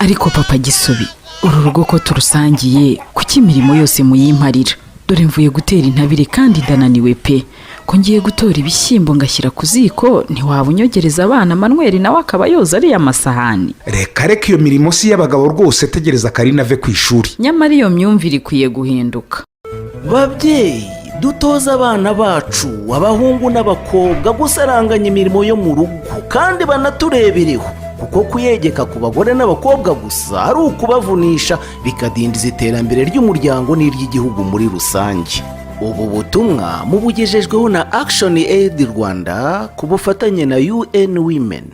Ariko papa Gisubi, uru rugo ko turusangiye kuki imirimo yose muyimparira? Dore mvuye gutera intabire kandi ndananiwe pe. Ko ngiye gutora ibishyimbo ngashyira ku ziko, ntiwaba unyogereza abana Manuel nawe akaba yoza ariya masahani? Reka iyo mirimo si y'abagabo rwose, tegereza Karina ave ku ishuri. Nyamara iyo myumvire ikwiye guhinduka. Babyeyi, dutoza abana bacu, abahungu n'abakobwa gusaranganya imirimo yo mu rugo kandi banaturebereho, kuko kuyegeka ku bagore n'abakobwa gusa ari ukubavunisha bikadindiza iterambere ry'umuryango n'iry'igihugu muri rusange. Ubu butumwa mubugejejweho na Action Aid Rwanda ku bufatanye na UN Women.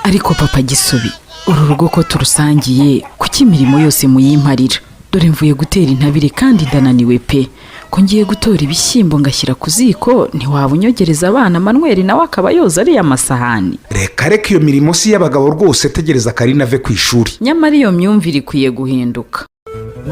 Ariko papa Gisubi, uru rugo ko turusangiye kuki imirimo yose muyimparira? Dore mvuye gutera intabire kandi ndananiwe pe. Ko ngiye gutora ibishyimbo ngashyira ku ziko, ntiwaba unyogereza abana Manuel nawe akaba yoza ariya masahani? Reka iyo mirimo si y'abagabo rwose, tegereza Karina ave ku ishuri. Nyamara iyo myumvire ikwiye guhinduka.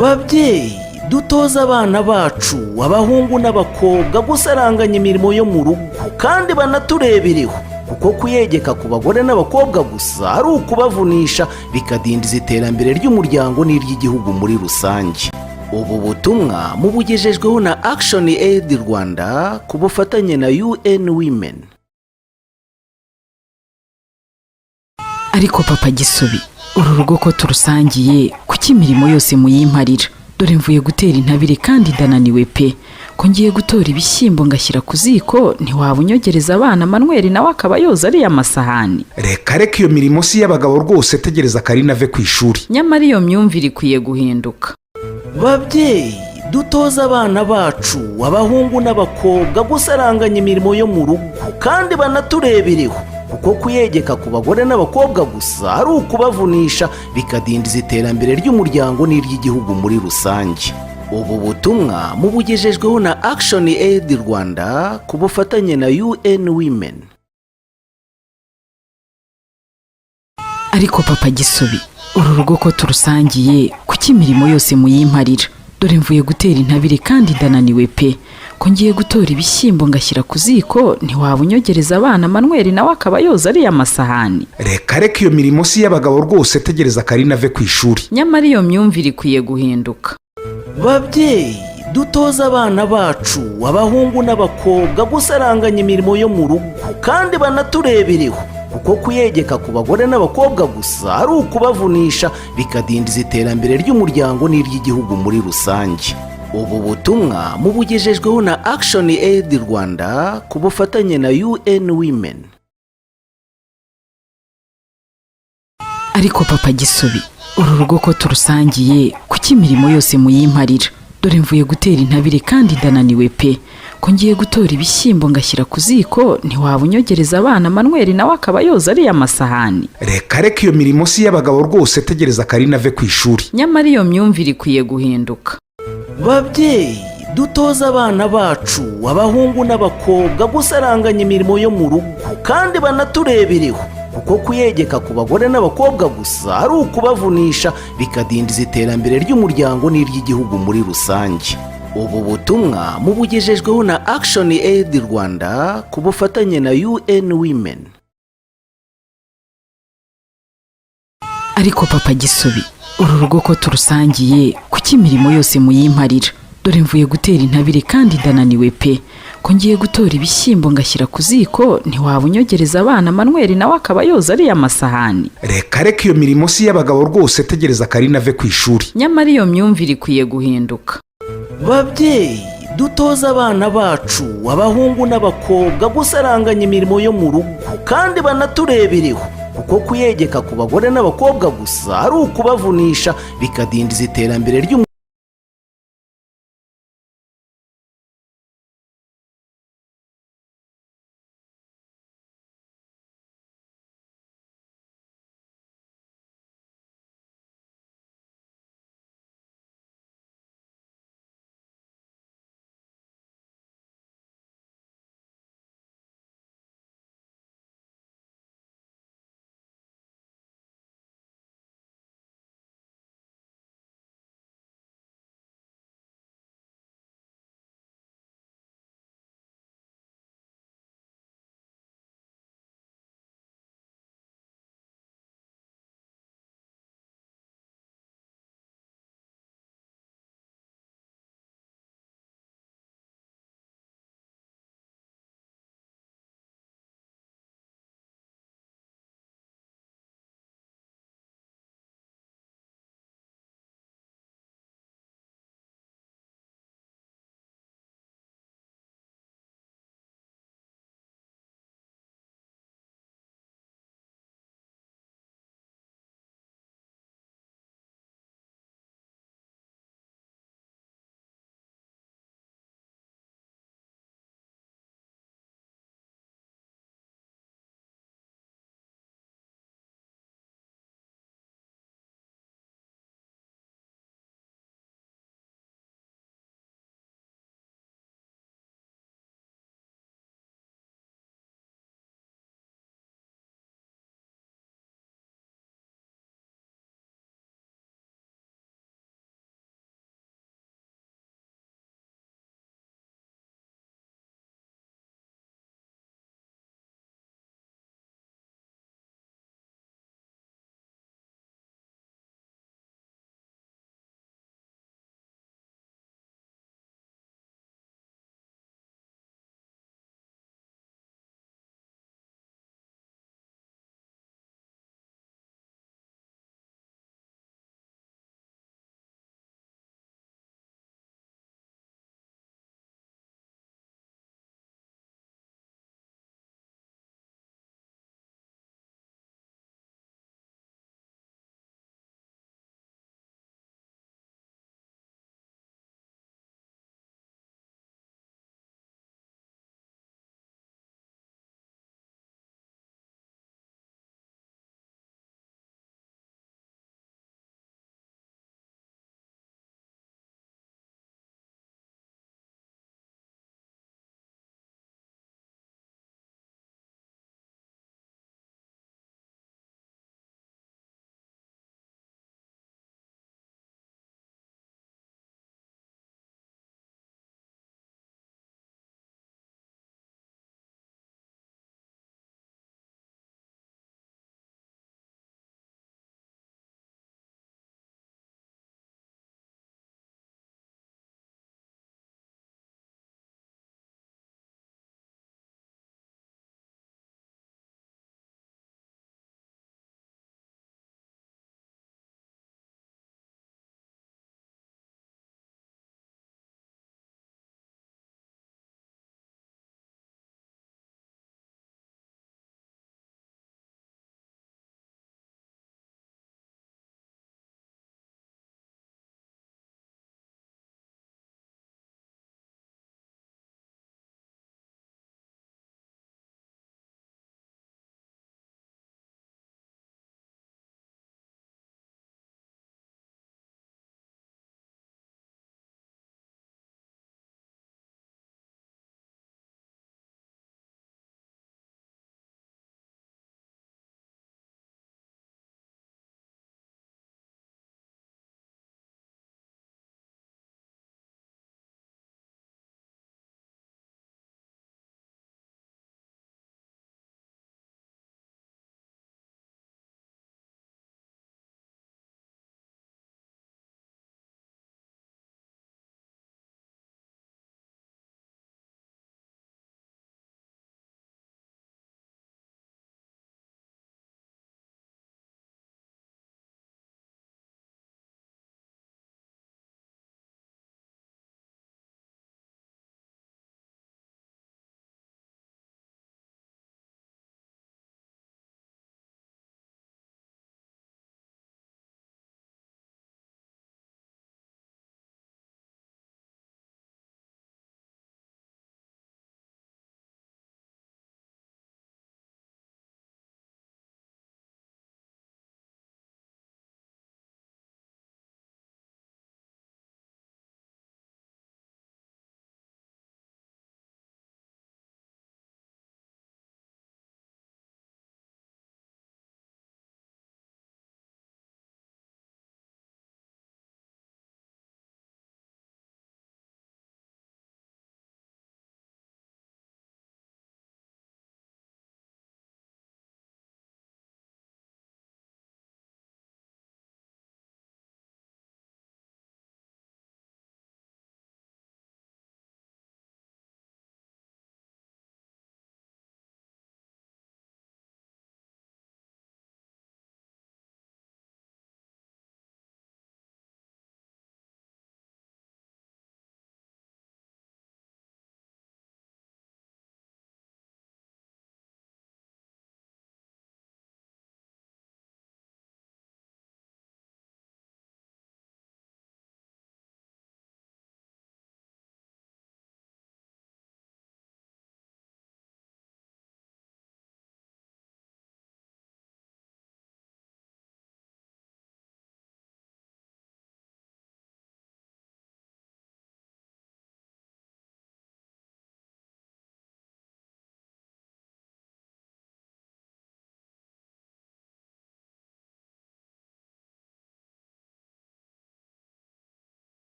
Babyeyi, dutoza abana bacu, abahungu n'abakobwa gusaranganya imirimo yo mu rugo kandi banaturebereho, kuko kuyegeka ku bagore n'abakobwa gusa ari ukubavunisha bikadindiza iterambere ry'umuryango n'iry'igihugu muri rusange. Ubu butumwa mubugejejweho na Action Aid Rwanda ku bufatanye na UN Women. Ariko papa Gisubi, uru rugo ko turusangiye kuki imirimo yose muyimparira? Dore mvuye gutera intabire kandi ndananiwe pe. Ko ngiye gutora ibishyimbo ngashyira ku ziko, ntiwaba unyogereza abana Manuel nawe akaba yoza ariya masahani? Reka iyo mirimo si y'abagabo rwose, tegereza Karina ave ku ishuri. Nyamara iyo myumvire ikwiye guhinduka. Babyeyi, dutoza abana bacu, abahungu n'abakobwa gusaranganya imirimo yo mu rugo kandi banaturebereho, kuko kuyegeka ku bagore n'abakobwa gusa ari ukubavunisha bikadindiza iterambere ry'umuryango n'iry'igihugu muri rusange. Ubu butumwa mubugejejweho na Action Aid Rwanda ku bufatanye na UN Women. Ariko papa Gisubi, uru rugo ko turusangiye kuki imirimo yose muyimparira? Dore mvuye gutera intabire kandi ndananiwe pe. Ko ngiye gutora ibishyimbo ngashyira ku ziko, ntiwaba unyogereza abana Manuel nawe akaba yoza ariya masahani? Reka iyo mirimo si y'abagabo rwose, tegereza Karina ave ku ishuri. Nyamara iyo myumvire ikwiye guhinduka. Babyeyi, dutoza abana bacu, abahungu n'abakobwa gusaranganya imirimo yo mu rugo kandi banaturebereho, kuko kuyegeka ku bagore n'abakobwa gusa ari ukubavunisha bikadindiza iterambere ry'umuryango n'iry'igihugu muri rusange. Ubu butumwa mubugejejweho na Action Aid Rwanda ku bufatanye na UN Women. Ariko papa Gisubi, uru rugo ko turusangiye kuki imirimo yose muyimparira? Dore mvuye gutera intabire kandi ndananiwe pe. Ko ngiye gutora ibishyimbo ngashyira ku ziko, ntiwaba unyogereza abana Manuel nawe akaba yoza ariya masahani? Reka iyo mirimo si y'abagabo rwose, tegereza Karina ave ku ishuri. Nyamara iyo myumvire ikwiye guhinduka. Babyeyi, dutoza abana bacu, abahungu n'abakobwa gusaranganya imirimo yo mu rugo kandi banaturebereho, kuko kuyegeka ku bagore n'abakobwa gusa ari ukubavunisha bikadindiza iterambere ry'umuryango n'iry'igihugu muri rusange. Ubu butumwa mubugejejweho na Action Aid Rwanda ku bufatanye na UN Women. Ariko papa Gisubi, uru rugo ko turusangiye kuki imirimo yose muyimparira? Dore mvuye gutera intabire kandi ndananiwe pe. Ko ngiye gutora ibishyimbo ngashyira ku ziko, ntiwaba unyogereza abana Manuel nawe akaba yoza ariya masahani? Reka iyo mirimo si y'abagabo rwose, tegereza Karina ave ku ishuri. Nyamara iyo myumvire ikwiye guhinduka. Babyeyi, dutoza abana bacu, abahungu n'abakobwa gusaranganya imirimo yo mu rugo kandi banaturebereho, kuko kuyegeka ku bagore n'abakobwa gusa ari ukubavunisha bikadindiza iterambere ry'umuryango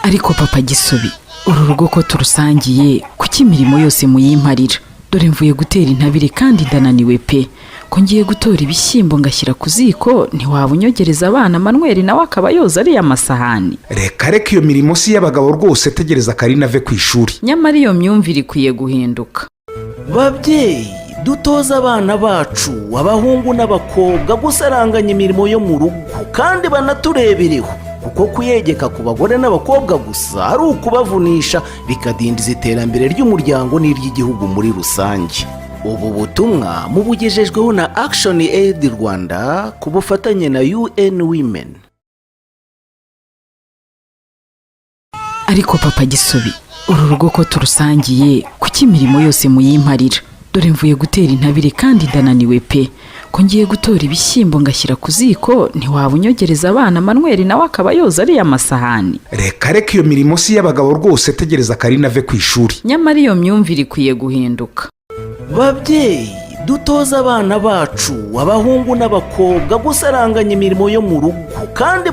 ariko papa gisubi uru rugo ko turusangiye kuki imirimo yose muyimparira? Dore mvuye gutera intabire kandi ndananiwe pe, ko ngiye gutora ibishyimbo ngashyira ku ziko ntiwaba unyogereza abana Manuel nawe akaba yoza ariya masahani. reka iyo mirimo si y'abagabo rwose, tegereza Karina ave ku ishuri. Nyamara iyo myumvire ikwiye guhinduka. babyeyi dutoza abana bacu abahungu n'abakobwa gusaranganya imirimo yo mu rugo kandi banaturebereho, kuko kuyegeka ku bagore n'abakobwa gusa ari ukubavunisha bikadindiza iterambere ry'umuryango n'iry'igihugu muri rusange. ubu butumwa mubugejejweho na Action Aid Rwanda ku bufatanye na UN Women. Ariko papa gisubi uru rugo ko turusangiye kuki imirimo yose muyimparira? Dore mvuye gutera intabire kandi ndananiwe pe, ko ngiye gutora ibishyimbo ngashyira ku ziko ntiwaba unyogereza abana Manuel nawe akaba yoza ariya masahani. reka iyo mirimo si y'abagabo rwose, tegereza Karina ave ku ishuri. Nyamara iyo myumvire ikwiye guhinduka. babyeyi dutoza abana bacu abahungu n'abakobwa gusaranganya imirimo yo mu rugo kandi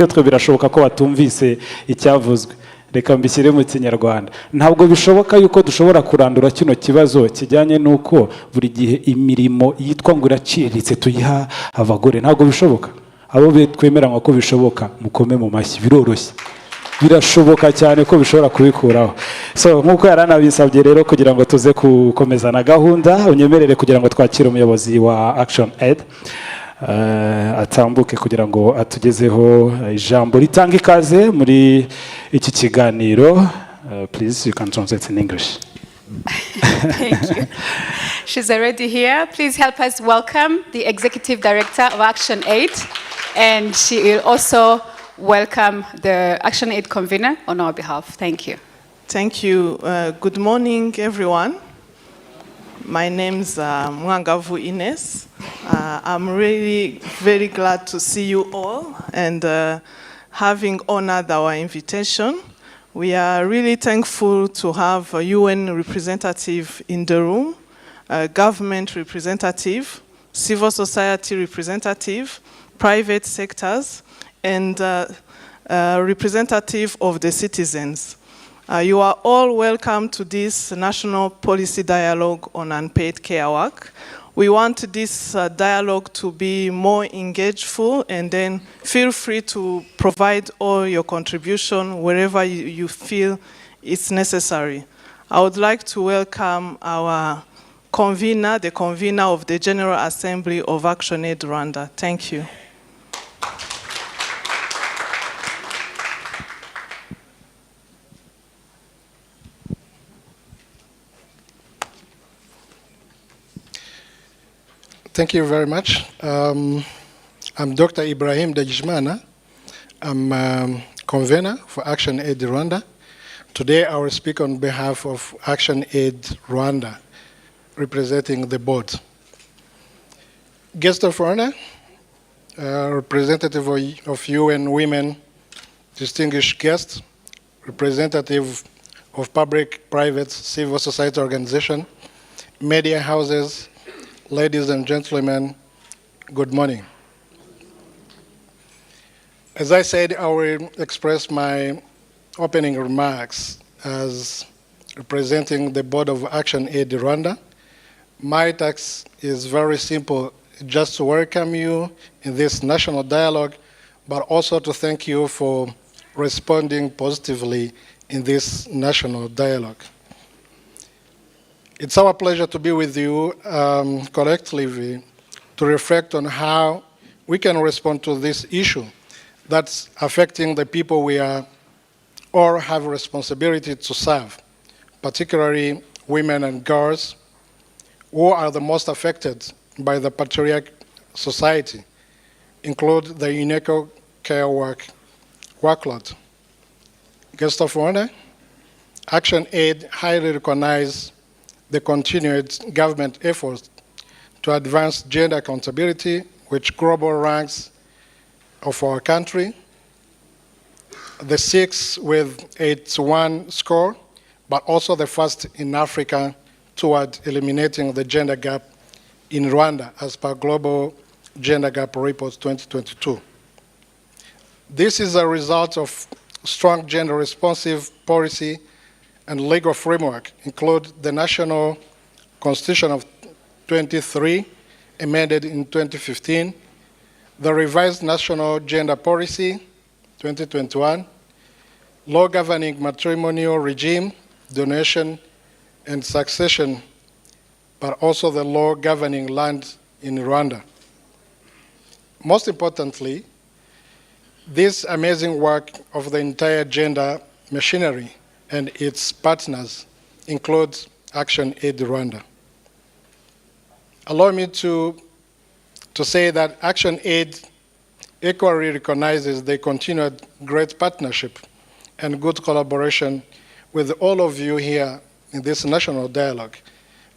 twe birashoboka ko batumvise icyavuzwe, reka mbishyire mu kinyarwanda. Ntabwo bishoboka yuko dushobora kurandura kino kibazo kijyanye n'uko buri gihe imirimo yitwa ngo iraciriritse tuyiha abagore. Ntabwo bishoboka. Abo twemeranywa ko bishoboka, mukome mu mashyi, biroroshye, birashoboka cyane ko bishobora kubikuraho. So nk'uko yaranabisabye rero, kugira ngo tuze gukomeza na gahunda, unyemerere kugira ngo twakire umuyobozi wa Action Aid atambuke kugira ngo atugezeho ijambo ritanga ikaze muri iki kiganiro. Please, you can translate in English. Thank you. She's already here. Please help us welcome the Executive Director of Action Aid, and she will also welcome the Action Aid convener on our behalf. Thank you. Thank you. Good morning, everyone. My name's Mwangavu Ines. I'm really very glad to see you all, and having honored our invitation. We are really thankful to have a UN representative in the room, a government representative, civil society representative, private sectors, and representative of the citizens. You are all welcome to this National Policy Dialogue on Unpaid Care Work. We want this dialogue to be more engageful, and then feel free to provide all your contribution wherever you feel it's necessary. I would like to welcome our convener, the convener of the General Assembly of Action Aid Rwanda. Thank you. Thank you very much. I'm Dr. Ibrahim Dejimana. I'm convener for Action Aid Rwanda. Today I will speak on behalf of Action Aid Rwanda, representing the board. Guest of honor, representative of UN Women, distinguished guest, representative of public, private, civil society organization, media houses, ladies and gentlemen, good morning. As I said, I will express my opening remarks as representing the Board of Action Aid Rwanda. My task is very simple, just to welcome you in this national dialogue, but also to thank you for responding positively in this national dialogue. It's our pleasure to be with you collectively to reflect on how we can respond to this issue that's affecting the people we are or have a responsibility to serve, particularly women and girls who are the most affected by the patriarchal society, include the unequal care workload. Guest of honor, Action Aid highly recognizes the continued government efforts to advance gender accountability, which global ranks of our country, the 6th with 81 score, but also the first in Africa toward eliminating the gender gap in Rwanda as per Global Gender Gap Report 2022. This is a result of strong gender responsive policy and legal framework, include the National Constitution of 23, amended in 2015, the revised National Gender Policy 2021, law governing matrimonial regime, donation, and succession, but also the law governing land in Rwanda. Most importantly, this amazing work of the entire gender machinery and its partners includes Action Aid Rwanda. Allow me to say that Action Aid equally recognizes the continued great partnership and good collaboration with all of you here in this national dialogue,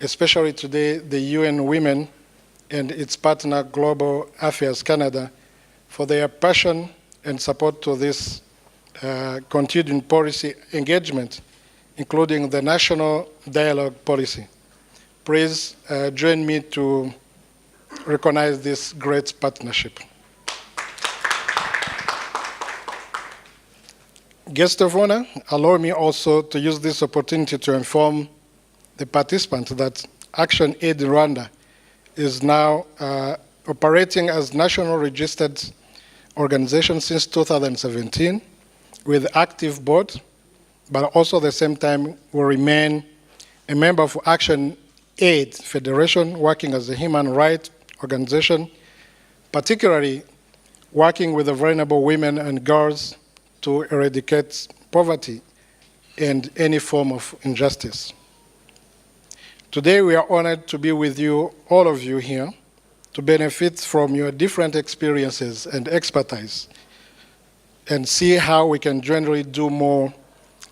especially today the UN Women and its partner Global Affairs Canada for their passion and support to this continuing policy engagement, including the national dialogue policy. Please join me to recognize this great partnership. Guest of honor, allow me also to use this opportunity to inform the participants that Action Aid Rwanda is now operating as national registered organization since 2017 with active board, but also at the same time will remain a member of Action Aid Federation, working as a human rights organization, particularly working with the vulnerable women and girls to eradicate poverty and any form of injustice. Today we are honored to be with you, all of you here, to benefit from your different experiences and expertise and see how we can generally do more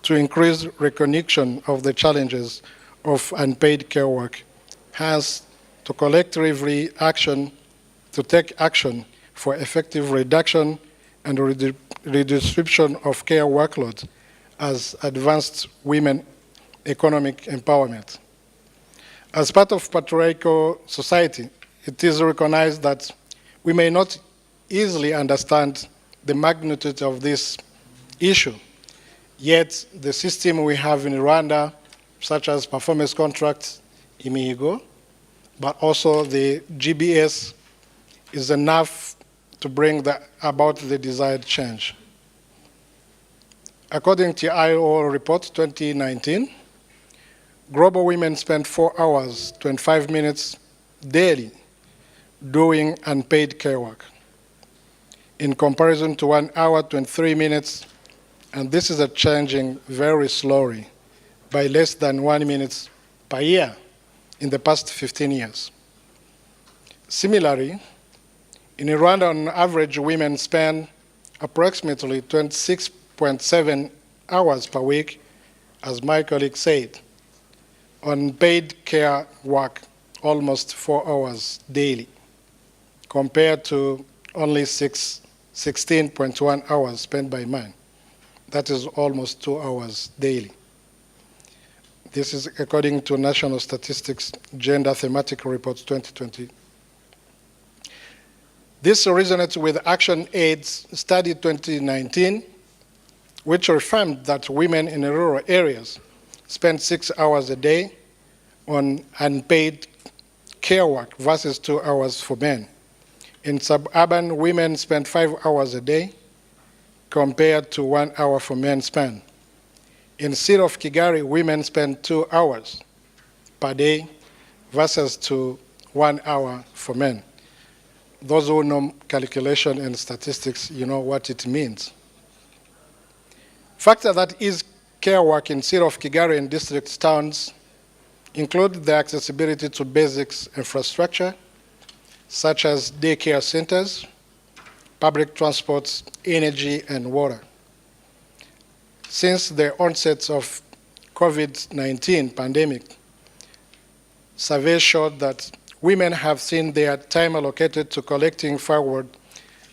to increase recognition of the challenges of unpaid care work, hence to collectively take action for effective reduction and redistribution of care workload as advanced women economic empowerment. As part of patriarchal society, it is recognized that we may not easily understand the magnitude of this issue, yet the system we have in Rwanda, such as performance contracts, imihigo, but also the GBS, is enough to bring about the desired change. According to ILO report 2019, global women spend 4 hours, 25 minutes daily doing unpaid care work, in comparison to 1 hour, 23 minutes, and this is changing very slowly by less than 1 minute per year in the past 15 years. Similarly, in Rwanda, on average, women spend approximately 26.7 hours per week, as my colleague said, on paid care work, almost 4 hours daily, compared to only 16.1 hours spent by men. That is almost 2 hours daily. This is according to National Statistics Gender Thematic Report 2020. This resonates with Action Aid's study 2019, which affirmed that women in rural areas spend 6 hours a day on unpaid care work versus 2 hours for men. In suburban, women spend 5 hours a day compared to 1 hour for men spend. In the city of Kigali, women spend 2 hours per day versus to 1 hour for men. Those who know calculation and statistics, you know what it means. Factor that is care work in city of Kigali and district towns include the accessibility to basics infrastructure, such as daycare centers, public transports, energy, and water. Since the onset of COVID-19 pandemic, surveys showed that women have seen their time allocated to collecting firewood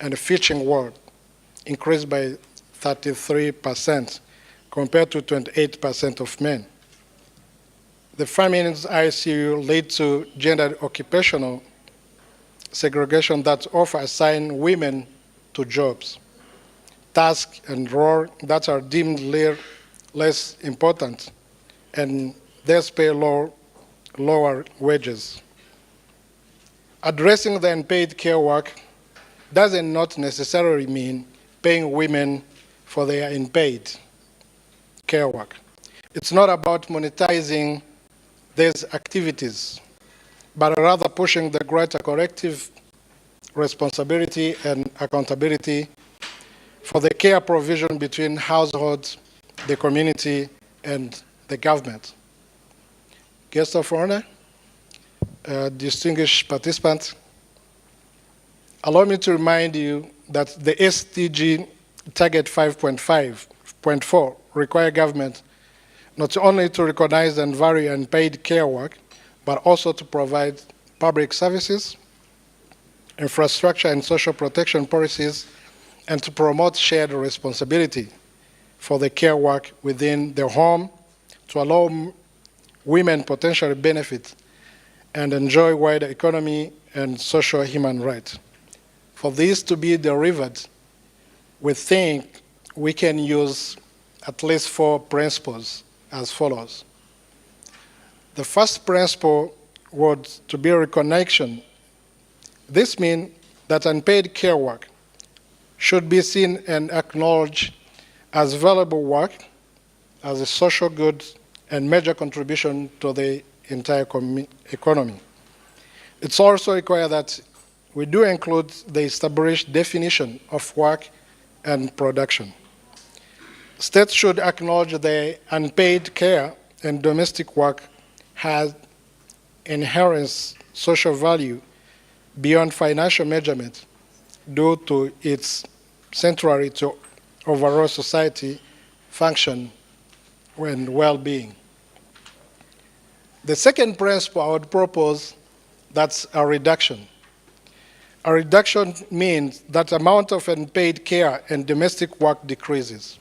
and fishing wood increase by 33% compared to 28% of men. The feminist ICU lead to gender occupational segregation that often assign women to jobs, tasks, and roles that are deemed less important and thus pay lower wages. Addressing the unpaid care work does not necessarily mean paying women for their unpaid care work. It's not about monetizing these activities, but rather pushing the greater collective responsibility and accountability for the care provision between households, the community, and the government. Guests of honor, distinguished participants, allow me to remind you that the SDG Target 5.4 require government not only to recognize and vary unpaid care work, but also to provide public services, infrastructure and social protection policies, and to promote shared responsibility for the care work within the home to allow women potentially benefit and enjoy wider economy and social human rights. For this to be delivered, we think we can use at least 4 principles as follows. The first principle was to be reconnection. This means that unpaid care work should be seen and acknowledged as valuable work, as a social good and major contribution to the entire economy. It's also required that we do include the established definition of work and production. States should acknowledge the unpaid care and domestic work has inherent social value beyond financial measurement due to its centrality to overall society function and well-being. The second principle I would propose, that's a reduction. A reduction means that amount of unpaid care and domestic work decreases.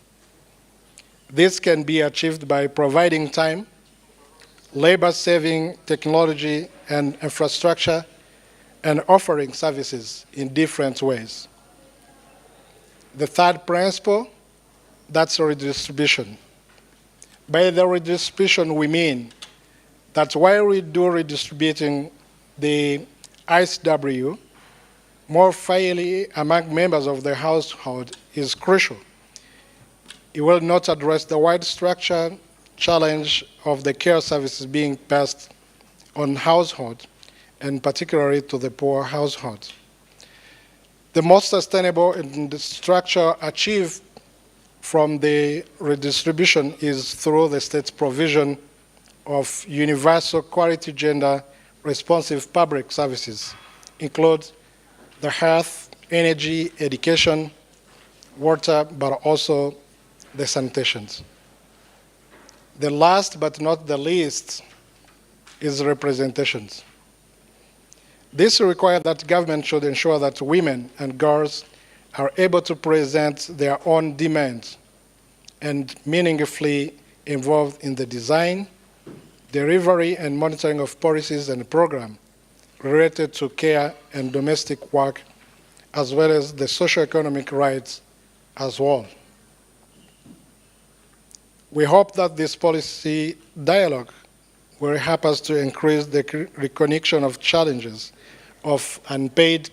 This can be achieved by providing time, labor-saving technology and infrastructure, and offering services in different ways. The third principle, that's redistribution. By the redistribution, we mean that while we do redistributing the ISW, more fairly among members of the household is crucial. It will not address the wide structure challenge of the care services being passed on households, and particularly to the poor households. The most sustainable structure achieved from the redistribution is through the state's provision of universal quality gender responsive public services, include the health, energy, education, water, but also the sanitations. The last but not the least is representations. This requires that government should ensure that women and girls are able to present their own demands and meaningfully involved in the design, delivery, and monitoring of policies and programs related to care and domestic work, as well as the socio-economic rights as well. We hope that this policy dialogue will help us to increase the recognition of challenges of unpaid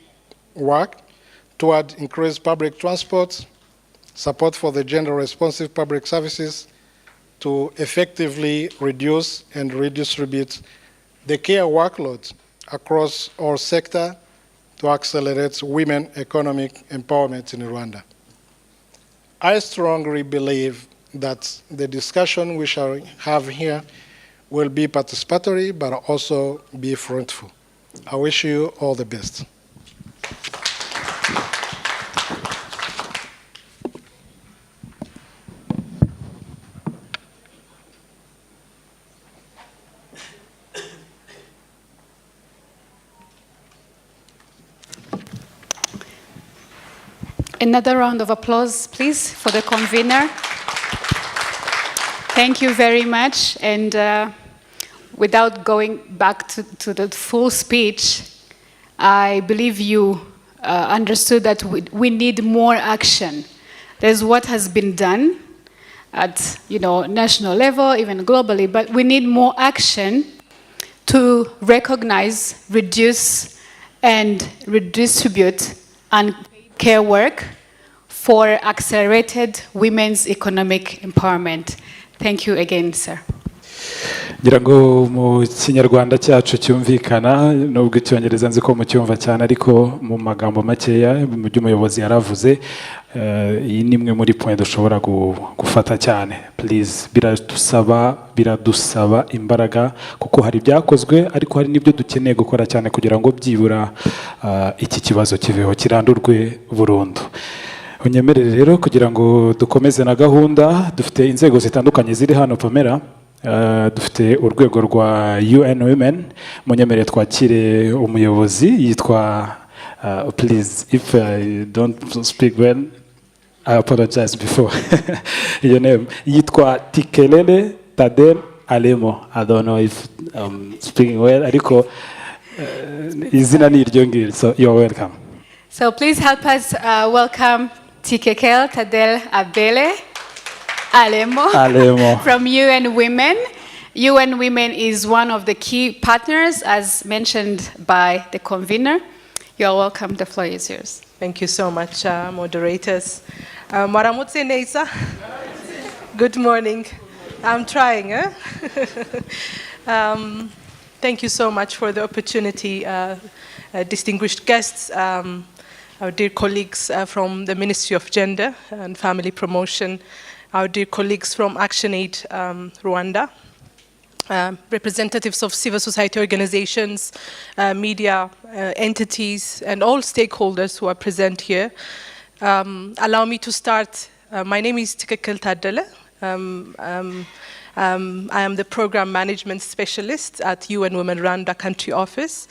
work toward increased public transport, support for the gender-responsive public services, to effectively reduce and redistribute the care workload across all sectors to accelerate women economic empowerment in Rwanda. I strongly believe that the discussion we shall have here will be participatory but also be fruitful. I wish you all the best. Another round of applause, please, for the convener. Thank you very much. And without going back to the full speech, I believe you understood that we need more action. There's what has been done at national level, even globally, but we need more action to recognize, reduce, and redistribute unpaid care work for accelerated women's economic empowerment. Thank you again, sir. ngira ngo mu kinyarwanda cyacu cyumvikana nubwo icyongereza nzi ko mucyumva cyane ariko mu magambo makeya mu by'umuyobozi yaravuze iyi ni imwe muri point dushobora gufata cyane. Please biradusaba imbaraga kuko hari byakozwe ariko hari nibyo dukeneye gukora cyane kugira ngo byibura iki kibazo kiveho kirandurwe burundu. Unyemerere rero kugira ngo dukomeze na gahunda, dufite inzego zitandukanye ziri hano Pamela. Dufite urwego rwa UN Women. Munyemerere twakire umuyobozi yitwa please if I don't speak well I apologize before your name. Yitwa Tikelele Tadel Alemo. I don't know if I'm speaking well ariko izina ni iryo ngiro, so you're welcome. So please help us welcome Tikekel Tadel Abele. Alemo, Alemo. from UN Women. UN Women is one of the key partners, as mentioned by the convener. You're welcome. The floor is yours. Thank you so much, moderators. Mwaramutse neza. Good morning. I'm trying. Thank you so much for the opportunity, distinguished guests, our dear colleagues from the Ministry of Gender and Family Promotion, our dear colleagues from ActionAid Rwanda, representatives of civil society organizations, media entities, and all stakeholders who are present here. Allow me to start. My name is Tikekel Tadele. I am the program management specialist at UN Women Rwanda country office.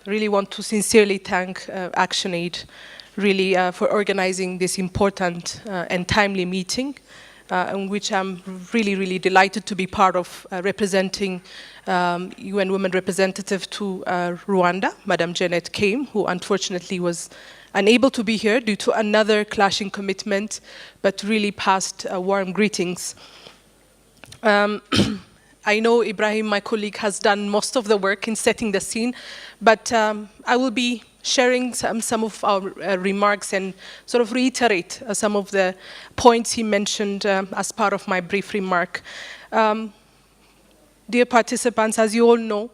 Really want to sincerely thank ActionAid really for organizing this important and timely meeting, in which I'm really delighted to be part of, representing UN Women representative to Rwanda, Madam Janet Kame, who unfortunately was unable to be here due to another clashing commitment, but really passed warm greetings. I know Ibrahim, my colleague, has done most of the work in setting the scene, but I will be sharing some of our remarks and sort of reiterate some of the points he mentioned as part of my brief remark. Dear participants, as you all know,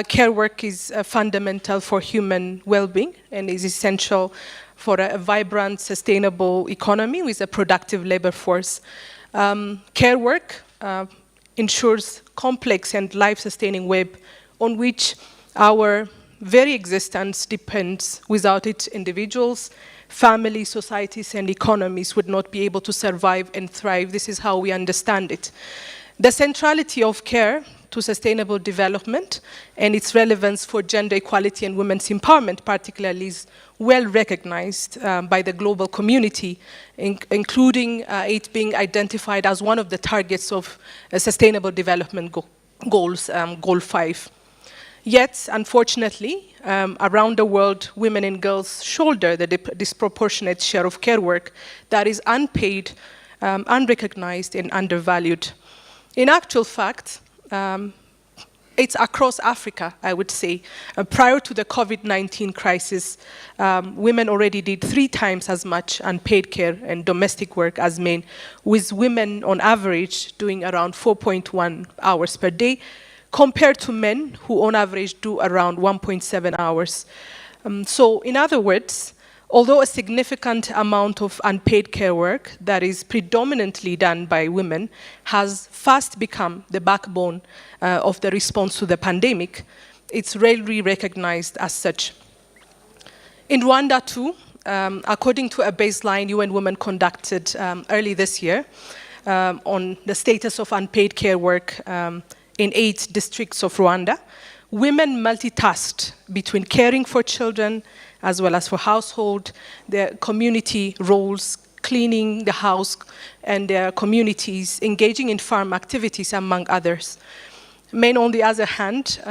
care work is fundamental for human well-being and is essential for a vibrant, sustainable economy with a productive labor force. Care work ensures complex and life-sustaining web on which our very existence depends. Without it, individuals, families, societies, and economies would not be able to survive and thrive. This is how we understand it. The centrality of care to sustainable development and its relevance for gender equality and women's empowerment particularly is well recognized by the global community, including it being identified as one of the targets of Sustainable Development Goals, Goal 5. Yet, unfortunately, around the world, women and girls shoulder the disproportionate share of care work that is unpaid, unrecognized, and undervalued. In actual fact, it's across Africa, I would say. Prior to the COVID-19 crisis, women already did 3 times as much unpaid care and domestic work as men, with women on average doing around 4.1 hours per day, compared to men who on average do around 1.7 hours. So in other words, although a significant amount of unpaid care work that is predominantly done by women has fast become the backbone of the response to the pandemic, it's rarely recognized as such. In Rwanda too, according to a baseline UN Women conducted early this year on the status of unpaid care work in 8 districts of Rwanda, women multitasked between caring for children as well as for household, their community roles, cleaning the house and their communities, engaging in farm activities, among others. Men, on the other hand,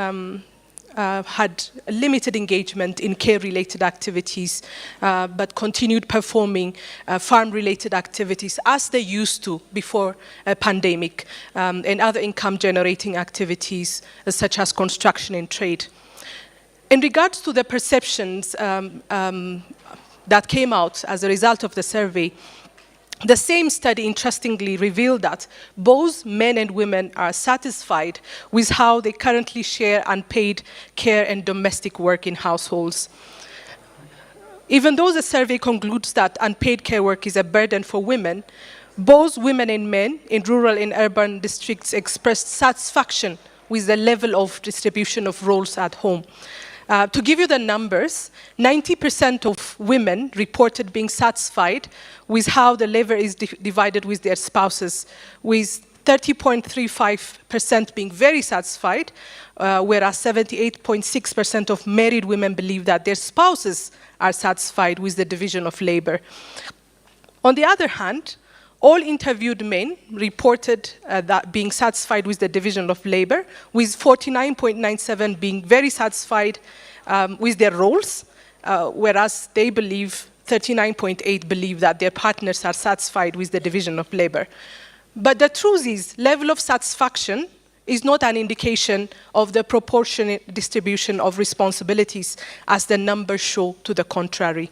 had limited engagement in care-related activities, but continued performing farm-related activities as they used to before a pandemic, and other income-generating activities such as construction and trade. In regards to the perceptions that came out as a result of the survey, the same study interestingly revealed that both men and women are satisfied with how they currently share unpaid care and domestic work in households. Even though the survey concludes that unpaid care work is a burden for women, both women and men in rural and urban districts expressed satisfaction with the level of distribution of roles at home. To give you the numbers, 90% of women reported being satisfied with how the labor is divided with their spouses, with 30.35% being very satisfied, whereas 78.6% of married women believe that their spouses are satisfied with the division of labor. On the other hand, all interviewed men reported that being satisfied with the division of labor, with 49.97% being very satisfied with their roles, whereas they believe 39.8% believe that their partners are satisfied with the division of labor. But the truth is, level of satisfaction is not an indication of the proportionate distribution of responsibilities, as the numbers show to the contrary.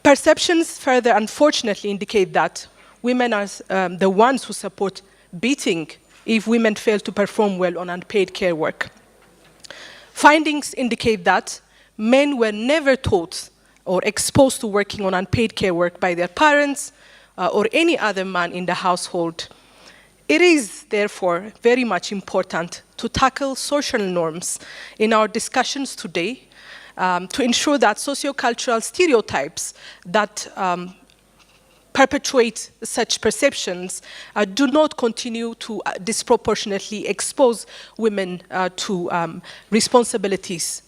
Perceptions further, unfortunately, indicate that women are the ones who support beating if women fail to perform well on unpaid care work. Findings indicate that men were never taught or exposed to working on unpaid care work by their parents or any other man in the household. It is, therefore, very much important to tackle social norms in our discussions today to ensure that sociocultural stereotypes that perpetuate such perceptions do not continue to disproportionately expose women to responsibilities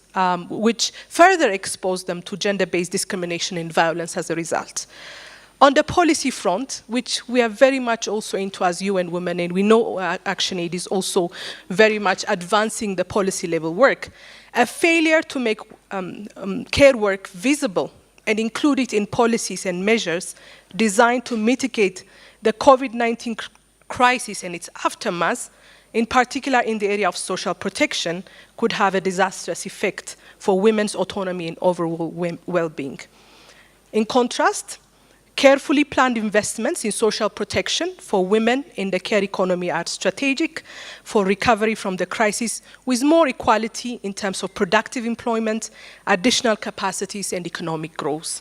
which further expose them to gender-based discrimination and violence as a result. On the policy front, which we are very much also into as UN Women, and we know ActionAid is also very much advancing the policy level work, a failure to make care work visible and include it in policies and measures designed to mitigate the COVID-19 crisis and its aftermath, in particular in the area of social protection, could have a disastrous effect for women's autonomy and overall well-being. In contrast, carefully planned investments in social protection for women in the care economy are strategic for recovery from the crisis, with more equality in terms of productive employment, additional capacities, and economic growth.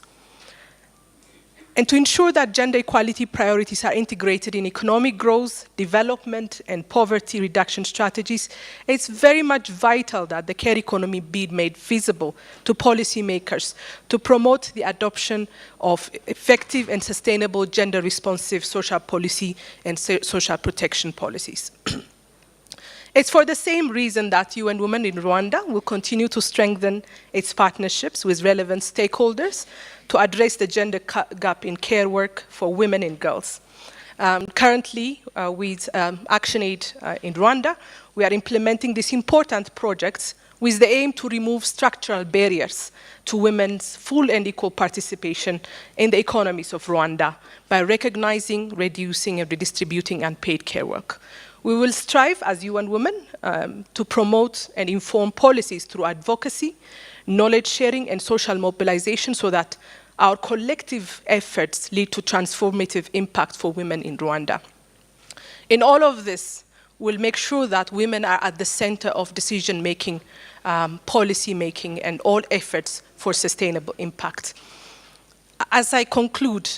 And to ensure that gender equality priorities are integrated in economic growth, development, and poverty reduction strategies, it's very much vital that the care economy be made visible to policymakers to promote the adoption of effective and sustainable gender-responsive social policy and social protection policies. It's for the same reason that UN Women in Rwanda will continue to strengthen its partnerships with relevant stakeholders to address the gender gap in care work for women and girls. Currently, with ActionAid in Rwanda, we are implementing these important projects with the aim to remove structural barriers to women's full and equal participation in the economies of Rwanda by recognizing, reducing, and redistributing unpaid care work. We will strive as UN Women to promote and inform policies through advocacy, knowledge sharing, and social mobilization so that our collective efforts lead to transformative impact for women in Rwanda. In all of this, we'll make sure that women are at the center of decision-making, policy-making, and all efforts for sustainable impact. As I conclude,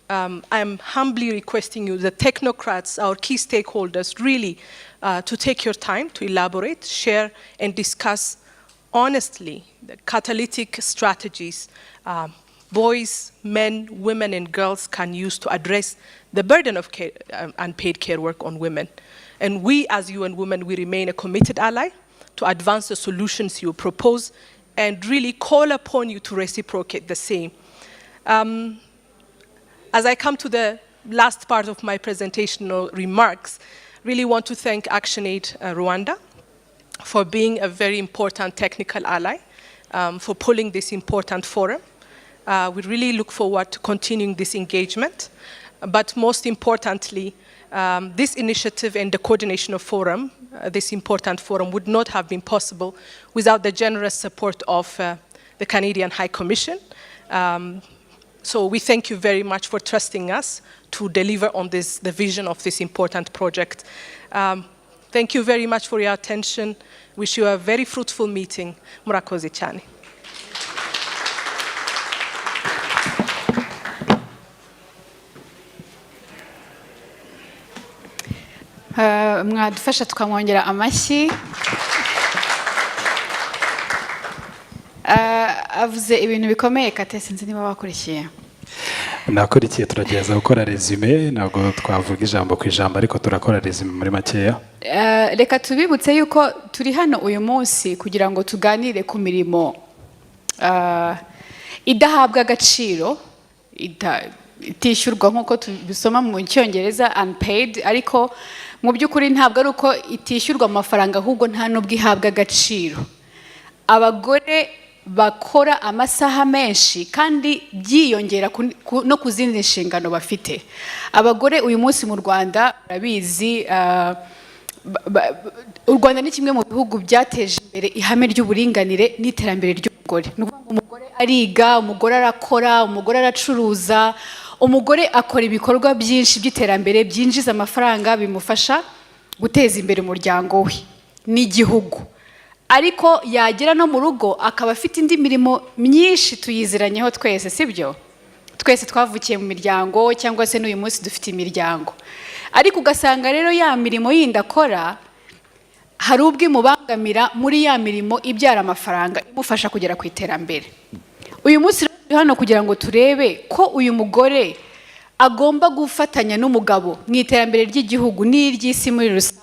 I'm humbly requesting you, the technocrats, our key stakeholders, really to take your time to elaborate, share, and discuss honestly the catalytic strategies boys, men, women, and girls can use to address the burden of care, unpaid care work on women. And we, as UN Women, we remain a committed ally to advance the solutions you propose and really call upon you to reciprocate the same. As I come to the last part of my presentational remarks, really want to thank ActionAid Rwanda for being a very important technical ally, for pulling this important forum. We really look forward to continuing this engagement. But most importantly, this initiative and the coordination of forum, this important forum, would not have been possible without the generous support of the Canadian High Commission. So we thank you very much for trusting us to deliver on this, the vision of this important project. Thank you very much for your attention. Wish you a very fruitful meeting. Murakoze cyane. Mwadufasha tukamwongera amashyi. Avuze ibintu bikomeye Kate, sinzi niba wakurikiye. Nakurikiye, turagerageza gukora resume, ntabwo twavuga ijambo ku ijambo ariko turakora resume muri makeya. Reka tubibutse yuko turi hano uyu munsi kugira ngo tuganire ku mirimo idahabwa agaciro, itishyurwa nk'uko tubisoma mu Cyongereza unpaid, ariko mu by'ukuri ntabwo ari uko itishyurwa amafaranga, ahubwo nta n'ubwo ihabwa agaciro. Abagore bakora amasaha menshi kandi byiyongera no ku zindi nshingano bafite. Abagore uyu munsi mu Rwanda barabizi, u Rwanda ni kimwe mu bihugu byateje imbere ihame ry'uburinganire n'iterambere ry'umugore. Ni ukuvuga ngo umugore ariga, umugore arakora, umugore aracuruza, umugore akora ibikorwa byinshi by'iterambere byinjiza amafaranga bimufasha guteza imbere umuryango we n'igihugu. Ariko yagera no mu rugo akaba afite indi mirimo myinshi tuyiziranyeho twese, sibyo? Twese twavukiye mu miryango cyangwa se n'uyu munsi dufite imiryango. Ariko ugasanga rero ya mirimo yindi akora hari ubwo imubangamira muri ya mirimo ibyara amafaranga imufasha kugera ku iterambere. Uyu munsi turi hano kugira ngo turebe ko uyu mugore agomba gufatanya n'umugabo mu iterambere ry'igihugu n'iry'isi muri rusange.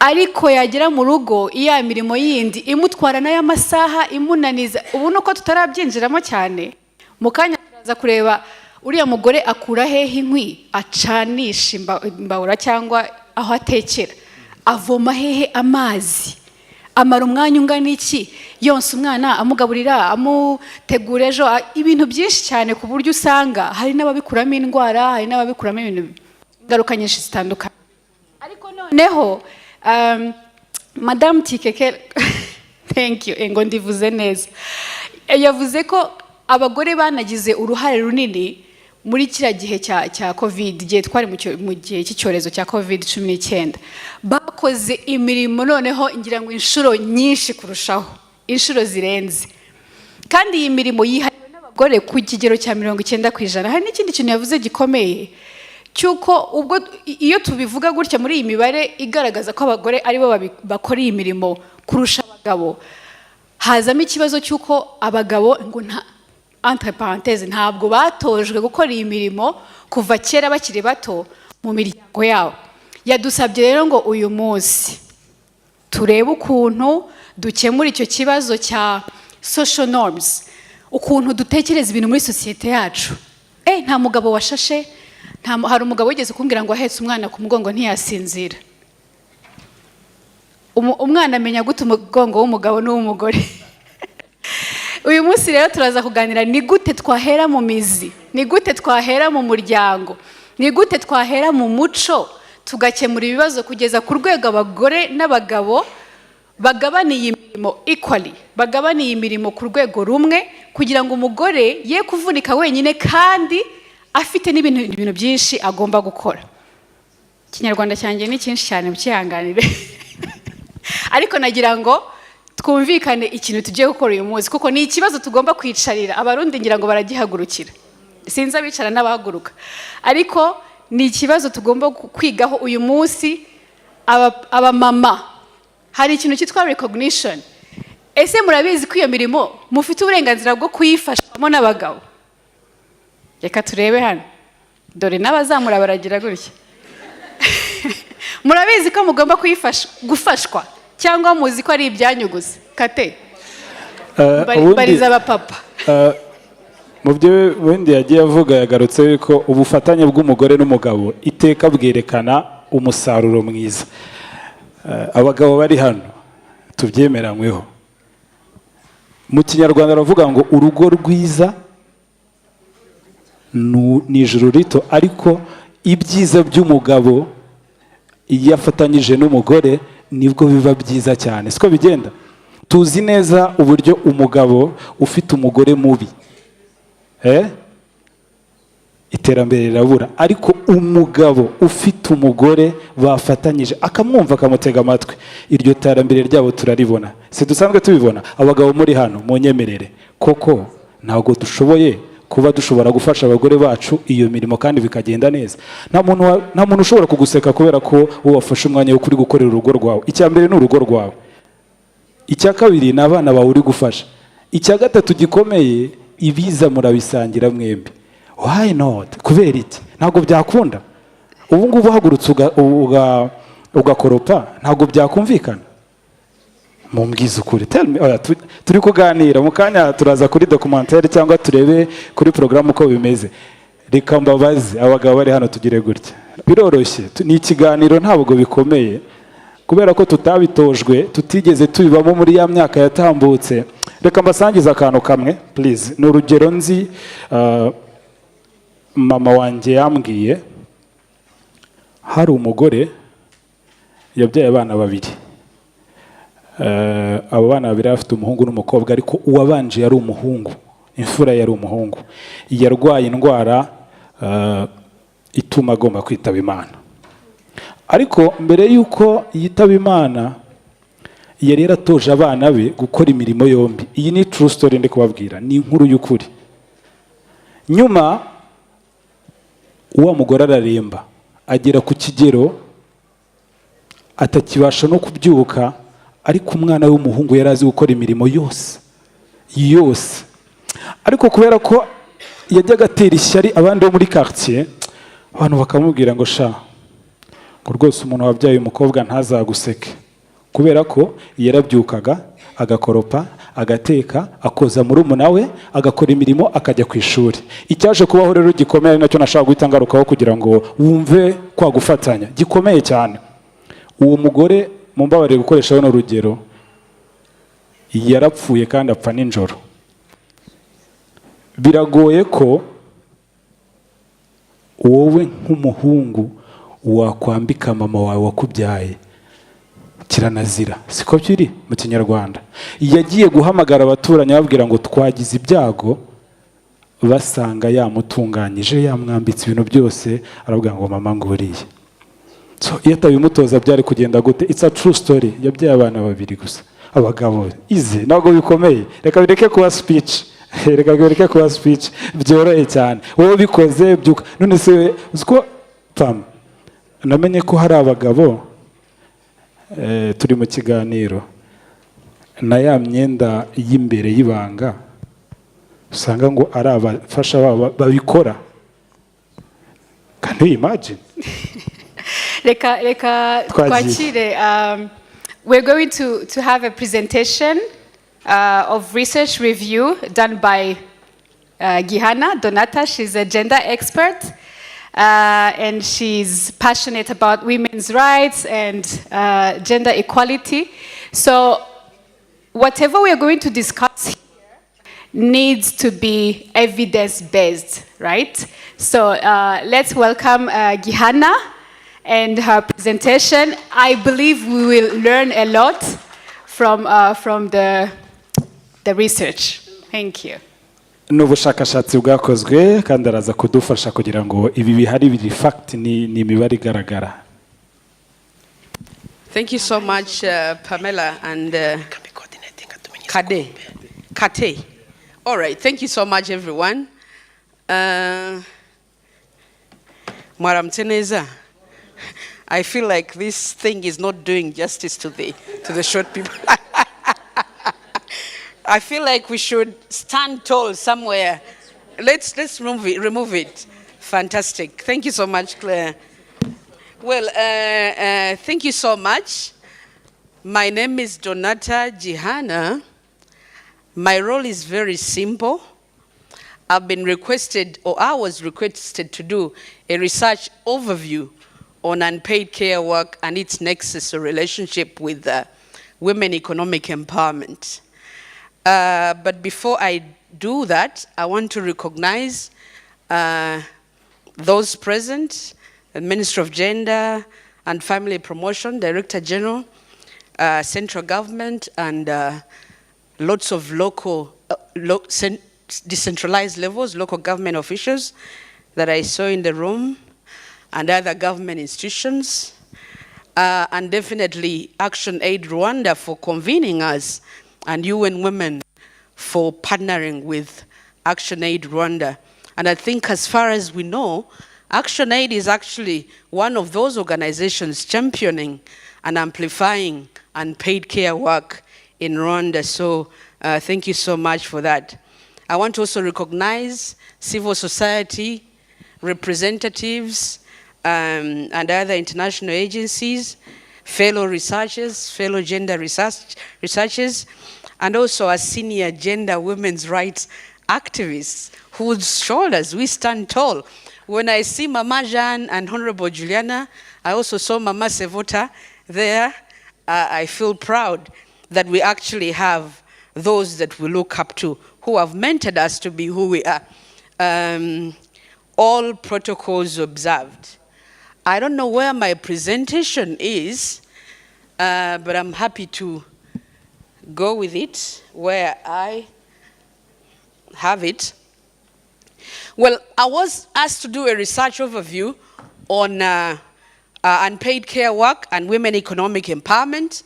Ariko yagera mu rugo iya mirimo yindi imutwara nayo amasaha imunaniza. Ubu nuko tutarabyinjiramo cyane, mu kanya turaza kureba uriya mugore akura hehe inkwi acanisha imbabura cyangwa aho atekera, avoma hehe amazi, amara umwanya ungana iki yonsa umwana, amugaburira, amutegura ejo, ibintu byinshi cyane ku buryo usanga hari n'ababikuramo indwara, hari n'ababikuramo ibintu ingaruka nyinshi zitandukanye. Ariko noneho Madame Tikeke thank you, ngo ndivuze neza, yavuze ko abagore banagize uruhare runini muri kiriya gihe cya covid, igihe twari mu gihe cy'icyorezo cya covid-19. Bakoze imirimo noneho ngira ngo inshuro nyinshi kurushaho, inshuro zirenze, kandi iyi mirimo yihariwe n'abagore ku kigero cya 90%. Hari n'ikindi kintu yavuze gikomeye cyuko ubwo iyo tubivuga gutya muri iyi mibare igaragaza ko abagore aribo bakora iyi mirimo kurusha abagabo, hazamo ikibazo cyuko abagabo ngo entre parenthèses ntabwo batojwe gukora iyi mirimo kuva kera bakiri bato mu miryango yabo. Yadusabye rero ngo uyu munsi turebe ukuntu dukemura icyo kibazo cya social norms, ukuntu dutekereza ibintu muri sosiyete yacu. Nta mugabo washashe, hari umugabo wigeze kumbwira ngo ahetse umwana ku mugongo ntiyasinzira. Umwana amenya gute umugongo w'umugabo n'uw'umugore? Uyu munsi rero turaza kuganira ni gute twahera mu mizi, ni gute twahera mu muryango, ni gute twahera mu muco tugakemura ibibazo kugeza ku rwego abagore n'abagabo bagabaniye imirimo equally, bagabaniye imirimo ku rwego rumwe, kugira ngo umugore ye kuvunika wenyine kandi afite n'ibintu byinshi agomba gukora. Ikinyarwanda cyanjye ni cyinshi cyane, mukihanganire. Ariko nagira ngo twumvikane ikintu tugiye gukora uyu munsi, kuko ni ikibazo tugomba kwicarira. Abarundi ngira ngo baragihagurukira, sinzi abicara n'abahaguruka, ariko ni ikibazo tugomba kwigaho uyu munsi. Abamama, hari ikintu cyitwa recognition. Ese murabizi ko iyo mirimo mufite uburenganzira bwo kuyifashamo n'abagabo? Reka turebe hano, dore n'abazamura baragira gutya. Murabizi ko mugomba gufashwa cyangwa muzi ko ari ibyanyu gusa? Kate bariza abapapa. Mu byo wenda yagiye avuga, yagarutse ko ubufatanye bw'umugore n'umugabo iteka bwerekana umusaruro mwiza. Abagabo bari hano tubyemeranyweho. Mu Kinyarwanda baravuga ngo urugo rwiza ni ijuru rito, ariko ibyiza by'umugabo iyo afatanyije n'umugore nibwo biba byiza cyane. Siko bigenda. Tuzi neza uburyo umugabo ufite umugore mubi iterambere rirabura, ariko umugabo ufite umugore bafatanyije akamwumva akamutega amatwi, iryo terambere ryabo turaribona. Si dusanzwe tubibona? Abagabo muri hano munyemerere, koko ntabwo dushoboye kuba dushobora gufasha abagore bacu iyo mirimo kandi bikagenda neza. Nta muntu ushobora kuguseka kubera ko wowe wafashe umwanya wo kuri gukorera urugo rwawe. Icya mbere ni urugo rwawe, icya kabiri ni abana bawe uri gufasha, icya gatatu gikomeye ibiza murabisangira mwembi. Why not? Kubera iki? Ntabwo byakunda. Ubu ngubu uhagurutse ugakoropa ntabwo byakumvikana. Mumbwiza ukuri. Turi kuganira mu kanya, turaza kuri documentaire cyangwa turebe kuri program uko bimeze. Reka mbabaze abagabo bari hano tugire gutya. Biroroshye, ni ikiganiro ntabwo bikomeye, kubera ko tutabitojwe tutigeze tubibamo muri ya myaka yatambutse. Reka mbasangize akantu kamwe please. Ni urugero nzi mama wanjye yambwiye. Hari umugore yabyaye abana babiri. Abo bana babiri bafite umuhungu n'umukobwa, ariko uwabanje yari umuhungu, imfura yari umuhungu. Yarwaye indwara ituma agomba kwitaba Imana. Ariko mbere y'uko yitaba Imana yari yaratoje abana be gukora imirimo yombi. Iyi ni true story ndi kubabwira, ni inkuru y'ukuri. Nyuma uwo mugore araremba, agera ku kigero atakibasha no kubyuka, ariko umwana w'umuhungu yari azi gukora imirimo yose. Ariko kubera ko yajyaga atera ishyari abandi bo muri quartier, abantu bakamubwira ngo sha, ngo rwose umuntu wabyaye umukobwa ntazaguseke, kubera ko yarabyukaga agakoropa, agateka, akoza murumuna we, agakora imirimo, akajya ku ishuri. Icyaje kubaho rero gikomeye, nacyo nashaka guhita ngarukaho kugira ngo wumve kwa gufatanya gikomeye cyane. Uwo mugore mumbabarire gukoresha hano urugero, yarapfuye kandi apfa nijoro. Biragoye ko wowe nk'umuhungu wakwambika mama wawe wakubyaye, kiranazira, siko byiri mu Kinyarwanda. Yagiye guhamagara abaturanyi ababwira ngo twagize ibyago, basanga yamutunganyije, yamwambitse ibintu byose, aravuga ngo mama nguriye. So iyo atabimutoza byari kugenda gute? It's a true story. Yabyaye abana babiri gusa, abagabo ize, ntabwo bikomeye. Reka bireke kuba speech, reka bireke kuba speech, byorohe cyane. Wowe bikoze byuka. None se uziko pam, namenye ko hari abagabo turi mu kiganiro, na ya myenda y'imbere y'ibanga usanga ngo ari abafasha babikora. Can you imagine? Reka twakire. We're going to have a presentation of research review done by Gihana Donata. She's a gender expert. And she's passionate about women's rights and gender equality. So whatever we are going to discuss here needs to be evidence-based, right? So let's welcome Gihana and her presentation. I believe we will learn a lot from the research. Thank you. N'ubushakashatsi bwakozwe kandi araza kudufasha kugira ngo ibi bihari biri fact ni imibare igaragara. Thank you so much, Pamela and Kate. All right, thank you so much, everyone. Madam Teneza, I feel like this thing is not doing justice to the short people. I feel like we should stand tall somewhere. Let's remove it. Fantastic. Thank you so much, Claire. Well, thank you so much. My name is Donata Gihana. My role is very simple. I was requested to do a research overview on unpaid care work and its nexus or relationship with women economic empowerment. But before I do that, I want to recognize those present, the Minister of Gender and Family Promotion, Director General, central government, and lots of local, decentralized levels, local government officials that I saw in the room, and other government institutions, and definitely ActionAid Rwanda for convening us, and UN Women for partnering with ActionAid Rwanda. And I think as far as we know, ActionAid is actually one of those organizations championing and amplifying unpaid care work in Rwanda. So thank you so much for that. I want to also recognize civil society representatives and other international agencies, fellow researchers, fellow gender researchers, and also as senior gender women's rights activists whose shoulders we stand tall. When I see Mama Jeanne and Honorable Juliana, I also saw Mama Sevota there, I feel proud that we actually have those that we look up to who have mentored us to be who we are. All protocols observed. I don't know where my presentation is, but I'm happy to go with it where I have it. Well, I was asked to do a research overview on unpaid care work and women economic empowerment.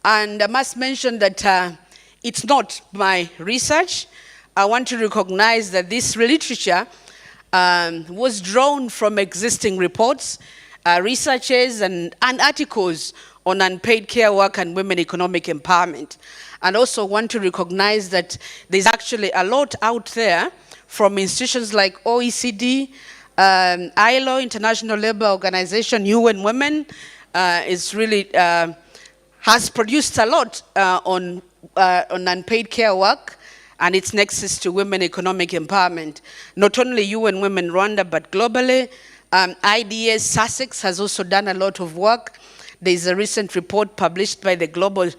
And I must mention that it's not my research. I want to recognize that this literature was drawn from existing reports, researches, and articles on unpaid care work and women economic empowerment. And also want to recognize that there's actually a lot out there from institutions like OECD, ILO, International Labour Organization, UN Women, is really has produced a lot on unpaid care work and its nexus to women economic empowerment. Not only UN Women Rwanda, but globally. IDS Sussex has also done a lot of work. There's a recent report published by the Global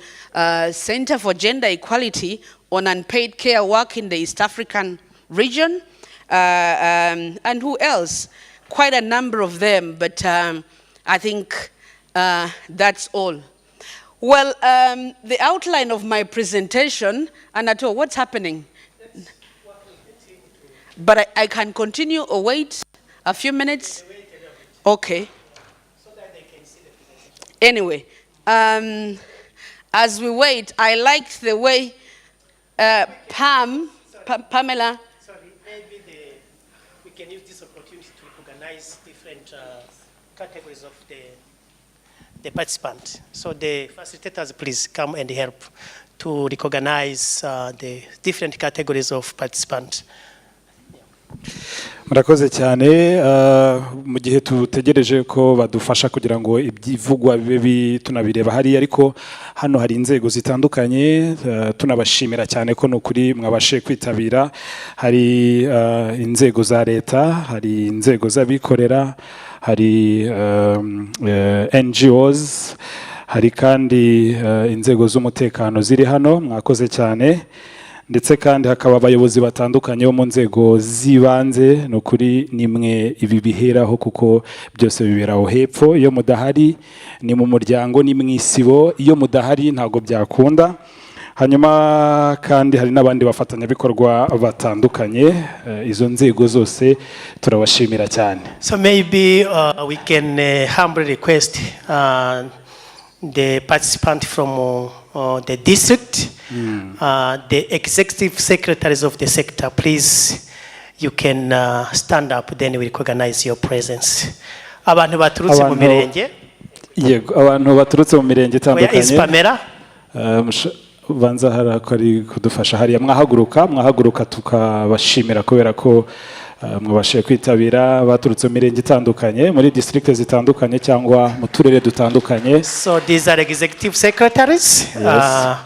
Center for Gender Equality on unpaid care work in the East African region. And who else? Quite a number of them, but I think that's all. Well, the outline of my presentation, Anato, what's happening? But I can continue or wait a few minutes? Okay. Anyway, as we wait, I liked the way Pamela. Sorry, maybe we can use this opportunity to recognize different categories of the participant. So the facilitators, please come and help to recognize the different categories of participants. murakoze cyane mu gihe tutegereje ko badufasha kugira ngo ibyivugwa bibe tunabireba hariya, ariko hano hari inzego zitandukanye tunabashimira cyane ko nukuri mwabashe kwitabira. Hari inzego za leta, hari inzego z'abikorera, hari NGOs, hari kandi inzego z'umutekano ziri hano. Mwakoze cyane. Ndetse kandi hakaba abayobozi batandukanye bo mu nzego z'ibanze. Nukuri nimwe ibi biheraho kuko byose biberaho hepfo. Iyo mudahari ni mu muryango, ni mwisibo. Iyo mudahari ntago byakunda. Hanyuma kandi hari n'abandi bafatanyabikorwa batandukanye. Izo nzego zose turabashimira cyane. So maybe we can humbly request the participant from the district, the executive secretaries of the sector, please, you can stand up, then we recognize your presence. Abantu baturutse mu mirenge. Yego, abantu baturutse mu mirenge itandukanye. Where is Pamela? Banza harakari kudufasha hariya. Mwahaguruka tukabashimira kubera ko mwabashe kwitabira. Baturutse mu mirenge itandukanye, muri district zitandukanye cyangwa mu turere dutandukanye. So these are executive secretaries, yes,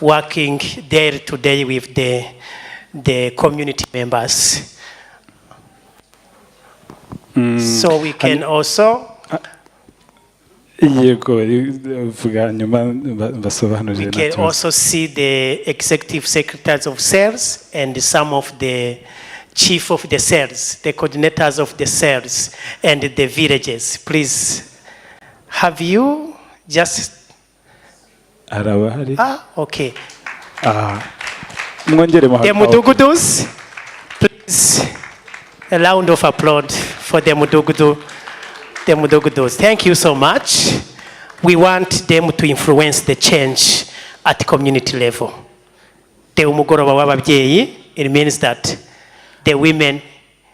working day to day with the community members. So we can also we can also see the executive secretaries of sales and some of the chief of the sales, the coordinators of the sales and the villages. Please, have you just... okay. The Mudugudus, please, a round of applause for the Mudugudus. Thank you so much. We want them to influence the change at community level. It means that the women,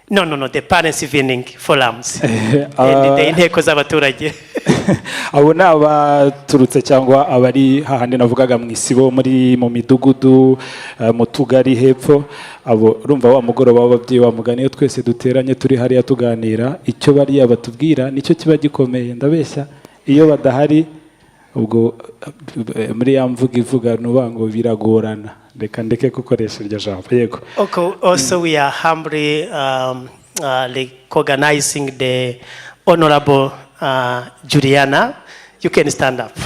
the parents evening forums and the inteko z'abaturage. Abo ni abaturutse cyangwa abari hahandi navugaga mu isibo muri mu midugudu mu tugari hepfo. Abo urumva wa mugoroba w'ababyeyi wa mugani twese duteranye turi hariya tuganira, icyo bari batubwira nicyo kiba gikomeye. Ndabeshya iyo badahari ubwo muri ya mvuga ivuga nubango biragorana. Reka ndeke kukoresha iryo jambo. Yego. Okay, also we are humbly recognizing the Honorable Juliana. You can stand up.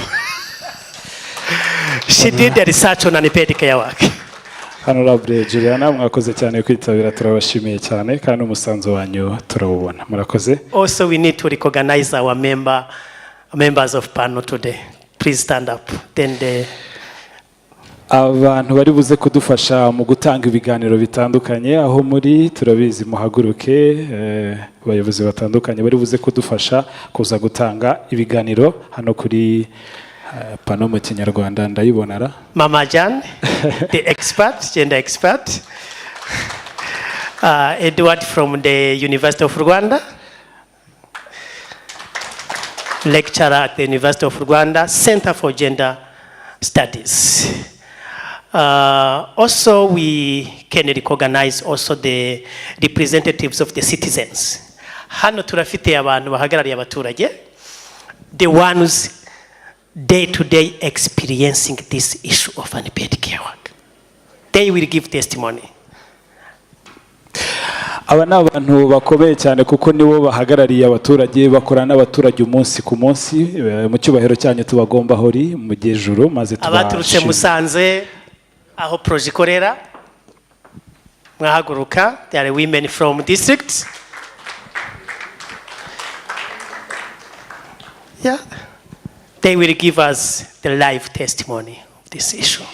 She did the research on unpaid care work. Honorable Juliana mwakoze cyane kwitabira turabashimiye cyane kandi umusanzu wanyu turawubona murakoze. Also, we need to recognize our members of panel today. Please stand up. Then abantu bari buze kudufasha mu gutanga ibiganiro bitandukanye aho muri turabizi muhaguruke abayobozi batandukanye bari buze kudufasha kuza gutanga ibiganiro hano kuri pano mu Kinyarwanda ndayibonara. Mama Jan, the expert, gender expert. Edward from the University of Rwanda. Lecturer at the University of Rwanda, Center for Gender Studies. Also, we can recognize also the representatives of the citizens. Hano turafite abantu bahagarariye abaturage, the ones day-to-day experiencing this issue of unpaid care work. They will give testimony. Aba ni abantu bakomeye cyane kuko nibo bahagarariye abaturage bakorana n'abaturage umunsi ku munsi mu cyubahiro cyanyu tubagomba hori mu gejuru maze abaturutse Musanze aho projet ikorera mwahaguruka. There are women from district. Yeah, they will give us the live testimony of this issue.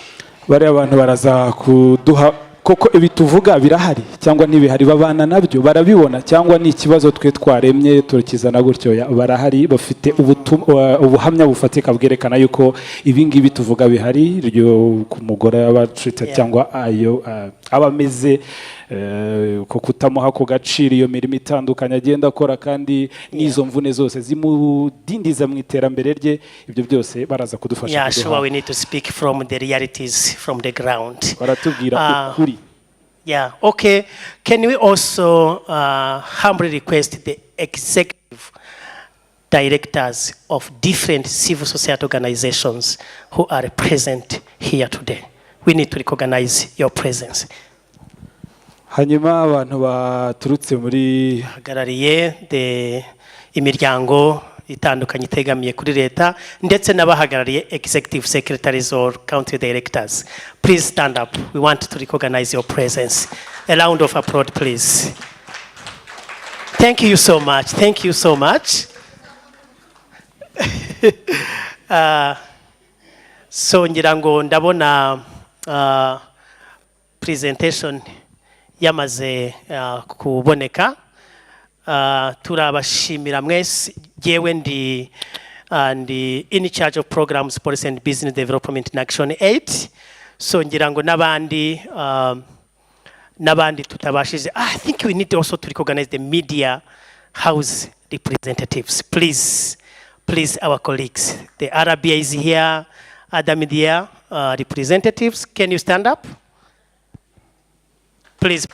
bari abantu baraza kuduha koko ibi tuvuga birahari cyangwa ntibihari babana nabyo barabibona cyangwa ni ikibazo twe twaremye turikizana gutyo barahari bafite ubuhamya bufatika bwerekana yuko ibi ngibi tuvuga bihari ryo ku mugore abacita cyangwa ayo abameze ko kutamuha ko gaciro iyo mirimo itandukanye agenda akora kandi n'izo mvune zose zimudindiza mu iterambere rye ibyo byose baraza kudufasha Yeah, sure, we need to speak from the realities from the ground. baratubwira ukuri. Yeah, okay. Can we also humbly request the executive directors of different civil society organizations who are present here today? We need to recognize your presence. hanyuma abantu baturutse muri hagarariye imiryango itandukanye itegamiye kuri leta ndetse n'abahagarariye executive secretaries or country directors. Please stand up. We want to recognize your presence. A round of applause, please. Thank you so much. Thank you so much. So ngira ngo ndabona presentation yamaze kuboneka. Turabashimira mwese jewe ndi in charge of programs policy and business development in Action 8. So ngira ngo nabandi tutabashije. I think we need also to recognize the media house representatives. Please our colleagues. The RBA is here, other media representatives. Can you stand up? Please.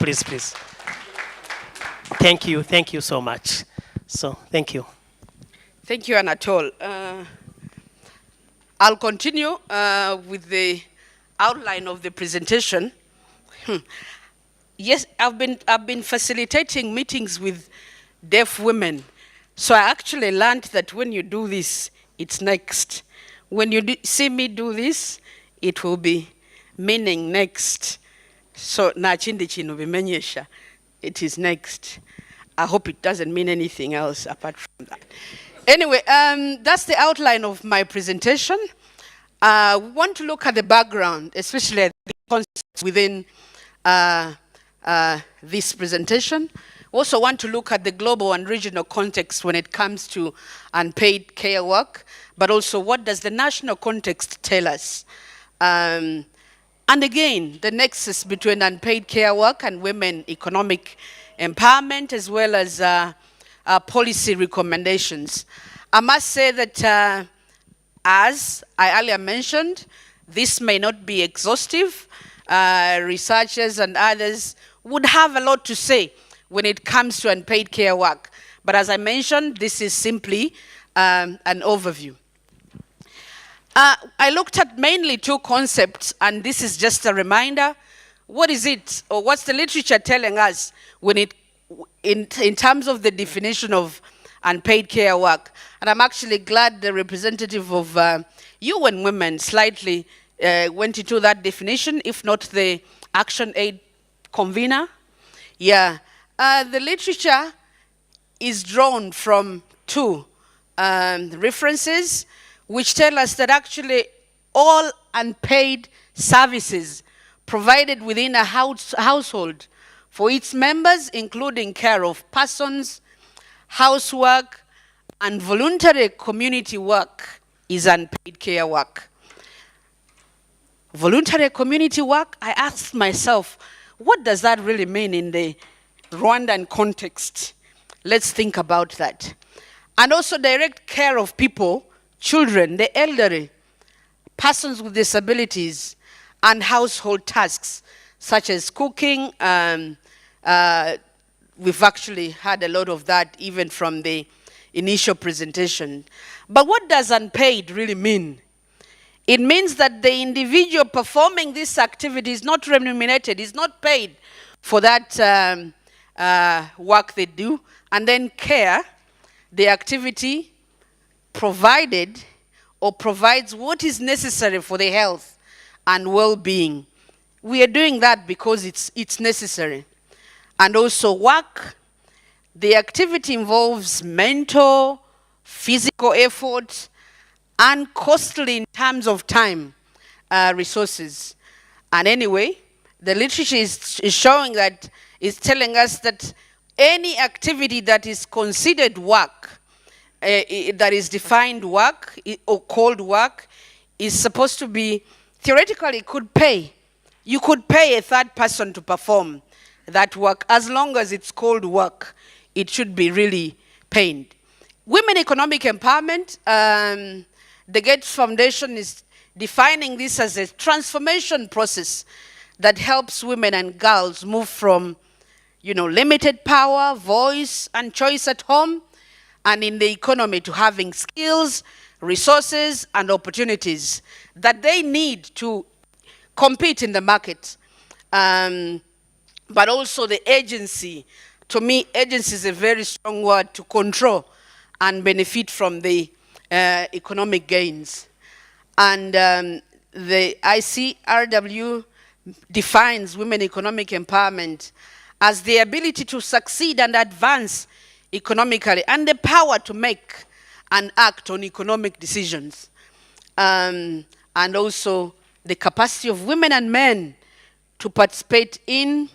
Thank you so much. So, thank you. Thank you, Anatole. I'll continue with the outline of the presentation. Yes, I've been facilitating meetings with deaf women. So I actually learned that when you do this, it's next. When you see me do this, it will be meaning next. So na chindi chino bimenyesha. It is next. I hope it doesn't mean anything else apart from that. Anyway, that's the outline of my presentation. We want to look at the background, especially the concepts within this presentation. We also want to look at the global and regional context when it comes to unpaid care work, but also what does the national context tell us? And again, the nexus between unpaid care work and women economic empowerment, as well as policy recommendations. I must say that as I earlier mentioned, this may not be exhaustive. Researchers and others would have a lot to say when it comes to unpaid care work. But as I mentioned, this is simply an overview. I looked at mainly two concepts, and this is just a reminder. What is it, or what's the literature telling us when in terms of the definition of unpaid care work? And I'm actually glad the representative of UN Women slightly went into that definition, if not the Action Aid convener. Yeah, the literature is drawn from two references which tell us that actually all unpaid services provided within a household for its members, including care of persons, housework, and voluntary community work, is unpaid care work. Voluntary community work, I asked myself, what does that really mean in the Rwandan context? Let's think about that. And also direct care of people, children, the elderly, persons with disabilities, and household tasks, such as cooking. We've actually had a lot of that even from the initial presentation. But what does unpaid really mean? It means that the individual performing this activity is not remunerated, is not paid for that work they do, and then care, the activity provided or provides what is necessary for the health and well-being. We are doing that because it's necessary. And also work, the activity involves mental, physical effort, and costly in terms of time, resources. And anyway, the literature is showing that, is telling us that any activity that is considered work, that is defined work or called work, is supposed to be, theoretically could pay. You could pay a third person to perform that work. As long as it's called work, it should be really paid. Women economic empowerment, the Gates Foundation is defining this as a transformation process that helps women and girls move from, limited power, voice, and choice at home and in the economy to having skills, resources, and opportunities that they need to compete in the market. But also the agency. To me, agency is a very strong word, to control and benefit from the economic gains. And the ICRW defines women economic empowerment as the ability to succeed and advance economically and the power to make and act on economic decisions. And also the capacity of women and men to participate in,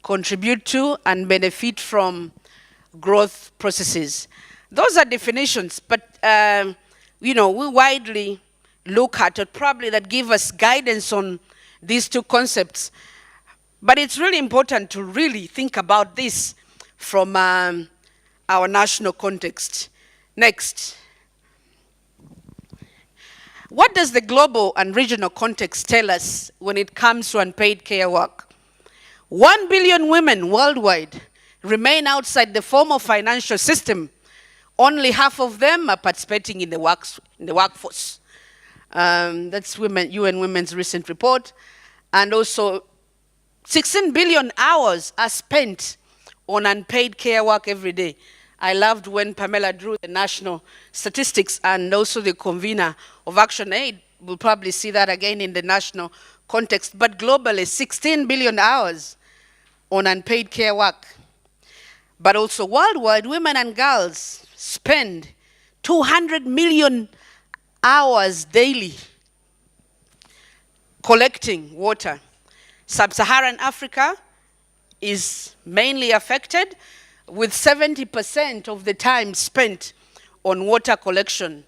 contribute to, and benefit from growth processes. Those are definitions, but we widely look at it, probably that give us guidance on these two concepts. But it's really important to really think about this from our national context. Next. What does the global and regional context tell us when it comes to unpaid care work? 1 billion women worldwide remain outside the formal financial system. Only half of them are participating in the workforce. That's UN Women's recent report. And also 16 billion hours are spent on unpaid care work every day. I loved when Pamela drew the national statistics, and also the convener of Action Aid. We'll probably see that again in the national context. But globally, 16 billion hours on unpaid care work. But also worldwide, women and girls spend 200 million hours daily collecting water. Sub-Saharan Africa is mainly affected, with 70% of the time spent on water collection.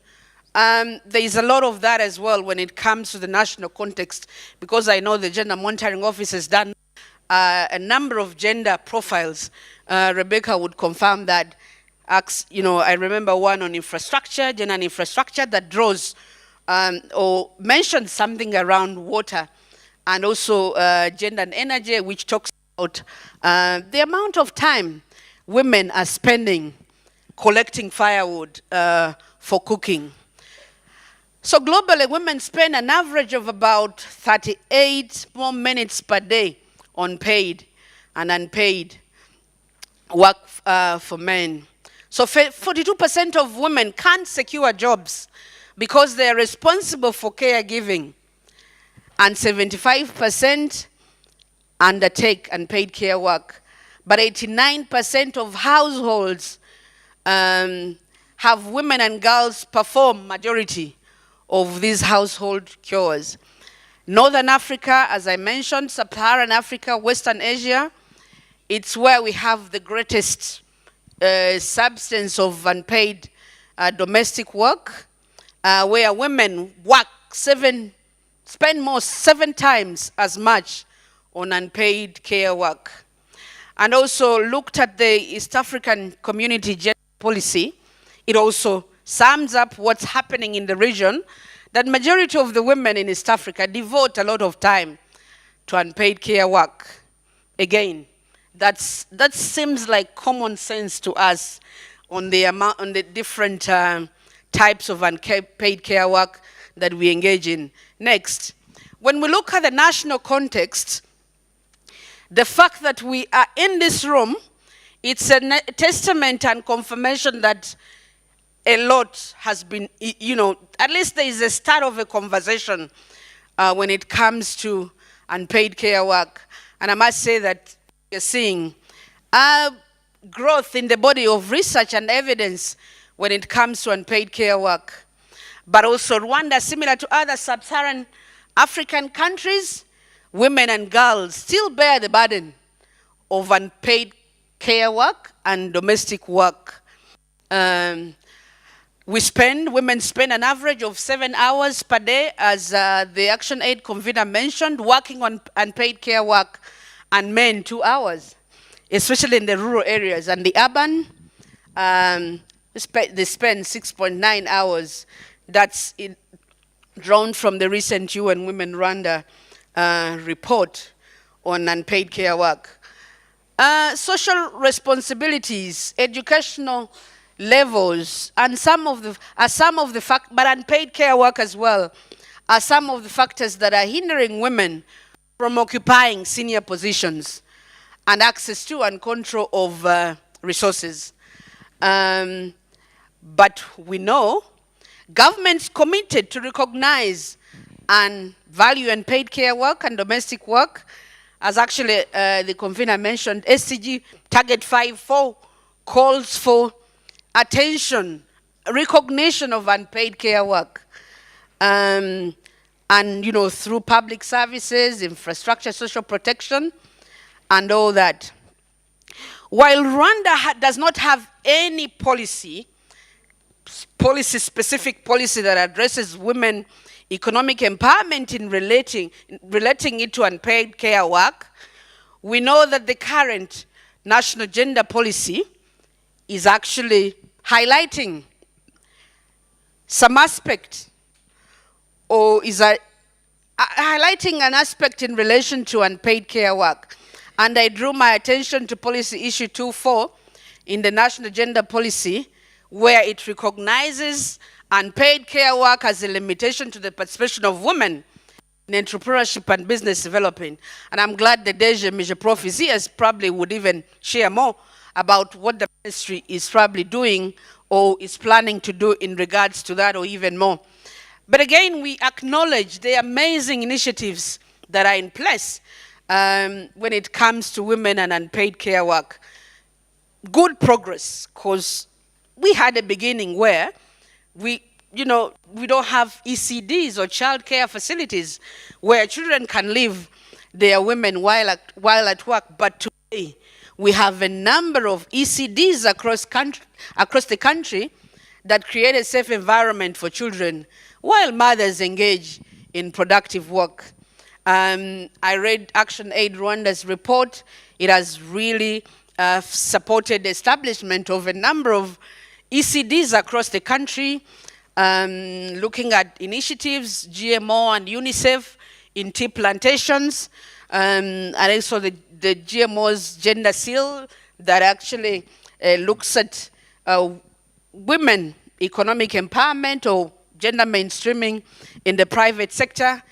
There is a lot of that as well when it comes to the national context, because I know the Gender Monitoring Office has done a number of gender profiles. Rebecca would confirm that. I remember one on infrastructure, gender and infrastructure, that draws or mentions something around water, and also gender and energy, which talks about the amount of time women are spending collecting firewood for cooking. So globally, women spend an average of about 38 more minutes per day on paid and unpaid work for men. So 42% of women can't secure jobs because they're responsible for caregiving. and 75% undertake unpaid care work. But 89% of households have women and girls perform majority of these household chores. Northern Africa, as I mentioned, Sub-Saharan Africa, Western Asia, it's where we have the greatest substance of unpaid domestic work, where women work spend 7 times as much on unpaid care work. And also looked at the East African Community Gender Policy. It also sums up what's happening in the region, that majority of the women in East Africa devote a lot of time to unpaid care work. Again, that seems like common sense to us on the different types of unpaid care work that we engage in. Next, when we look at the national context, the fact that we are in this room, it's a testament and confirmation that a lot has been, at least there is a start of a conversation when it comes to unpaid care work. And I must say that you're seeing growth in the body of research and evidence when it comes to unpaid care work. But also Rwanda, similar to other sub-Saharan African countries, women and girls still bear the burden of unpaid care work and domestic work. Women spend an average of 7 hours per day, as the Action Aid convener mentioned, working on unpaid care work, and men 2 hours, especially in the rural areas. And the urban, they spend 6.9 hours. That's drawn from the recent UN Women Rwanda report on unpaid care work. Social responsibilities, educational levels, and but unpaid care work as well, are some of the factors that are hindering women from occupying senior positions and access to and control of resources. But we know governments committed to recognize and value unpaid care work and domestic work, as actually the convener mentioned. SDG Target 5.4 calls for attention, recognition of unpaid care work, and through public services, infrastructure, social protection, and all that. While Rwanda does not have any specific policy that addresses women economic empowerment in relating it to unpaid care work, we know that the current national gender policy is actually highlighting some aspect, or is highlighting an aspect in relation to unpaid care work. And I drew my attention to policy issue 2.4 in the national gender policy, where it recognizes unpaid care work as a limitation to the participation of women in entrepreneurship and business development. And I'm glad that Deja Prof is here, probably would even share more about what the ministry is probably doing or is planning to do in regards to that, or even more. But again, we acknowledge the amazing initiatives that are in place when it comes to women and unpaid care work. Good progress, because we had a beginning where we don't have ECDs or child care facilities where children can leave their women while at work. But today, we have a number of ECDs across the country that create a safe environment for children while mothers engage in productive work. I read Action Aid Rwanda's report. It has really supported the establishment of a number of ECDs across the country, looking at initiatives, GMO and UNICEF in tea plantations, and also the GMO's gender seal that actually looks at women economic empowerment or gender mainstreaming in the private sector,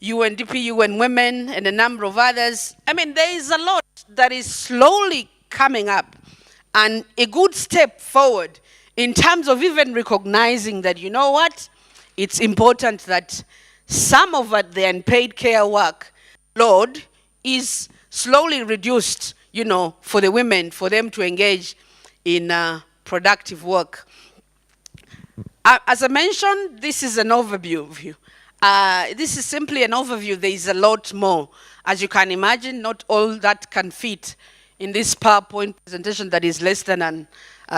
UNDP, UN Women, and a number of others. I mean, there is a lot that is slowly coming up, and a good step forward in terms of even recognizing that, it's important that some of the unpaid care work load is slowly reduced, for the women, for them to engage in productive work. As I mentioned, this is an overview. This is simply an overview. There is a lot more. As you can imagine, not all that can fit in this PowerPoint presentation that is less than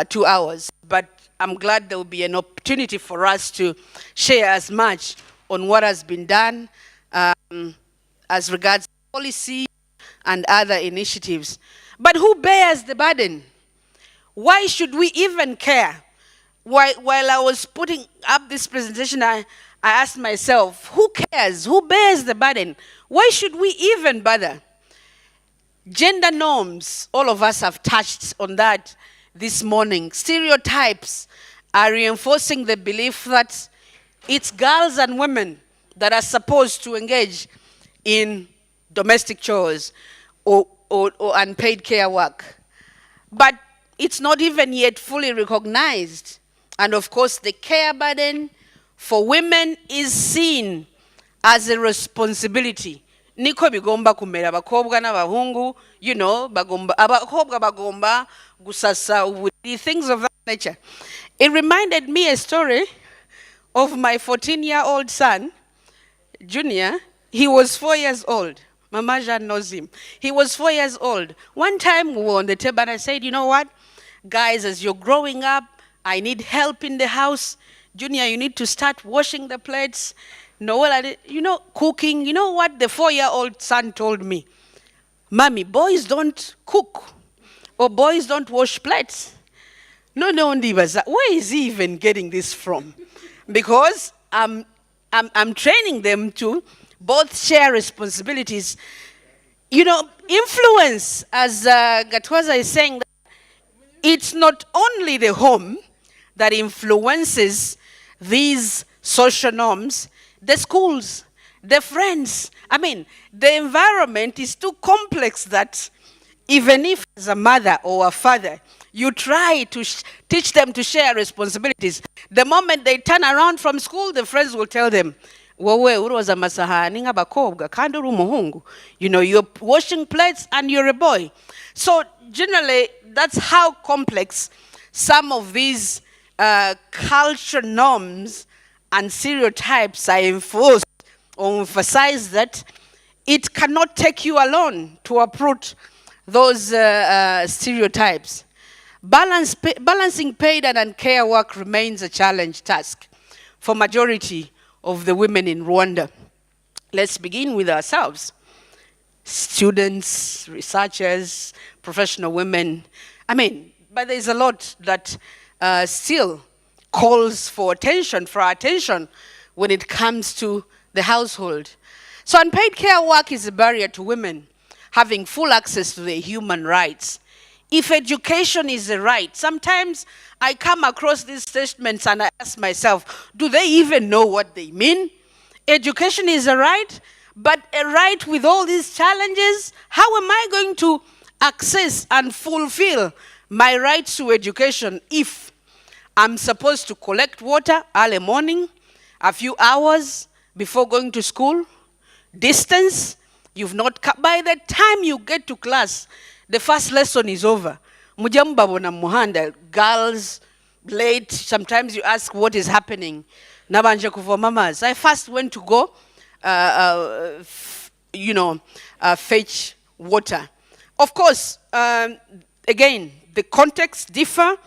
2 hours. But I'm glad there will be an opportunity for us to share as much on what has been done as regards policy and other initiatives. But who bears the burden? Why should we even care? While I was putting up this presentation, I asked myself, who cares? Who bears the burden? Why should we even bother? Gender norms, all of us have touched on that this morning. Stereotypes are reinforcing the belief that it's girls and women that are supposed to engage in domestic chores or unpaid care work. But it's not even yet fully recognized. And of course, the care burden for women is seen as a responsibility. Niko bigomba kumera abakobwa n'abahungu, abakobwa bagomba gusasa uburiri, things of that nature. It reminded me a story of my 14-year-old son, Junior. He was 4 years old. Mama Jean knows him. He was 4 years old. One time we were on the table and I said, you know what? Guys, as you're growing up, I need help in the house. Junior, you need to start washing the plates. Noel, cooking. You know what the 4-year-old son told me? Mommy, boys don't cook. Or boys don't wash plates. No, Ndivas, where is he even getting this from? Because I'm training them to both share responsibilities. Influence, as Gatwaza is saying, it's not only the home that influences these social norms, the schools, the friends. The environment is too complex that even if as a mother or a father, you try to teach them to share responsibilities, the moment they turn around from school, the friends will tell them, you're washing plates and you're a boy. So generally, that's how complex some of these cultural norms and stereotypes are enforced or emphasize that it cannot take you alone to uproot those stereotypes. Balancing paid and uncare work remains a challenge task for majority of the women in Rwanda. Let's begin with ourselves. Students, researchers, professional women. But there's a lot that still calls for our attention when it comes to the household. So unpaid care work is a barrier to women having full access to their human rights. If education is a right, sometimes I come across these statements and I ask myself, do they even know what they mean? Education is a right, but a right with all these challenges? How am I going to access and fulfill my rights to education if I'm supposed to collect water early morning, a few hours before going to school? Distance, by the time you get to class, the first lesson is over. Mujambabona muhanda, girls, late, sometimes you ask what is happening. Nabanje kuva mamas. I first went to go, fetch water. Of course, again, the context differ.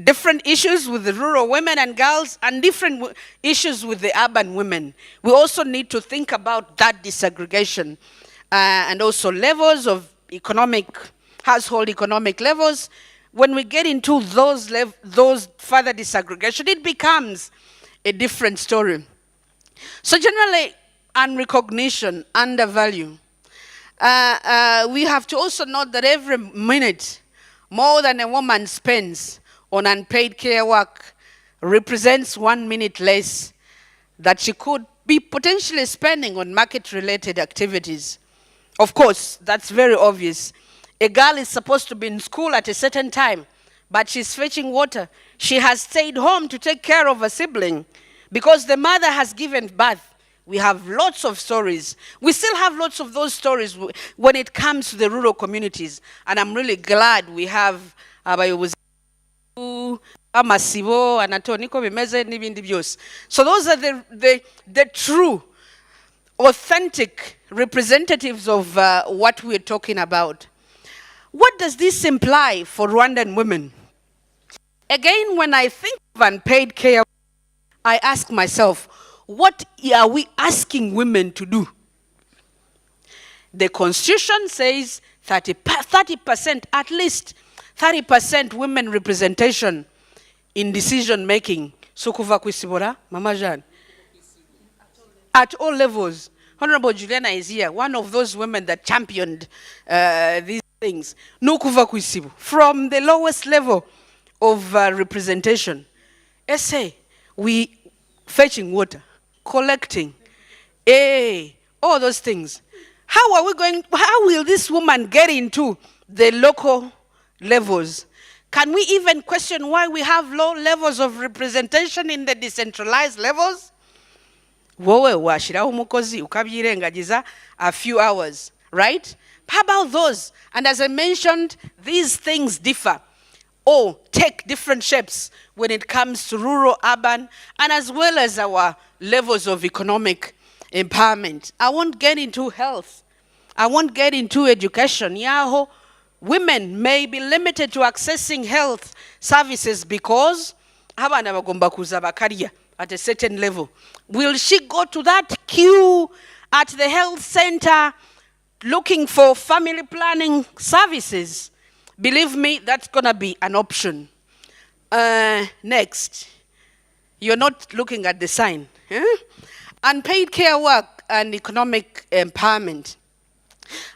Different issues with the rural women and girls and different issues with the urban women. We also need to think about that disaggregation and also levels of household economic levels. When we get into those further disaggregation, it becomes a different story. So generally, unrecognition, undervalue. We have to also note that every minute, more than a woman spends on unpaid care work represents 1 minute less that she could be potentially spending on market-related activities. Of course, that's very obvious. A girl is supposed to be in school at a certain time, but she's fetching water. She has stayed home to take care of a sibling because the mother has given birth. We have lots of stories. We still have lots of those stories when it comes to the rural communities. And I'm really glad we have abayobozi amasibo anatoniko bimeze n'ibindi byose. So those are the true, authentic representatives of what we're talking about. What does this imply for Rwandan women? Again, when I think of unpaid care, I ask myself, what are we asking women to do? The Constitution says 30%, at least 30% women representation in decision making. Sukuva kwisibora, Mama Jean. At all levels. Honorable Juliana is here, one of those women that championed these things. Nukuva kwisibu. From the lowest level of representation. Essay, we fetching water, collecting, all those things. How will this woman get into the local levels? Can we even question why we have low levels of representation in the decentralized levels? Wowe washiraho umukozi ukabyirengagiza a few hours, right? How about those? And as I mentioned, these things differ or take different shapes when it comes to rural, urban, and as well as our levels of economic empowerment. I won't get into health. I won't get into education. Yaho, women may be limited to accessing health services because abana bagomba kuza bakaria at a certain level. Will she go to that queue at the health center looking for family planning services? Believe me, that's going to be an option. Next. You're not looking at the sign. Unpaid care work and economic empowerment.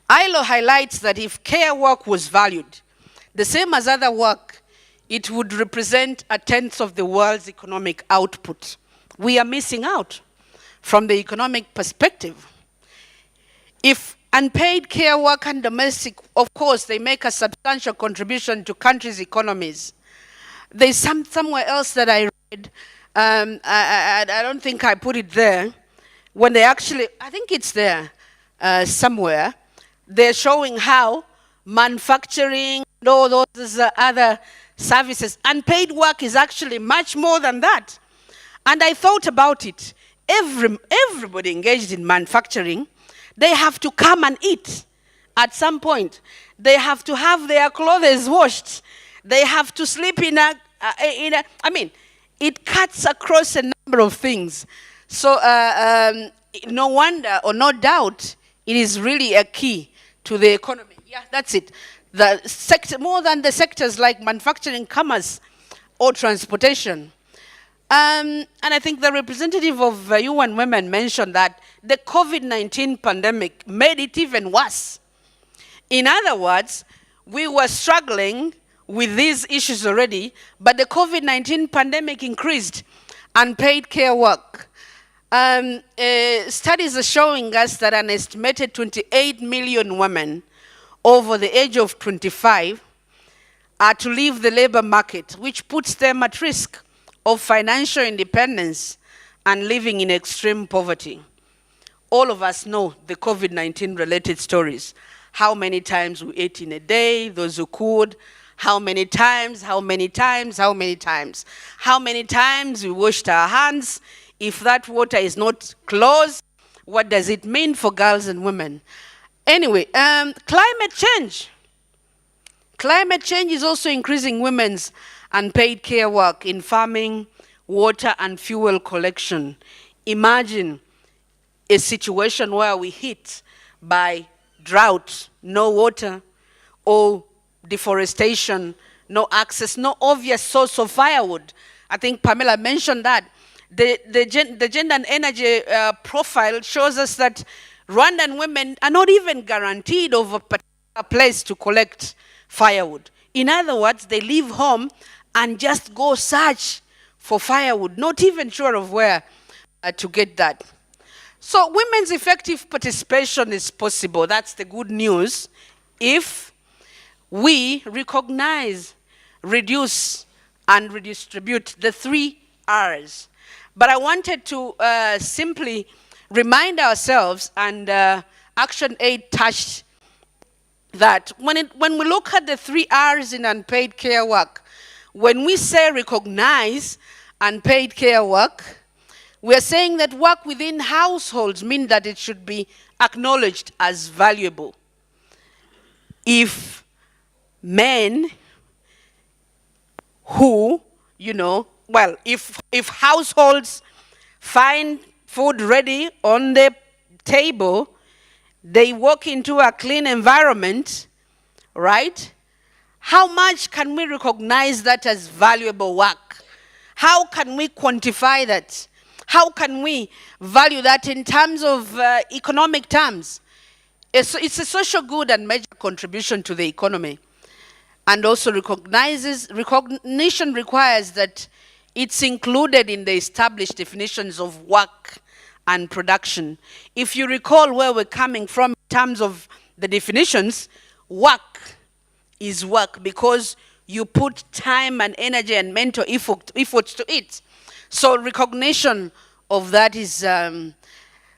ILO highlights that if care work was valued, the same as other work, it would represent 1/10 of the world's economic output. We are missing out from the economic perspective. If unpaid care work and domestic, of course, they make a substantial contribution to countries' economies. There's somewhere else that I read, I don't think I put it there, when they actually, I think it's there somewhere, they're showing how manufacturing, all those other services, unpaid work is actually much more than that. And I thought about it. Everybody engaged in manufacturing, they have to come and eat at some point. They have to have their clothes washed. They have to sleep I mean, it cuts across a number of things. So no wonder or no doubt, it is really a key to the economy. Yeah, that's it. The sector, more than the sectors like manufacturing, commerce, or transportation. And I think the representative of UN Women mentioned that the COVID-19 pandemic made it even worse. In other words, we were struggling with these issues already, but the COVID-19 pandemic increased unpaid care work. Studies are showing us that an estimated 28 million women over the age of 25 are to leave the labor market, which puts them at risk of financial independence and living in extreme poverty. All of us know the COVID-19 related stories. How many times we ate in a day, those who could, how many times we washed our hands. If that water is not closed, what does it mean for girls and women? Anyway, climate change. Climate change is also increasing women's unpaid care work in farming, water and fuel collection. Imagine a situation where we hit by drought, no water, or deforestation, no access, no obvious source of firewood. I think Pamela mentioned that. The gender and energy profile shows us that Rwandan women are not even guaranteed of a particular place to collect firewood. In other words, they leave home and just go search for firewood, not even sure of where to get that. So women's effective participation is possible. That's the good news if we recognize, reduce, and redistribute the 3 R's. But I wanted to simply remind ourselves, and Action 8 touched that when we look at the 3 R's in unpaid care work, when we say recognize unpaid care work, we are saying that work within households means that it should be acknowledged as valuable. If men who, if households find food ready on the table, they walk into a clean environment, right? How much can we recognize that as valuable work? How can we quantify that? How can we value that in terms of economic terms? It's a social good and major contribution to the economy. And also recognition requires that it's included in the established definitions of work and production. If you recall where we're coming from in terms of the definitions, work is work because you put time and energy and mental efforts to it. So recognition of that is,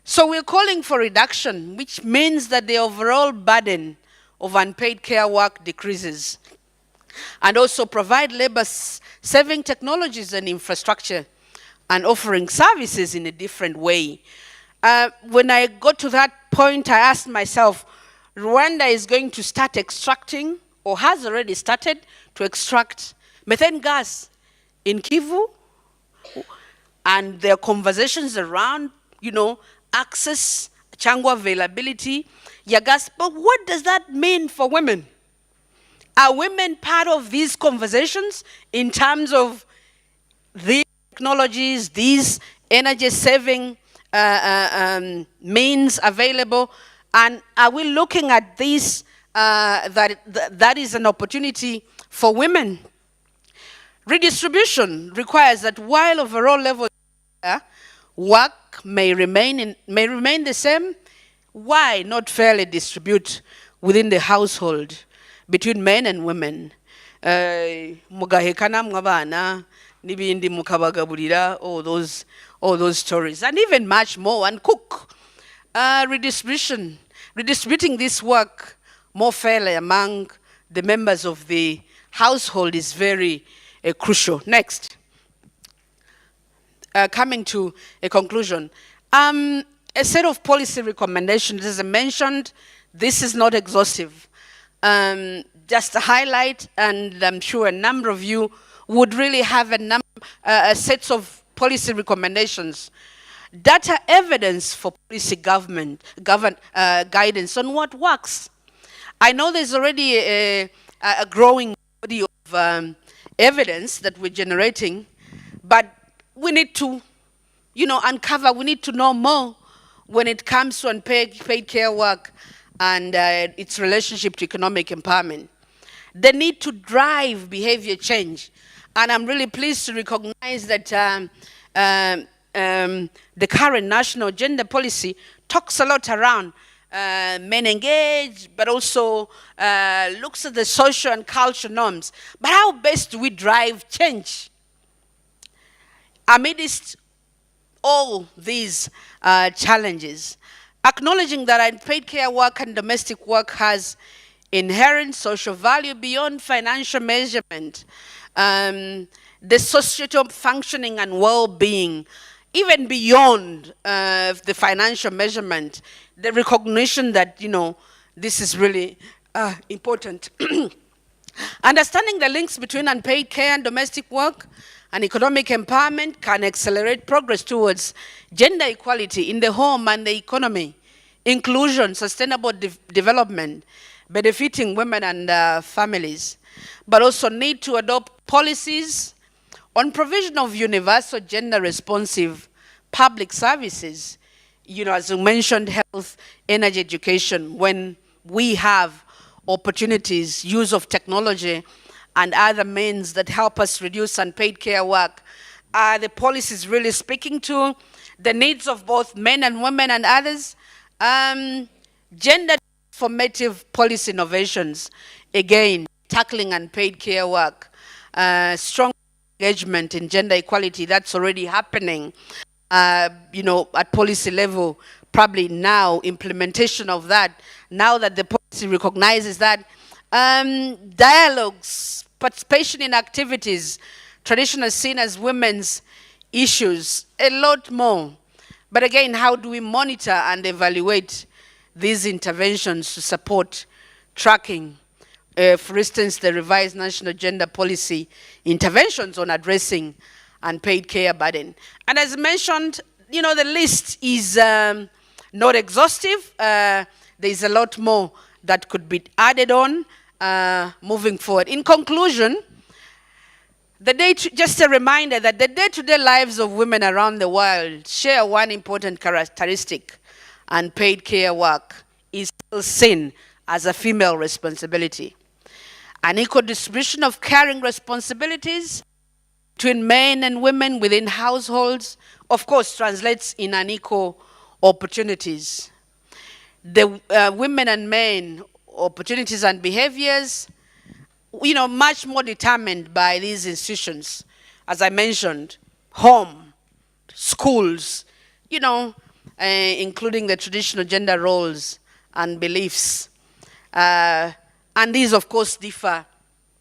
so we're calling for reduction, which means that the overall burden of unpaid care work decreases. And also provide labor-saving technologies and infrastructure and offering services in a different way. When I got to that point, I asked myself, Rwanda is going to start extracting, or has already started to extract methane gas in Kivu, and there are conversations around, access, chango availability, ya gas. But what does that mean for women? Are women part of these conversations in terms of these technologies, these energy-saving means available? And are we looking at this, that is an opportunity for women? Redistribution requires that while overall level work may remain the same, why not fairly distribute within the household between men and women? Mugahekana mwabana, nibindi mukabagaburira, all those stories, and even much more, and cook. Redistributing this work more fairly among the members of the household is very crucial. Next. Coming to a conclusion. A set of policy recommendations, as I mentioned, this is not exhaustive. Just a highlight, and I'm sure a number of you would really have a set of policy recommendations. Data evidence for policy guidance on what works. I know there's already a growing body of evidence that we're generating, but we need to, uncover, we need to know more when it comes to unpaid care work and its relationship to economic empowerment. The need to drive behavior change. And I'm really pleased to recognize that the current national gender policy talks a lot around men engaged, but also looks at the social and cultural norms. But how best do we drive change? Amidst all these challenges, acknowledging that unpaid care work and domestic work has inherent social value beyond financial measurement, the societal functioning and well-being, even beyond the financial measurement, the recognition that, this is really important. Understanding the links between unpaid care and domestic work and economic empowerment can accelerate progress towards gender equality in the home and the economy, inclusion, sustainable development, benefiting women and families, but also need to adopt policies on provision of universal gender-responsive public services, as you mentioned, health, energy, education, when we have opportunities, use of technology, and other means that help us reduce unpaid care work. Are the policies really speaking to the needs of both men and women and others? Gender formative policy innovations, again, tackling unpaid care work, strong engagement in gender equality, that's already happening. at policy level, probably now implementation of that, now that the policy recognizes that, dialogues, participation in activities, traditionally seen as women's issues, a lot more. But again, how do we monitor and evaluate these interventions to support tracking? For instance, the revised national gender policy interventions on addressing unpaid care burden. And as mentioned, the list is not exhaustive. There's a lot more that could be added on moving forward. In conclusion, just a reminder that the day-to-day lives of women around the world share one important characteristic: unpaid care work is still seen as a female responsibility. An equal distribution of caring responsibilities between men and women within households, of course, translates in unequal opportunities. The women and men opportunities and behaviors, much more determined by these institutions. As I mentioned, home, schools, including the traditional gender roles and beliefs. And these, of course, differ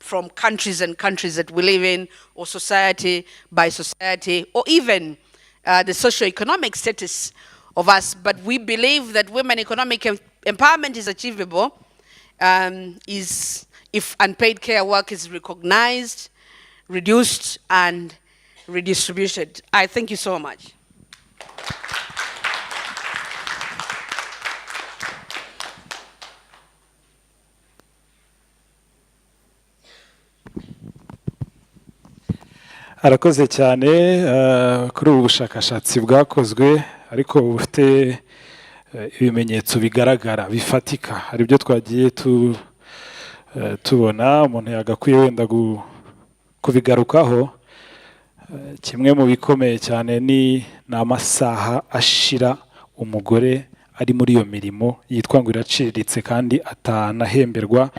from countries and countries that we live in, or society by society, or even the socio-economic status of us. But we believe that women economic empowerment is achievable if unpaid care work is recognized, reduced, and redistributed. I thank you so much. arakoze cyane kuri ubu bushakashatsi bwakozwe ariko bufite ibimenyetso bigaragara bifatika. Hari ibyo twagiye tubona umuntu yagakwiye wenda kubigarukaho. Kimwe mu bikomeye cyane ni amasaha ashira umugore ari muri iyo mirimo yitwa ngo iraciriritse kandi atanahemberwa.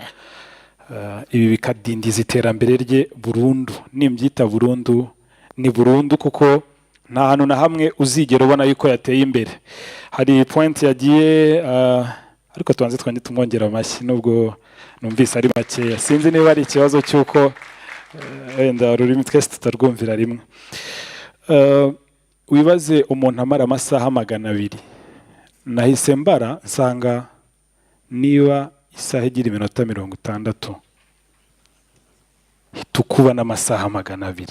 Ibi bikadindiza iterambere rye burundu. Nimbyita burundu ni burundu, kuko nta hantu na hamwe uzigera ubona yuko yateye imbere. Hari point yagiye ariko tubanze twandi tumwongera amashyi nubwo numvise ari make. Sinzi niba ari ikibazo cyuko wenda ururimi twese tutarwumvira rimwe. Wibaze umuntu amara amasaha 200. Nahise mbara nsanga niba isaha igira iminota 60 tukuba n'amasaha 200.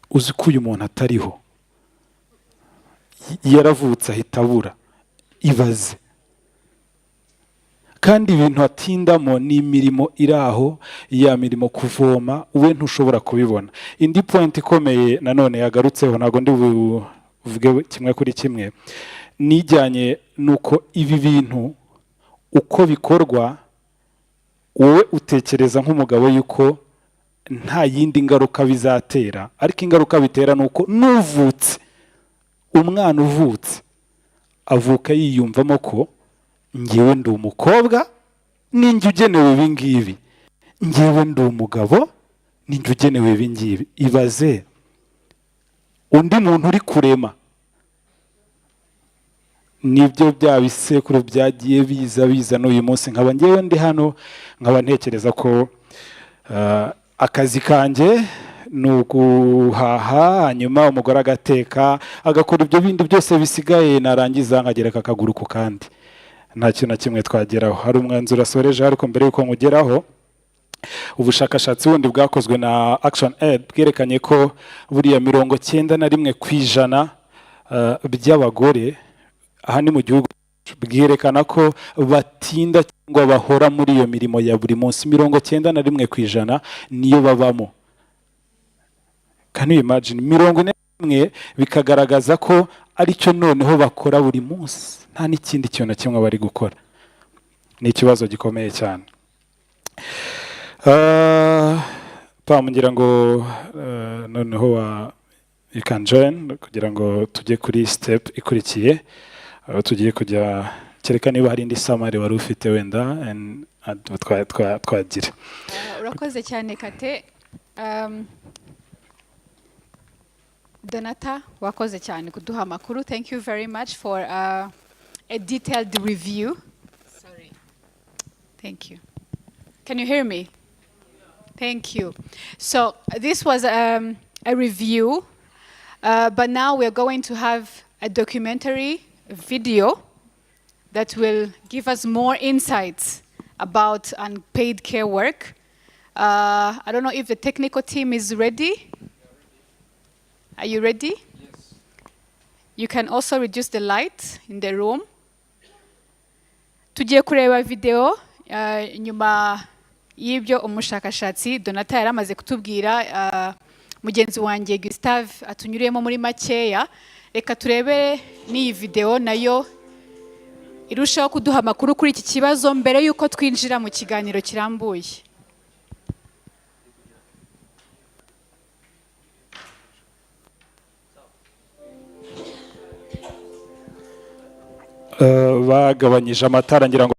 Uzi ko uyu muntu atariho, yaravutse ahitabura. Ibaze kandi ibintu atindamo ni imirimo iraho, ya mirimo kuvoma, we ntushobora kubibona. Indi point ikomeye nanone yagarutseho, ntago ndi buvuge kimwe kuri kimwe, nijyanye nuko ibi bintu uko bikorwa wowe utekereza nk'umugabo yuko nta yindi ngaruka bizatera, ariko ingaruka bitera nuko nuvutse, umwana uvutse avuka yiyumvamo ko ngewe ndi umukobwa ninjye ugenewe ibi ngibi, ngewe ndi umugabo ninjye ugenewe ibi ngibi. Ibaze undi muntu uri kurema. Nibyo bya bisekuru byagiye biza n'uyu munsi nkaba ngewe ndi hano, nkaba ntekereza ko akazi kanjye ni uguhaha, hanyuma umugore agateka, agakora ibyo bindi byose bisigaye, narangiza nkagereka akaguru ku kandi. Nta kintu na kimwe twageraho. Hari umwanzuro asoreje ariko mbere yuko nkugeraho, ubushakashatsi bundi bwakozwe na Action Aid bwerekanye ko buriya 91% by'abagore aha ni mu gihugu bwerekana ko batinda cyangwa bahora muri iyo mirimo ya buri munsi. 91% niyo babamo. Can you imagine? 41 bikagaragaza ko ari cyo noneho bakora buri munsi, nta n'ikindi kintu na kimwe bari gukora. Ni ikibazo gikomeye cyane. Pamungira ngo noneho you can join kugira ngo tujye kuri step ikurikiye. Tugiye kujya kereka niba hari indi summary wari ufite wenda twagira. Urakoze cyane Kate. Donata, wakoze cyane kuduha amakuru. Thank you very much for a detailed review. Sorry. Thank you. Can you hear me? Thank you. So this was a review, but now we're going to have a documentary video that will give us more insights about unpaid care work. I don't know if the technical team is ready. Are you ready? Yes. You can also reduce the light in the room. Tugiye kureba video nyuma y'ibyo umushakashatsi Donata yari amaze kutubwira, mugenzi wanjye Gustave atunyuriyemo muri makeya. Reka turebe n'iyi video nayo irushaho kuduha amakuru kuri iki kibazo mbere y'uko twinjira mu kiganiro kirambuye. Bagabanyije amatara ngira ngo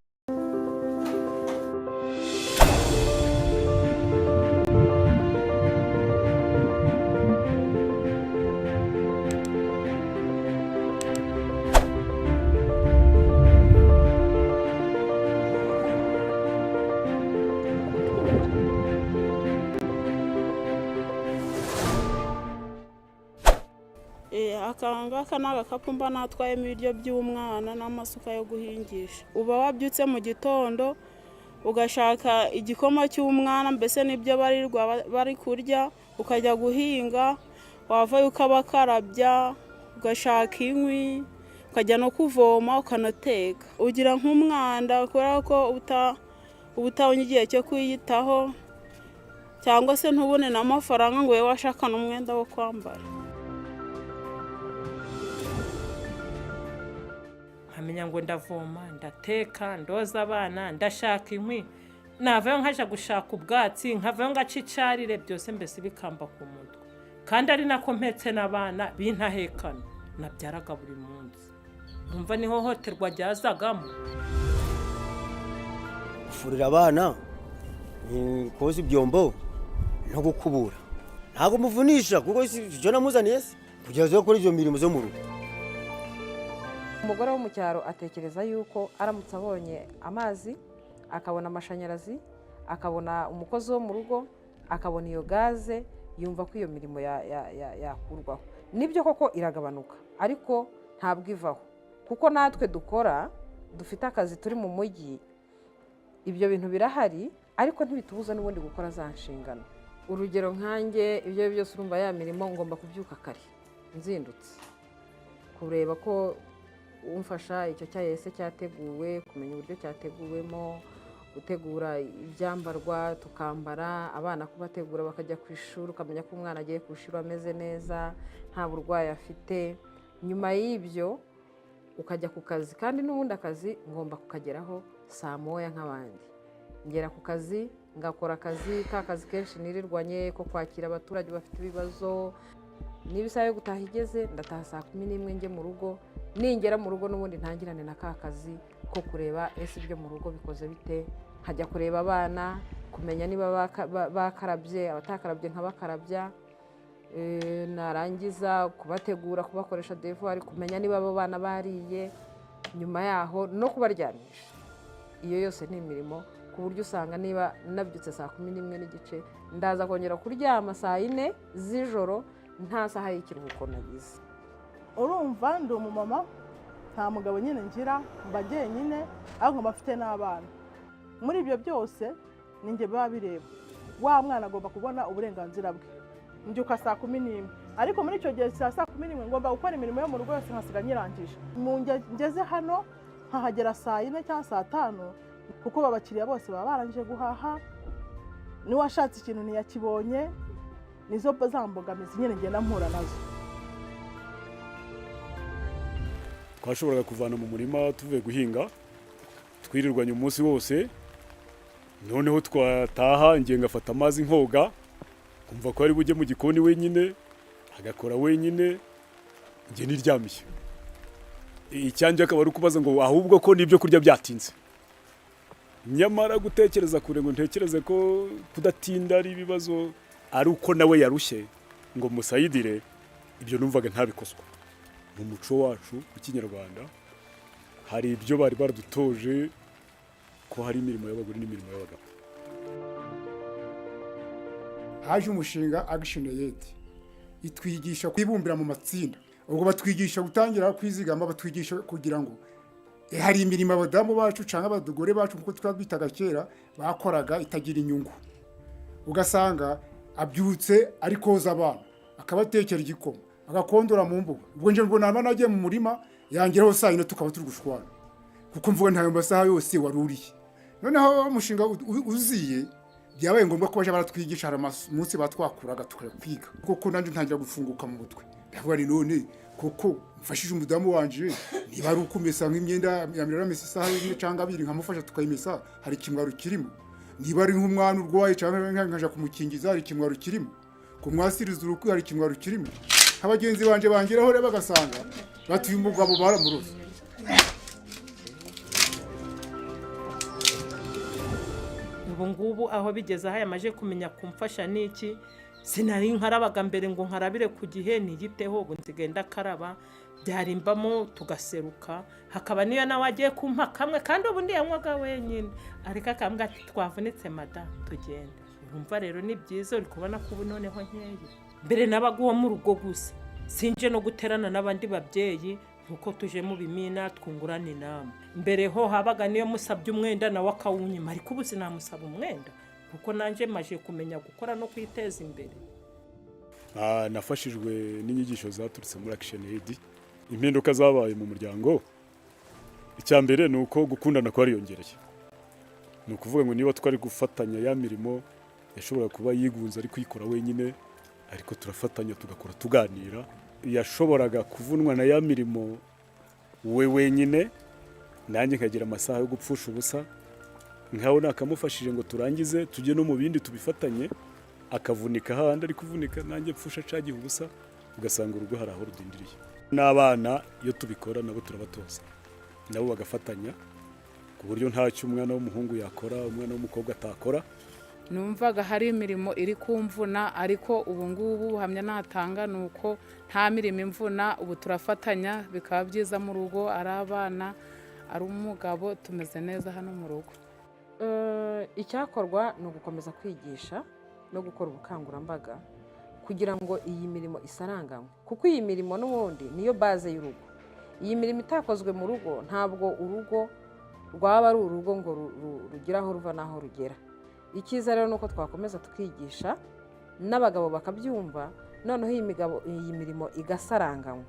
akangaka ni agakapu mba natwayemo ibiryo by'umwana n'amasuka yo guhingisha. Uba wabyutse mu gitondo ugashaka igikoma cy'umwana, mbese nibyo barirwa bari kurya, ukajya guhinga, wavayo ukabakarabya, ugashaka inkwi, ukajya no kuvoma ukanateka. Ugira nk'umwanda kubera ko uba utabonye igihe cyo kwiyitaho, cyangwa se ntubone n'amafaranga ngo wowe washaka n'umwenda wo kwambara. Nkamenya ngo ndavoma, ndateka, ndoza abana, ndashaka inkwi, navayo nkaja gushaka ubwatsi, nkavayo ngaca icarire, byose mbese bikamba ku mutwe. Kandi ari nako mpetse n'abana bintahekana, nabyaraga buri munsi. Numva ni hohoterwa ryazagamo. Gufurira abana, koza ibyombo no gukubura. Ntago muvunisha kuko jo namuzaniye se kugeza zo kuri ibyo mirimo zo mu rugo. Umugore wo mu cyaro atekereza yuko aramutse abonye amazi, akabona amashanyarazi, akabona umukozi wo mu rugo, akabona iyo gaze, yumva ko iyo mirimo yakurwaho. Nibyo koko iragabanuka, ariko ntabwo ivaho. Kuko natwe dukora, dufite akazi turi mu mujyi, ibyo bintu birahari, ariko ntibitubuza n'ubundi gukora za nshingano. Urugero nkanjye, ibyo byose urumva ya mirimo ngomba kubyuka kare, nzindutse. Kureba ko umfasha icyo cyahise cyateguwe, kumenya uburyo cyateguwemo, gutegura ibyambarwa tukambara, abana kubategura bakajya ku ishuri, ukamenya ko umwana agiye ku ishuri ameze neza, nta burwayi afite. Nyuma y'ibyo ukajya ku kazi, kandi n'ubundi akazi ngomba kukageraho saa moya nk'abandi. Ngera ku kazi, ngakora akazi, ka kazi kenshi nirirwanye ko kwakira abaturage bafite ibibazo. Niba isaha yo gutaha igeze, ndataha saa 11 njye mu rugo. Ningera mu rugo n'ubundi ntangirane na ka kazi ko kureba ese ibyo mu rugo bikoze bite, nkajya kureba abana, kumenya niba bakarabye, abatakarabye nkabakarabya, narangiza kubategura, kubakoresha devoir, kumenya niba abo bana bariye, nyuma yaho no kubaryamisha. Iyo yose ni imirimo, ku buryo usanga niba nabyutse saa 11 n'igice, ndaza kongera kuryama saa 4 z'ijoro, nta saha y'ikiruhuko nagize. Urumva ndi umumama, nta mugabo nyine ngira, mba jyenyine, ariko mbafite n'abana. Muri ibyo byose ninjye biba bireba. Wa mwana agomba kubona uburenganzira bwe. Mbyuka saa 11, ariko muri icyo gihe saa 11 ngomba gukora imirimo yo mu rugo yose nkasiga nyirangije. Ngeze hano nkahagera saa 4 cyangwa saa 5, kuko abakiriya bose baba barangije guhaha, niwashatse ikintu ntiyakibonye, nizo zambogamizi nyine ngenda mpura nazo. Twashoboraga kuvana mu murima tuvuye guhinga, twirirwanye umunsi wose, noneho twataha ngiye ngafata amazi nkoga, kumva ko ari bujye mu gikoni wenyine, agakora wenyine, ngiye niryamiye. Icyanje akaba ari kubaza ngo ahubwo ko nibyo kurya byatinze. Nyamara gutekereza kure ngo ntekereze ko kudatinda ari ibibazo, ari uko nawe yarushye ngo musayidire, ibyo numvaga ntabikozwa mu muco wacu w'ikinyarwanda. Hari ibyo bari baradutoje ko hari imirimo y'abagore n'imirimo y'abagabo. Haje umushinga Action Aid itwigisha kwibumbira mu matsinda, ubwo batwigisha gutangira kwizigama, batwigisha kugira ngo hari imirimo abadamu bacu cyangwa abagore bacu kuko twabitaga kera bakoraga itagira inyungu, ugasanga abyutse ari koza abana akabatekera igikoma agakondora mu mbuga. Ubwo nje mbona nagiye mu murima yangeraho saa yine tukaba turi gushwana kuko mvuga ntayo masaha yose waruriye. Noneho umushinga uziye byabaye ngombwa ko baje baratwigisha hari umunsi batwakuraga tukakwiga kuko nanjye ntangira gufunguka mu mutwe. Ndavuga ni none kuko mfashije umudamu wanje niba ari ukumesa nk'imyenda ya miramesi isaha imwe cyangwa abiri nkamufasha tukayimesa, hari kimwaro kirimo. Niba ari nk'umwana urwaye cyangwa nkaja kumukingiza, hari kimwaro kirimo. Kumwasiriza uruku, hari kimwaro kirimo. Abagenzi banje bangeraho reba bagasanga batuye umugabo baramuroza. ubu ngubu aho bigeze aho yamaje kumenya kumfasha n'iki, sinari nkarabaga mbere ngo nkarabire ku gihe niyiteho, ubu nzigenda karaba byarimbamo tugaseruka, hakaba niyo nawe agiye kumpa kamwe kandi ubu ndiyanywaga wenyine, ariko akambwa ati twavunitse mada tugenda. Urumva rero ni byiza, uri kubona ko ubu noneho nkeye. Mbere nabaga uwo mu rugo gusa, sinje no guterana n'abandi babyeyi nkuko tuje mu bimina twungurana inama. Mbere ho habaga niyo musabye umwenda nawe akawunyima, ariko ubu sinamusaba umwenda kuko nanje maje kumenya gukora no kwiteza imbere. Nafashijwe n'inyigisho zaturutse muri Action Aid. Impinduka zabaye mu muryango, icya mbere ni uko gukundana kwariyongereye. Ni ukuvuga ngo niba twari gufatanya ya mirimo yashobora kuba yigunze ari kwikora wenyine, ariko turafatanya tugakora tuganira. Yashoboraga kuvunwa na ya mirimo we wenyine, nanjye nkagira amasaha yo gupfusha ubusa, nkaho nakamufashije ngo turangize tujye no mu bindi tubifatanye, akavunika handi ari kuvunika nanjye pfusha cagiye ubusa, ugasanga urugo hari aho rudindiriye. N'abana iyo tubikora nabo turabatoza, nabo bagafatanya ku buryo ntacyo umwana w'umuhungu yakora umwana w'umukobwa atakora. Numvaga hari imirimo iri kumvuna, ariko ubu ngubu buhamya natanga nuko nta mirimo imvuna, ubu turafatanya bikaba byiza mu rugo, ari abana ari umugabo, tumeze neza hano mu rugo. Icyakorwa ni ugukomeza kwigisha no gukora ubukangurambaga kugira ngo iyi mirimo isaranganywe, kuko iyi mirimo n'ubundi niyo base y'urugo. Iyi mirimo itakozwe mu rugo ntabwo urugo rwaba ari urugo ngo rugira aho ruva n'aho rugera. Icyiza rero nuko twakomeza tukigisha n'abagabo bakabyumva, noneho iyi mirimo igasaranganywa.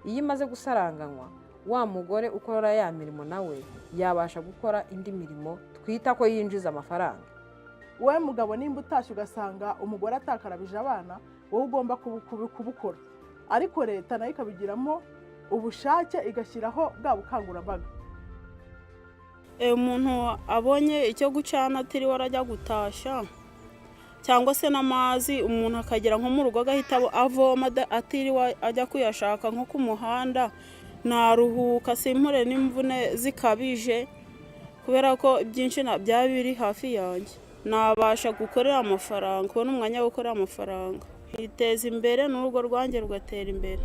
Iyo imaze gusaranganywa, wa mugore ukora ya mirimo nawe yabasha gukora indi mirimo twita ko yinjiza amafaranga. Wowe mugabo nimba utashye ugasanga umugore atakarabije abana, wowe ugomba kubukora, ariko leta nayo ikabigiramo ubushake igashyiraho bwa bukangurambaga. Umuntu abonye icyo gucana atiriwe arajya gutasha cyangwa se n'amazi, umuntu akagera nko mu rugo agahita avoma atiriwe ajya kuyashaka nko ku muhanda, naruhuka simpure n'imvune zikabije kubera ko byinshi byaba biri hafi yanjye. Nabasha gukorera amafaranga, kubona umwanya wo gukorera amafaranga, hiteza imbere n'urugo rwanjye rugatera imbere.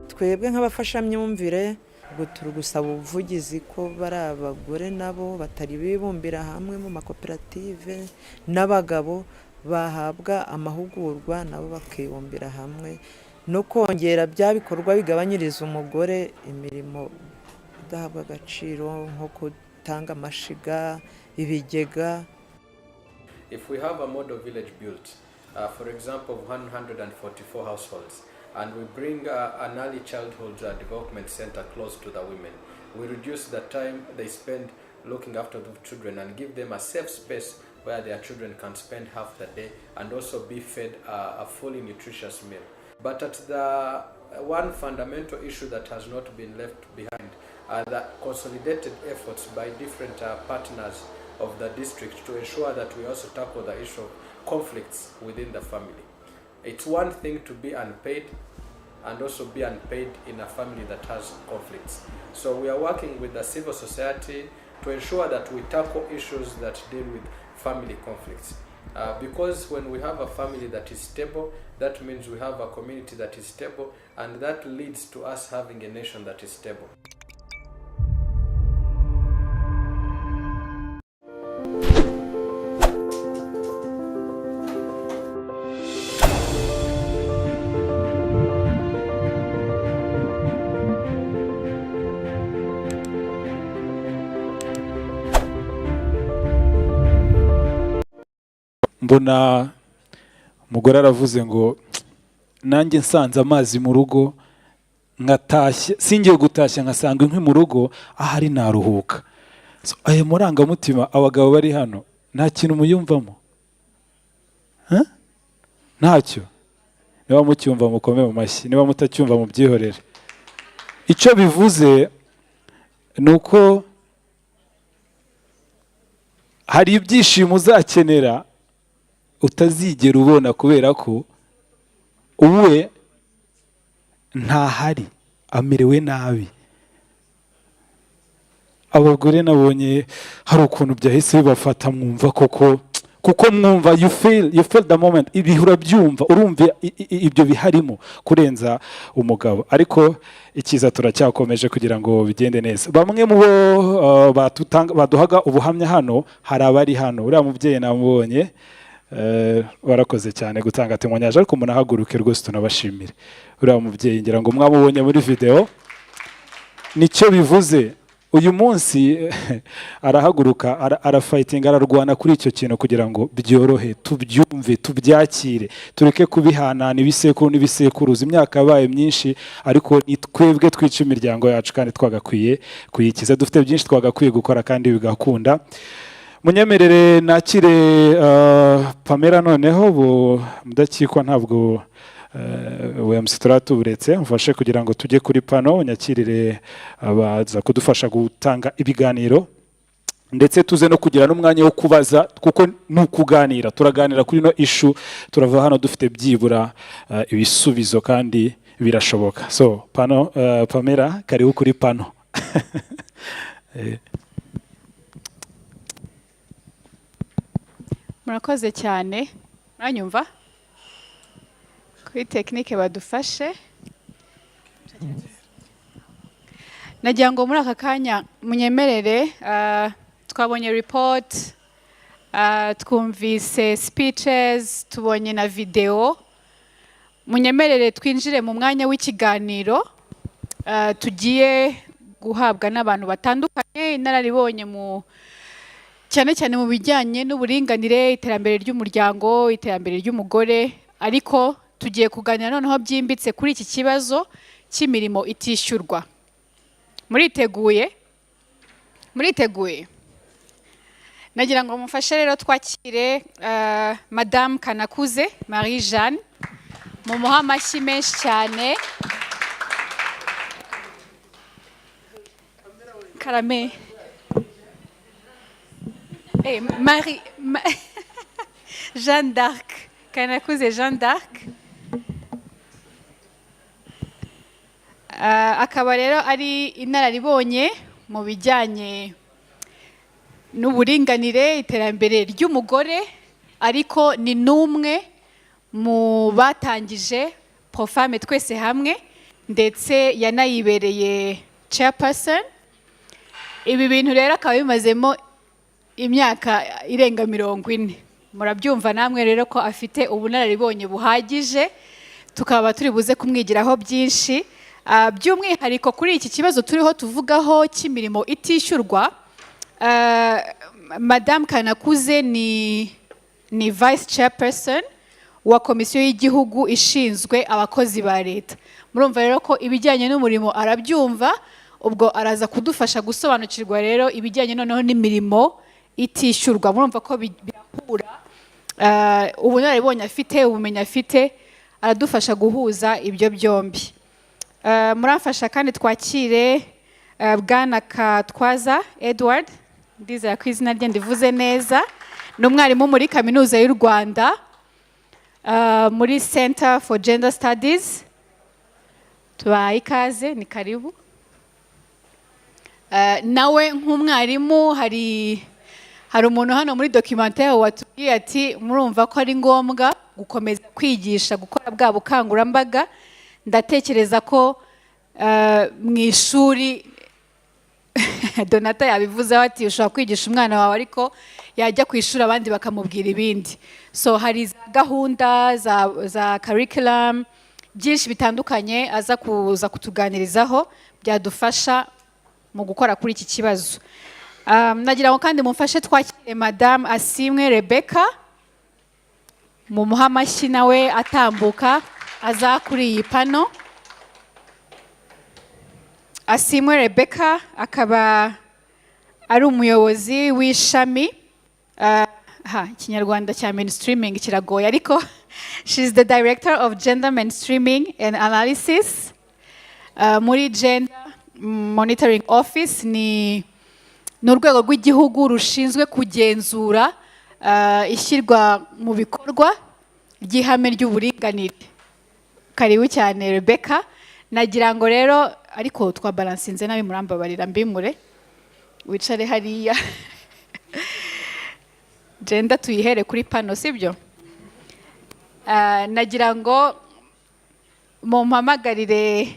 Twebwe nk'abafashamyumvire ubwo turi gusaba ubuvugizi ko bari abagore nabo batari bibumbira hamwe mu makoperative, n'abagabo bahabwa amahugurwa nabo bakibumbira hamwe, no kongera bya bikorwa bigabanyiriza umugore imirimo idahabwa agaciro nko gutanga amashiga, ibigega. If we have a model village built, for example, 144 households, and we bring an early childhood development center close to the women, we reduce the time they spend looking after the children and give them a safe space where their children can spend half the day and also be fed a fully nutritious meal. But at the one fundamental issue that has not been left behind are the consolidated efforts by different partners of the district to ensure that we also tackle the issue of conflicts within the family. It's one thing to be unpaid and also be unpaid in a family that has conflicts. So we are working with the civil society to ensure that we tackle issues that deal with family conflicts. Because when we have a family that is stable, that means we have a community that is stable, and that leads to us having a nation that is stable. mbona umugore aravuze ngo nanjye nsanze amazi mu rugo ngatashye singiye gutashya nkasanga inkwi mu rugo ahari naruhuka. Aya murangamutima abagabo bari hano nta kintu muyumvamo ntacyo? Niba mucyumva mukome mu mashyi, niba mutacyumva mu byihorere. Icyo bivuze ni uko hari ibyishimo uzakenera utazigera ubona kubera ko uwe ntahari, amerewe nabi. Abagore nabonye hari ukuntu byahise bibafata, mwumva kuko mwumva you feel the moment, ibihura byumva, urumva ibyo biharimo kurenza umugabo. Ariko ikiza turacyakomeje kugira ngo bigende neza. Bamwe mu bo baduhaga ubuhamya hano, hari abari hano. Uriya mubyeyi namubonye, warakoze cyane gutanga témoignage, ariko munahaguruke rwose tunabashimire. Uriya mubyeyi ngira ngo mwamubonye muri video. Nicyo bivuze uyu munsi arahaguruka, arafighting, ararwana kuri icyo kintu kugira ngo byorohe, tubyumve, tubyakire, tureke kubihanana ibisekuru n'ibisekuruza. Imyaka yabaye myinshi, ariko ni twebwe twica imiryango yacu kandi twagakwiye kuyikiza. Dufite byinshi twagakwiye gukora kandi bigakunda. Munyemerere nakire Pamela noneho, mudakikwa ntabwo wemusitara tuburetse, mfashe kugira ngo tujye kuri pano, nyakirire abaza kudufasha gutanga ibiganiro, ndetse tuze no kugira n'umwanya wo kubaza, kuko nukuganira turaganira kuri no issue, turava hano dufite byibura ibisubizo kandi birashoboka. So pano, Pamela karibu kuri pano. Murakoze cyane, muranyumva? Kuri tekinike badufashe. Nagira ngo muri aka kanya munyemerere, twabonye report, twumvise speeches, tubonye na video. Munyemerere twinjire mu mwanya w'ikiganiro tugiye guhabwa n'abantu batandukanye, inararibonye mu cyane cyane mu bijyanye n'uburinganire, iterambere ry'umuryango, iterambere ry'umugore. Ariko tugiye kuganira noneho byimbitse kuri iki kibazo cy'imirimo itishyurwa. Muriteguye? Nagira ngo mufashe rero twakire Madame Kanakuze Marie Jeanne, mu muha amashyi menshi cyane. Karame. Jeanne d'Arc, Kanakuze Jeanne d'Arc. Akaba rero ari inararibonye mu bijyanye n'uburinganire, iterambere ry'umugore, ariko ni n'umwe mu batangije Profame Twese Hamwe, ndetse yanayibereye chairperson. Ibi bintu rero akaba bimazemo imyaka irenga 40. Murabyumva namwe rero ko afite ubunararibonye buhagije, tukaba turi buze kumwigiraho byinshi. By'umwihariko kuri iki kibazo turiho tuvugaho cy'imirimo itishyurwa. Madame Kanakuze ni vice chairperson wa komisiyo y'igihugu ishinzwe abakozi ba leta. Murumva rero ko ibijyanye n'umurimo arabyumva, ubwo araza kudufasha gusobanukirwa rero ibijyanye noneho n'imirimo itishyurwa. Murumva ko birahura, ubunararibonye afite, ubumenyi afite, aradufasha guhuza ibyo byombi. Muramfasha kandi twakire Bwana Katwaza Edward, ndizera ko izina rye ndivuze neza. Ni umwarimu muri Kaminuza y'u Rwanda, muri Center for Gender Studies. Tubahaye ikaze, ni karibu. Nawe nk'umwarimu hari umuntu hano muri documentaire watubwiye ati murumva ko ari ngombwa gukomeza kwigisha gukora bwa bukangurambaga. Ndatekereza ko mu ishuri Donata yabivuzeho ati ushobora kwigisha umwana wawe ariko yajya ku ishuri abandi bakamubwira ibindi. So hari za gahunda za curriculum byinshi bitandukanye aza kuza kutuganirizaho byadufasha mu gukora kuri iki kibazo. Nagira ngo kandi mumfashe twakire Madame Asimwe Rebecca, mumuha amashyi nawe atambuka aza kuri iyi pano. Asimwe Rebecca akaba ari umuyobozi w'ishami ikinyarwanda cya mainstreaming kiragoye ariko she is the director of gender mainstreaming and analysis muri gender monitoring office. Ni urwego rw'igihugu rushinzwe kugenzura ishyirwa mu bikorwa ry'ihame ry'uburinganire. Karibu cyane Rebecca. Nagira ngo rero ariko twabalansinze nabi murambabarira mbimure wicare hariya gender tuyihere kuri pano sibyo. Nagira ngo mumpamagarire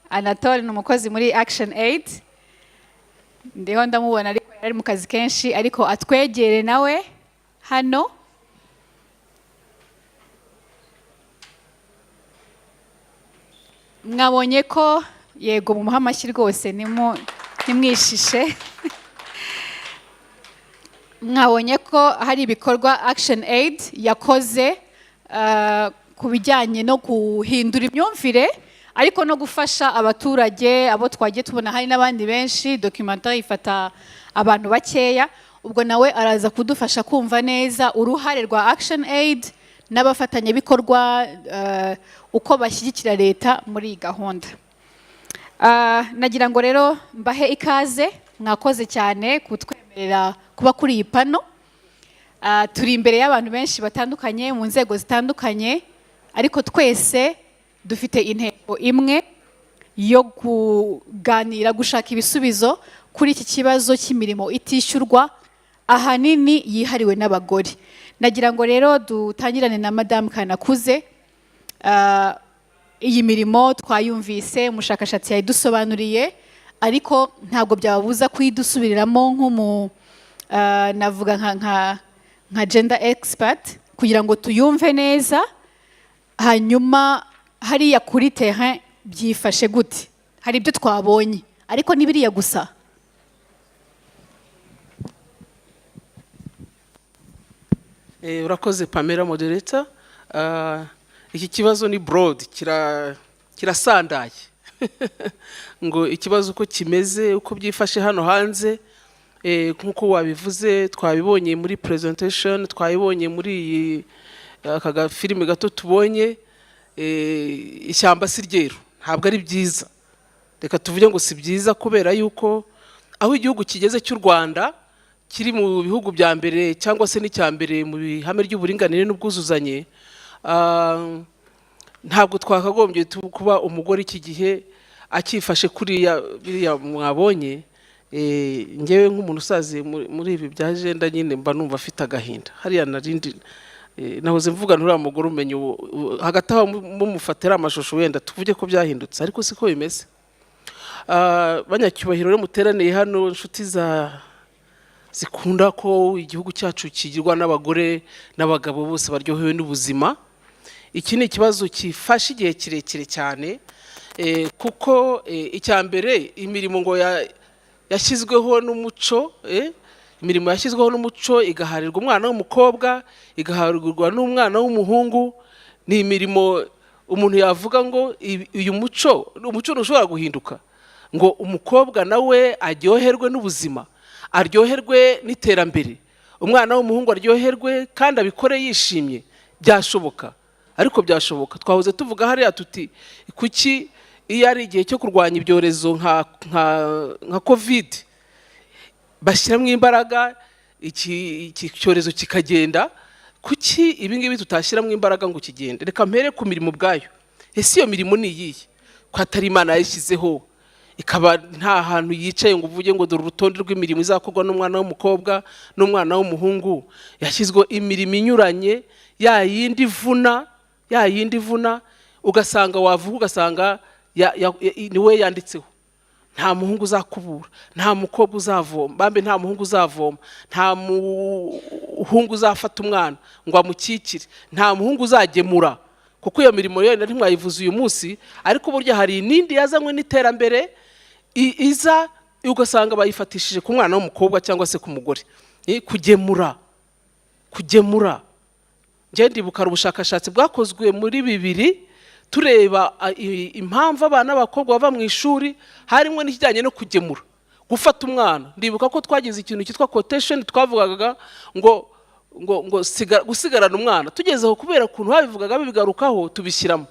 Anatole ni umukozi muri Action Aid. Ndiho ndamubona ariko yari mu kazi kenshi ariko atwegere nawe hano. Mwabonye ko yego mumuha amashyi rwose nimwishishe. Mwabonye ko hari ibikorwa Action Aid yakoze ku bijyanye no guhindura imyumvire ariko no gufasha abaturage abo twagiye tubona. Hari n'abandi benshi, documentaire ifata abantu bakeya. Ubwo nawe araza kudufasha kumva neza uruhare rwa Action Aid n'abafatanyabikorwa uko bashyigikira leta muri iyi gahunda. Nagira ngo rero mbahe ikaze. Mwakoze cyane kutwemerera kuba kuri iyi pano. Turi imbere y'abantu benshi batandukanye mu nzego zitandukanye ariko twese dufite intego imwe yo kuganira gushaka ibisubizo kuri iki kibazo cy'imirimo itishyurwa ahanini yihariwe n'abagore. Nagira ngo rero dutangirane na Madame Kanakuze. Iyi mirimo twayumvise umushakashatsi yayidusobanuriye ariko ntabwo byababuza kuyidusubiriramo navuga nka gender expert kugira ngo tuyumve neza. Hanyuma hariya kuri terrain byifashe gute? Hari ibyo twabonye ariko nibiriya gusa. Urakoze Pamela moderator. Iki kibazo ni broad, kirasandaye ngo ikibazo uko kimeze uko byifashe hano hanze nkuko wabivuze twabibonye muri presentation, twabibonye muri aka filime gato tubonye. Ishyamba si ryeru, ntabwo ari byiza. Reka tuvuge ngo si byiza kubera yuko aho igihugu kigeze cy'u Rwanda kiri mu bihugu bya mbere cyangwa se n'icya mbere mu bihame ry'uburinganire n'ubwuzuzanye, ntabwo twakagombye kuba umugore iki gihe akifashe kuriya biriya mwabonye. Ngewe nk'umuntu usaze muri ibi bya agenda nyine mba numva afite agahinda. Hariya narindi nahoze mvuga nturiya mugore umenye hagati aho mumufatira amashusho wenda tuvuge ko byahindutse ariko siko bimeze. Banyacyubahiro rero muteraniye hano, inshuti zikunda ko igihugu cyacu kigirwa n'abagore n'abagabo bose baryohewe n'ubuzima. Iki ni ikibazo kifashe igihe kirekire cyane kuko icya mbere imirimo ngo yashyizweho n'umuco, imirimo yashyizweho n'umuco igaharirwa umwana w'umukobwa igaharirwa n'umwana w'umuhungu. Ni imirimo umuntu yavuga ngo uyu muco ntushobora guhinduka ngo umukobwa nawe aryoherwe n'ubuzima, aryoherwe n'iterambere, umwana w'umuhungu aryoherwe kandi abikore yishimye. Byashoboka, ariko byashoboka. Twahoze tuvuga hariya tuti kuki iyo ari igihe cyo kurwanya ibyorezo nka covid bashyiramo imbaraga iki cyorezo kikagenda, kuki ibi ngibi tutashyiramo imbaraga ngo kigende? Reka mpere ku mirimo ubwayo. Ese iyo mirimo ni iyihe ko atari Imana yashyizeho? ikaba nta hantu yicaye ngo uvuge ngo dore urutonde rw'imirimo izakorwa n'umwana w'umukobwa n'umwana w'umuhungu. Yashyizweho imirimo inyuranye ya yindi ivuna ugasanga wavuga ugasanga niwe yanditseho. Nta muhungu uzakubura, nta mukobwa uzavoma, bambe nta muhungu uzavoma, nta muhungu uzafata umwana ngo amukikire, nta muhungu uzagemura. Kuko iyo mirimo yenda ntimwayivuze uyu munsi, ariko burya hari nindi yazanywe n'iterambere iza ugasanga bayifatishije ku mwana w'umukobwa cyangwa se ku mugore. Kugemura. Nje ndibuka ubushakashatsi bwakozwe muri 2000 tureba impamvu abana b'abakobwa bava mu ishuri harimo n'ikijyanye no kugemura, gufata umwana. Ndibuka ko twagize ikintu cyitwa quotation twavugaga ngo gusigarana umwana. Tugezeho kubera ukuntu babivugaga bigarukaho tubishyiramo.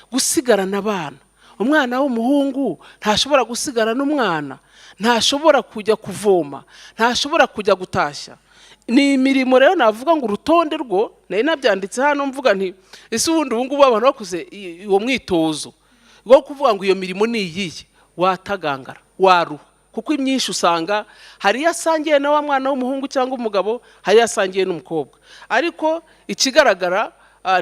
Gusigarana abana. Umwana w'umuhungu ntashobora gusigarana umwana, ntashobora kujya kuvoma, ntashobora kujya gutashya. Ni imirimo rero navuga ngo urutonde rwo nari nabyanditse hano mvuga nti ese ubundi ubu ngubu abantu bakuze uwo mwitozo wo kuvuga ngo iyo mirimo ni iyihe, watagangara, waruha. Kuko imyinshi usanga hari yasangiye na wa mwana w'umuhungu cyangwa umugabo, hari yasangiye n'umukobwa. Ariko ikigaragara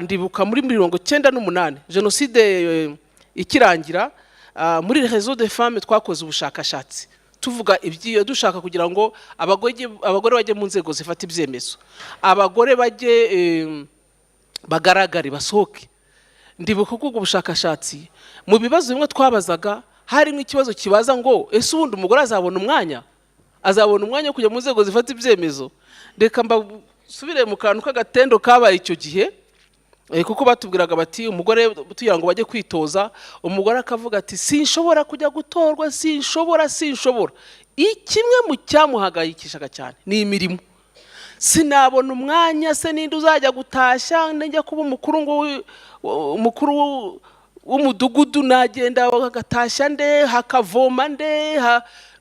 ndibuka muri 1998 jenoside ikirangira, muri réseau de femmes twakoze ubushakashatsi tuvuga ibyiyo dushaka kugira ngo abagore bajye mu nzego zifata ibyemezo, abagore bajye bagaragare basohoke. Ndibuka ko ubushakashatsi mu bibazo bimwe twabazaga harimo ikibazo kibaza ngo ese ubundi umugore azabona umwanya wo kujya mu nzego zifata ibyemezo. Reka mbasubire mu kantu k'agatendo kabaye icyo gihe, kuko batubwiraga bati umugore tugira ngo bajye kwitoza, umugore akavuga ati sinshobora kujya gutorwa, sinshobora. Kimwe mu cyamuhagayikishaga cyane ni imirimo. Sinabona umwanya, se ninde uzajya gutashya, njya kuba umukuru w'umudugudu, nagenda agatashya nde, hakavoma nde.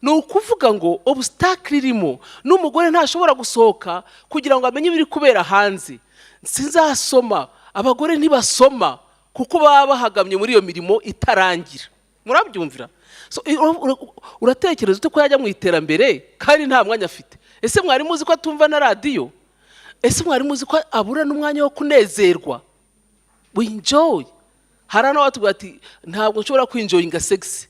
Ni ukuvuga ngo obstacle irimo, n'umugore ntashobora gusohoka kugira ngo amenye ibiri kubera hanze. Sinzasoma, abagore ntibasoma kuko baba bahagamye muri iyo mirimo itarangira. Murabyumvira? Uratekereza ko yajya mu iterambere kandi nta mwanya afite? Ese mwari muzi ko atumva na radio? Ese mwari muzi ko abura n'umwanya wo kunezerwa? We enjoy. Harano watubwira ati ntabwo nshobora kwinjoyinga sex.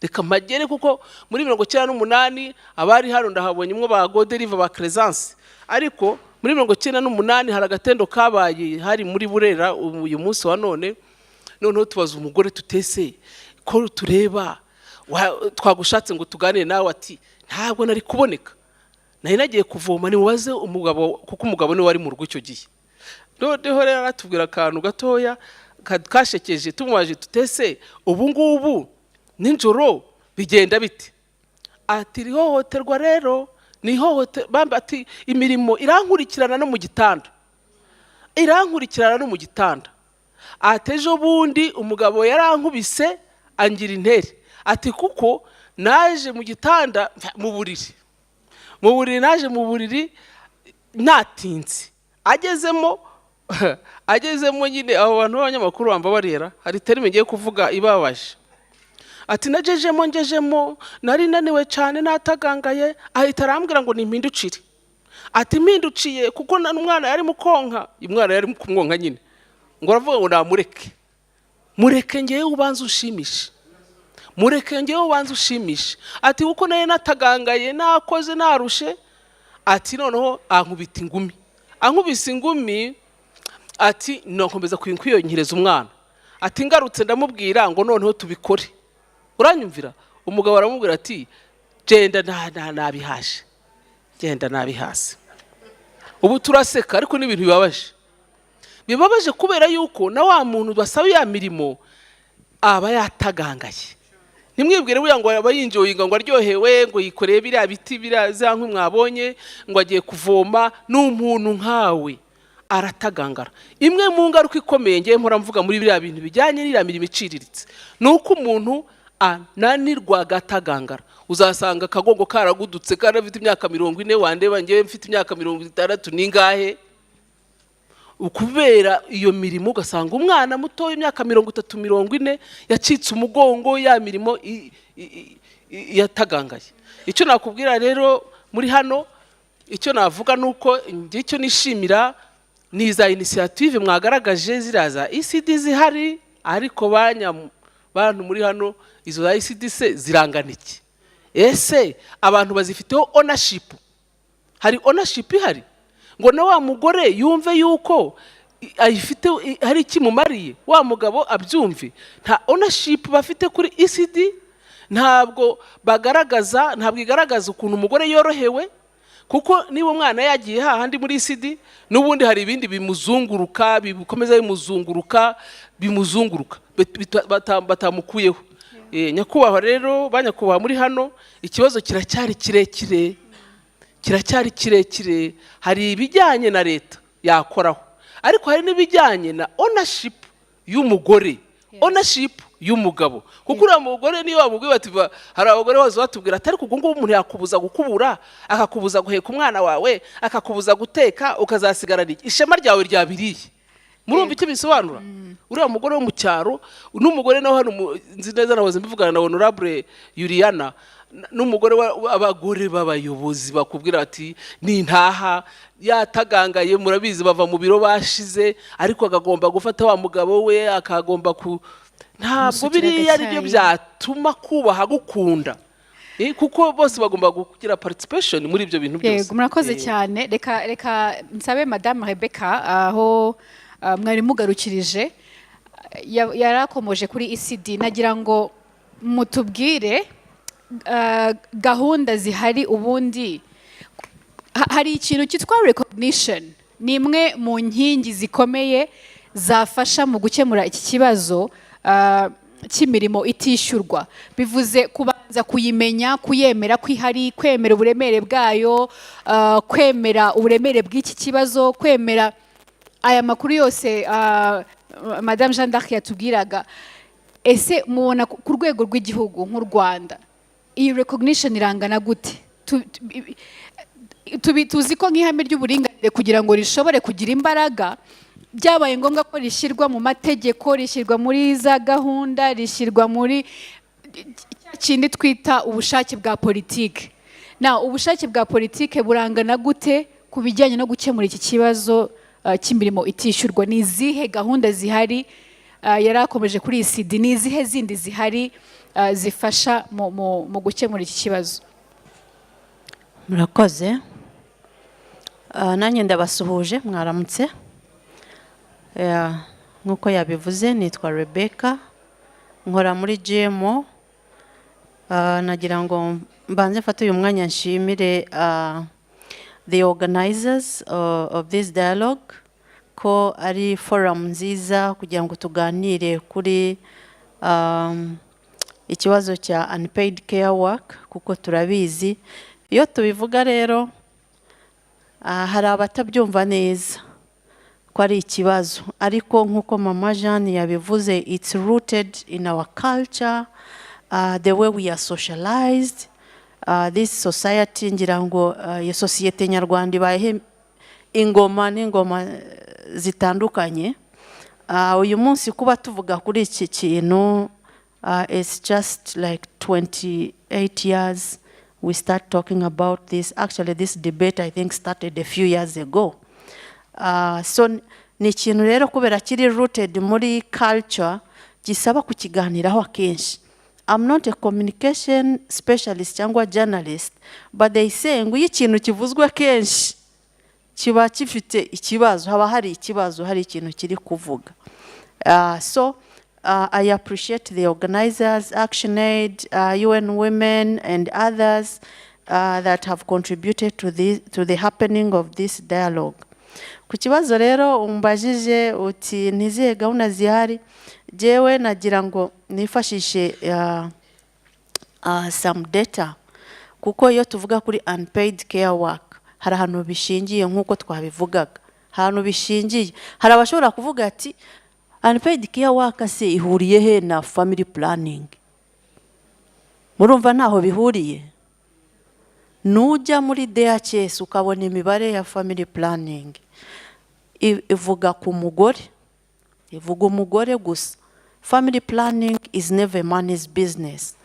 Reka magere kuko muri 1998 abari hano ndahabonye imwe ba Godelive ba Crescence. Ariko muri 1998 hari agatendo kabaye hari muri Burera uyu munsi wa none. Noneho tubaza umugore tutese ko tureba twagushatse ngo tuganire nawe, ati ntabwo nari kuboneka, nari nagiye kuvoma. Nimubaze umugabo kuko umugabo ni wari mu rugo icyo gihe. Noneho rero aratubwira akantu gatoya kashekeje. Tumubaje tutese ubu ngubu ninjoro bigenda bite? Ati rihohoterwa rero ni bamba ati imirimo irankurikirana no mu gitanda. Ati ejo bundi umugabo yarankubise angira intere. Ati kuko naje mu gitanda mu buriri naje mu buriri natinze, agezemo nyine abo bantu b'abanyamakuru bamba barera, hari terime ngiye kuvuga ibabaje. Ati ngejemo nari naniwe cyane natagangaye, ahita arambwira ngo nimpinducire. Ati mpinduciye kuko umwana yari mukonka, umwana yari kumwonka nyine, ngo aravuga ngo namureke, ngewe ubanza ushimishe. Ati kuko naye natagangaye nakoze narushe. Ati noneho ankubita ingumi, ati nakomeza kwiyonkereza umwana. Ati ngarutse ndamubwira ngo noneho tubikore. Uranyumvira? Umugabo aramubwira ati genda nabihase. Ubu turaseka ariko n'ibintu bibabaje kubera yuko na wa muntu basaba ya mirimo aba yatagangaye. Nimwibwire buya ngo aba yinjoyinga ngo aryohewe ngo yikoreye biriya biti biraza nk'u mwabonye ngo agiye kuvoma, n'umuntu nkawe aratagangara. Imwe mu ngaruka ikomeye ngiye mpora mvuga muri biriya bintu bijyanye n'iriya mirimo iciriritse nuko umuntu ananirwa agatagangara. Uzasanga akagongo karagudutse karafite imyaka 40, wandeba ngewe mfite imyaka 60 ningahe. Ukubera iyo mirimo ugasanga umwana muto y'imyaka 30-40 yacitse umugongo, ya mirimo yatagangaye. Icyo nakubwira rero muri hano, icyo navuga nuko icyo nishimira ni za initiative mwagaragaje ziraza ECD zihari, ariko bantu muri hano izo za ECD se zirangana iki? Ese abantu bazifiteho ownership? Hari ownership ihari ngo na wa mugore yumve yuko ayifite hari ikimumariye, wa mugabo abyumve? Nta ownership bafite kuri ECD, ntabwo igaragaza ukuntu umugore yorohewe, kuko niba umwana yagiye hahandi muri ECD n'ubundi hari ibindi bimuzunguruka, bikomeza bimuzunguruka batamukuyeho. Nyakubahwa rero, banyakubahwa muri hano, ikibazo kiracyari kirekire. Hari ibijyanye na leta yakoraho, ariko hari n'ibijyanye na ownership y'umugore, ownership y'umugabo. Kuko uriya mugore niyo wamubwiye bati, hari abagore bose batubwira atari kuko ngo umuntu yakubuza gukubura, akakubuza guheka umwana wawe, akakubuza guteka, ukazasigarana ishema ryawe ryabiriye. Murumva icyo bisobanura? Uriya mugore wo mu cyaro n'umugore nawe hano nzi neza nahoze mbivugana na Honorable Juliana, n'umugore w'abagore b'abayobozi bakubwira ati ni ntaha yatagangaye, murabizi bava mu biro bashize, ariko akagomba gufata wa mugabo we, akagomba ntabwo biriya ari byo byatuma kubaha gukunda, kuko bose bagomba kugira participation muri ibyo bintu byose. Yego, murakoze cyane. Reka nsabe Madame Rebecca aho mwari mugarukirije, yarakomoje kuri ECD. Nagira ngo mutubwire gahunda zihari. Ubundi hari ikintu cyitwa recognition, ni imwe mu nkingi zikomeye zafasha mu gukemura iki kibazo cy'imirimo itishyurwa. Bivuze kubanza kuyimenya, kuyemera ko ihari, kwemera uburemere bwayo, kwemera uburemere bw'iki kibazo, kwemera aya makuru yose Madame Jeanne d'Arc yatubwiraga. Ese mubona ku rwego rw'igihugu nk'u Rwanda iyi recognition irangana gute? Tuzi ko nk'ihame ry'uburinganire kugira ngo rishobore kugira imbaraga, byabaye ngombwa ko rishyirwa mu mategeko, rishyirwa muri za gahunda, rishyirwa muri kindi twita ubushake bwa politike. Ubushake bwa politike burangana gute ku bijyanye no gukemura iki kibazo cy'imirimo itishyurwa? Ni izihe gahunda zihari? Yarakomeje kuri ECD, ni izihe zindi zihari zifasha mu gukemura iki kibazo? Murakoze. Nanjye ndabasuhuje, mwaramutse. Nk'uko yabivuze, nitwa Rebecca, nkora muri GMO. Nagira ngo mbanze mfate uyu mwanya nshimire the organizers of this dialogue ko ari forum nziza kugira ngo tuganire kuri ikibazo cya unpaid care work, kuko turabizi iyo tubivuga rero hari abatabyumva neza ko ari ikibazo, ariko nk'uko Mama Jeanne yabivuze, it's rooted in our culture, the way we are socialized. This society, ngira ngo iyo sosiyete nyarwanda ibaye ingoma n'ingoma zitandukanye. Uyu munsi kuba tuvuga kuri iki kintu, it's just like 28 years we start talking about this. Actually, this debate I think started a few years ago. So ni ikintu rero kubera kiri rooted muri culture gisaba kukiganiraho akenshi. I'm not a communication specialist cyangwa journalist, but they say ngo ikintu kivuzwe kenshi kiba kifite ikibazo, haba hari ikibazo, hari ikintu kiri kuvuga. So I appreciate the organizers, ActionAid, UN Women and others that have contributed to the happening of this dialogue. Ku kibazo rero umbajije uti nizihe gahunda zihari, jewe nagira ngo nifashishe some data, kuko iyo tuvuga kuri unpaid care work hari ahantu bishingiye nk'uko twabivugaga, ahantu bishingiye. Hari abashobora kuvuga ati unpaid care work se ihuriye he na family planning? Murumva ntaho bihuriye. Nujya muri DHS ukabona imibare ya family planning ivuga ku mugore, ivuga umugore gusa. Family planning is never money's business.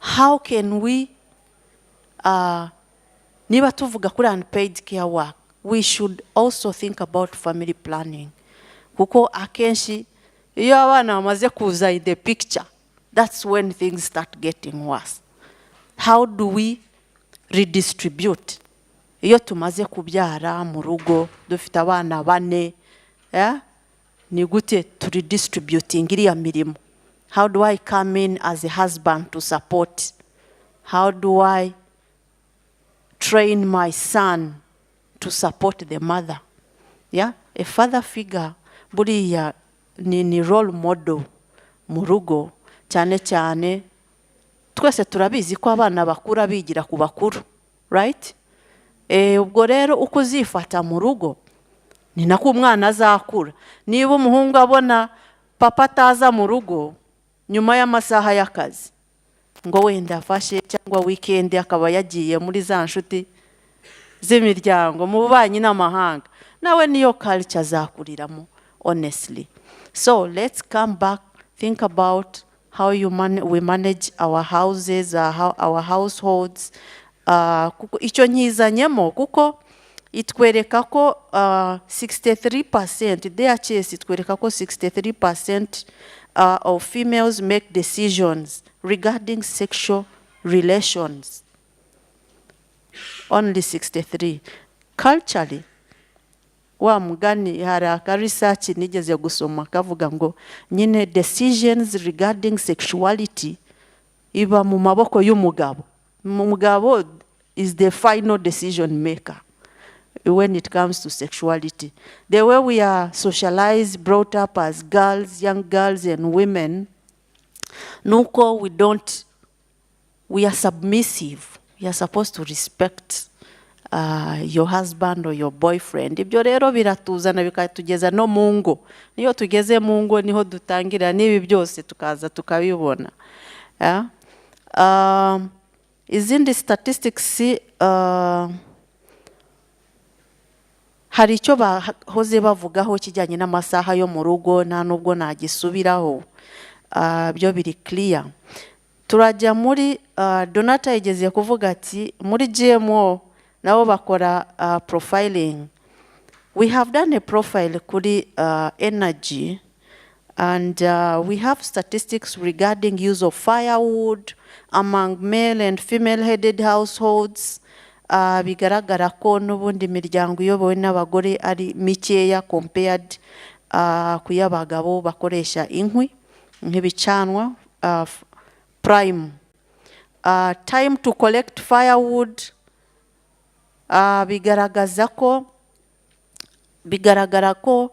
how can we niba tuvuga kuri unpaid care work, we should also think about family planning. Kuko akenshi iyo abana bamaze kuza in the picture, that's when things start getting worse. How do we redistribute? Iyo tumaze kubyara mu rugo dufite abana 4, ni gute to redistributing iriya mirimo? How do I come in as a husband to support? How do I train my son to support the mother? A father figure buriya ni role model mu rugo, cyane cyane twese turabizi ko abana bakura bigira ku bakuru, right? Ubwo rero uko uzifata mu rugo ni nako umwana azakura. Niba umuhungu abona papa ataza mu rugo nyuma y'amasaha y'akazi, ngo wenda afashe cyangwa weekend akaba yagiye muri za nshuti z'imiryango mu bubanyi n'amahanga, nawe niyo culture azakuriramo, honestly. So let's come back, think about how we manage our houses, our households. Kuko icyo nkizanyemo kuko itwereka ko 63%, DHS itwereka ko 63% of females make decisions regarding sexual relations. Only 63. Culturally, wa mugani hari aka research nigeze gusoma kavuga ngo nyine decisions regarding sexuality iba mu maboko y'umugabo. Umugabo is the final decision maker when it comes to sexuality. The way we are socialized, brought up as girls, young girls and women, nuko we are submissive. You are supposed to respect your husband or your boyfriend. Ibyo rero biratuzana bikatugeza no mu ngo. Niyo tugeze mu ngo niho dutangira n'ibi byose tukaza tukabibona. Izindi statistics hari icyo bahoze bavugaho kijyanye n'amasaha yo mu rugo, nta nubwo nagisubiraho, byo biri clear. Turajya muri Donata yigeze kuvuga ati muri GMO nabo bakora profiling. We have done a profile kuri energy, and we have statistics regarding use of firewood among male and female headed households. Bigaragara ko n'ubundi miryango iyobowe n'abagore ari mikeya compared ku y'abagabo bakoresha inkwi nk'ibicanwa. Prime time to collect firewood, bigaragara ko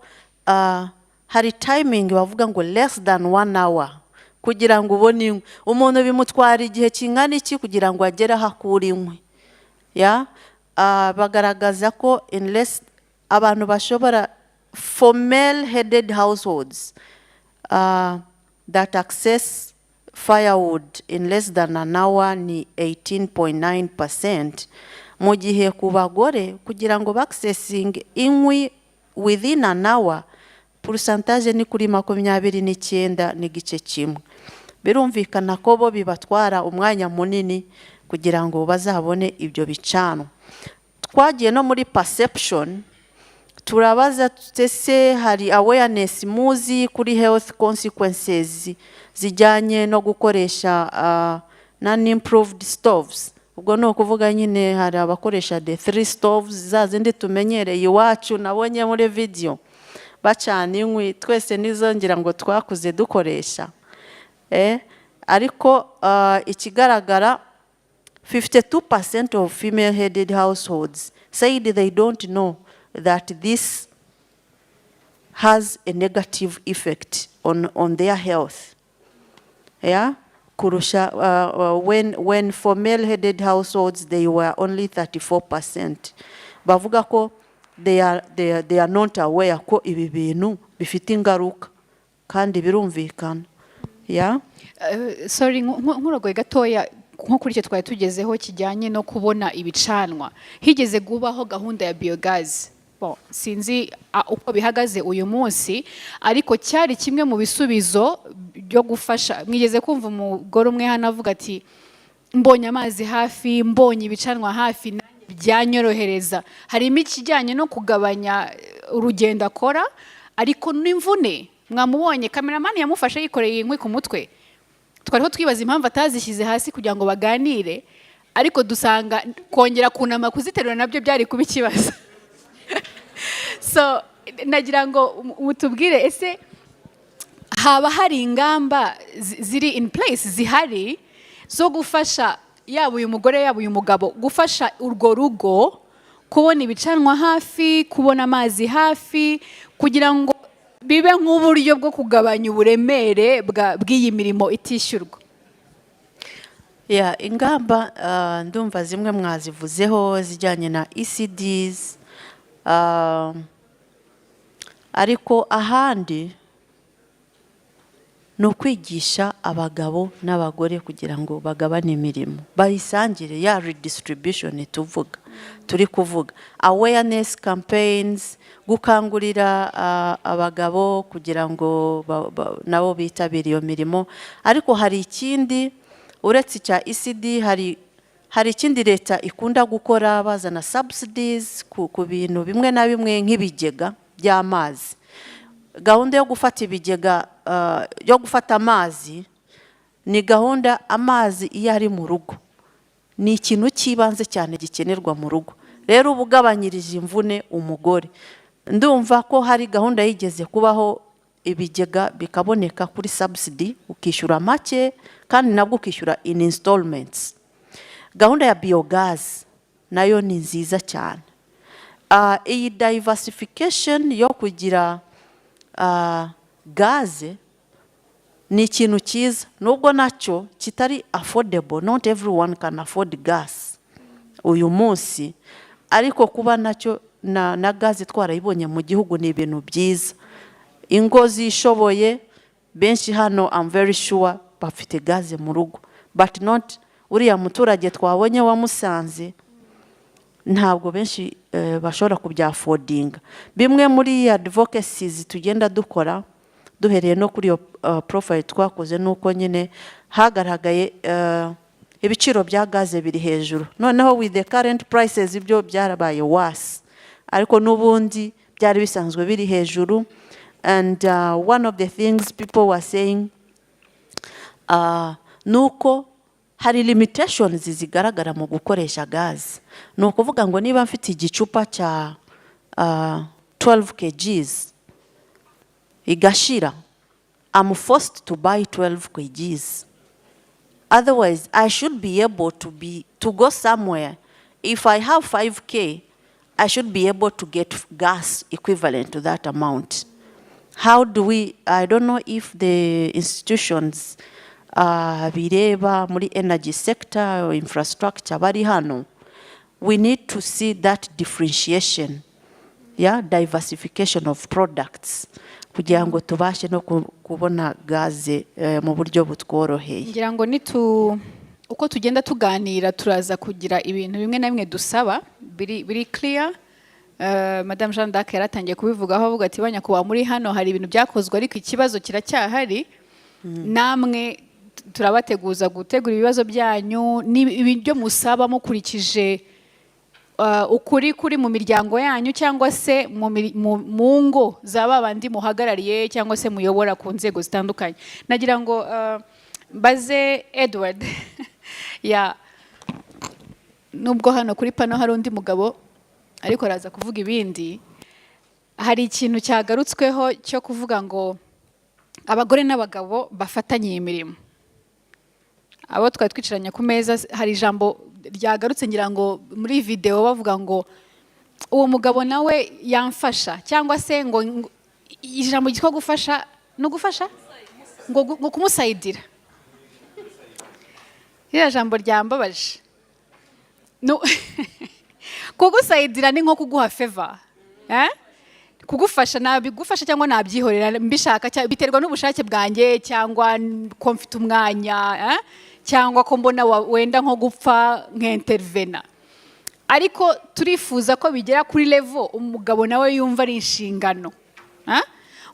hari timing bavuga ngo less than 1 hour kugira ngo ubone inkwi. Umuntu bimutwara igihe kingana iki kugira ngo agere aho akura inkwi? Bagaragaza ko unless abantu bashobora, for male headed households that access firewood in less than an hour ni 18.9%. Mu gihe ku bagore kugira ngo accessing inkwi within an hour percentage ni kuri 29 n'igice kimwe. Birumvikana ko bo bibatwara umwanya munini kugira ngo bazabone ibyo bicano. Twagiye no muri perception, turabaza tutese hari awareness muzi kuri health consequences zijyanye no gukoresha non-improved stoves. Ubwo no kuvuga nyine hari abakoresha the 3 stoves zazindi tumenyereye iwacu nabonye muri video bacana inkwi, twese nizongera ngo twakuze dukoresha. Ariko ikigaragara 52% of female headed households said they don't know that this has a negative effect on their health. Kurusha when for male headed households they were only 34%. Bavuga ko they are not aware ko ibi bintu bifite ingaruka kandi birumvikana. Sorry, nk'uragoye gatoya nko kuri cyo twari tugezeho kijyanye no kubona ibicanwa. Higeze gubaho gahunda ya biogas. Sinzi uko bihagaze uyu munsi, ariko cyari kimwe mu bisubizo byo gufasha. Mwigeze kumva umugore umwe hano avuga ati mbonye amazi hafi, mbonye ibicanwa hafi, nanjye byanyorohereza. Harimo ikijyanye no kugabanya urugendo akora, ariko n'imvune. Mwamubonye kameramani yamufashe yikoreye inkwi ku mutwe, twariho twibaza impamvu atazishyize hasi kugira ngo baganire, ariko dusanga kongera kunama kuziterura nabyo byari kuba ikibazo. So nagira ngo mutubwire, ese haba hari ingamba ziri in place zihari zo gufasha yaba uyu mugore yaba uyu mugabo gufasha urwo rugo kubona ibicanwa hafi, kubona amazi hafi, kugira ngo bibe nk'uburyo bwo kugabanya uburemere bw'iyi mirimo itishyurwa? Ingamba ndumva zimwe mwazivuzeho zijyanye na ECDs, ariko ahandi ni ukwigisha abagabo n'abagore kugira ngo bagabane imirimo, bayisangire, ya redistribution turi kuvuga, awareness campaigns, gukangurira abagabo kugira ngo nabo bitabire iyo mirimo. Ariko hari ikindi uretse cya ECD, hari ikindi leta ikunda gukora, bazana subsidies ku bintu bimwe na bimwe nk'ibigega by'amazi. Gahunda yo gufata ibigega yo gufata amazi ni gahunda, amazi iyo ari mu rugo ni ikintu cy'ibanze cyane gikenerwa mu rugo. Rero ubugabanyirije imvune umugore, ndumva ko hari gahunda yigeze kubaho, ibigega bikaboneka kuri subsidy, ukishyura make kandi nabwo ukishyura in installments. Gahunda ya biogas nayo ni nziza cyane. Iyi diversification yo kugira gaze ni ikintu cyiza, nubwo nacyo kitari affordable, not everyone can afford gas uyu munsi, ariko kuba nacyo na gaze twarayibonye mu gihugu ni ibintu byiza. Ingo zishoboye benshi hano, I'm very sure bafite gaze mu rugo, but not uriya muturage twabonye wa Musanze, ntabwo benshi bashobora kubyafodinga. Bimwe muri advocacies tugenda dukora, duhereye no kuri profile twakoze, nuko nyine hagaragaye ibiciro bya gaze biri hejuru. Noneho with the current prices ibyo byarabaye worse, ariko n'ubundi byari bisanzwe biri hejuru. And one of the things people were saying nuko hari limitations zigaragara mu gukoresha gaze. Ni ukuvuga ngo niba mfite igicupa cya 12 kgs igashira, I'm forced to buy 12 kgs. Otherwise, I should be able to go somewhere. If I have 5K, I should be able to get gas equivalent to that amount. How do we, I don't know if the institutions bireba muri energy sector or infrastructure bari hano, we need to see that differentiation, diversification of products, kugira ngo tubashe no kubona gaze mu buryo butworoheye. Ngira ngo uko tugenda tuganira turaza kugira ibintu bimwe na bimwe dusaba biri clear. Madame Jeanne d'Arc yaratangiye kubivugaho, avuga ati banyakuba muri hano hari ibintu byakozwe ariko ikibazo kiracyahari. Namwe turabateguza gutegura ibibazo byanyu n'ibyo musaba mukurikije ukuri kuri mu miryango yanyu, cyangwa se mu ngo zaba bandi muhagarariye cyangwa se muyobora ku nzego zitandukanye. Nagira ngo baze Edward nubwo hano kuri pano hari undi mugabo ariko araza kuvuga ibindi. Hari ikintu cyagarutsweho cyo kuvuga ngo abagore n'abagabo bafatanye iyi mirimo. Abo twari twicaranye ku meza, hari ijambo ryagarutse ngira ngo muri video bavuga ngo uwo mugabo nawe yamfasha, cyangwa se ngo ijambo gitwa gufasha no gufasha ngo kumusayidira. Iriya jambo ryambabaje. Kugusayidira ni nko kuguha favor. Kugufasha nabigufasha cyangwa nabyihorera mbishaka, biterwa n'ubushake bwanjye, cyangwa ko mfite umwanya, cyangwa ko mbona wenda nko gupfa nk'intervena. Ariko turifuza ko bigera kuri level umugabo nawe yumva ari inshingano.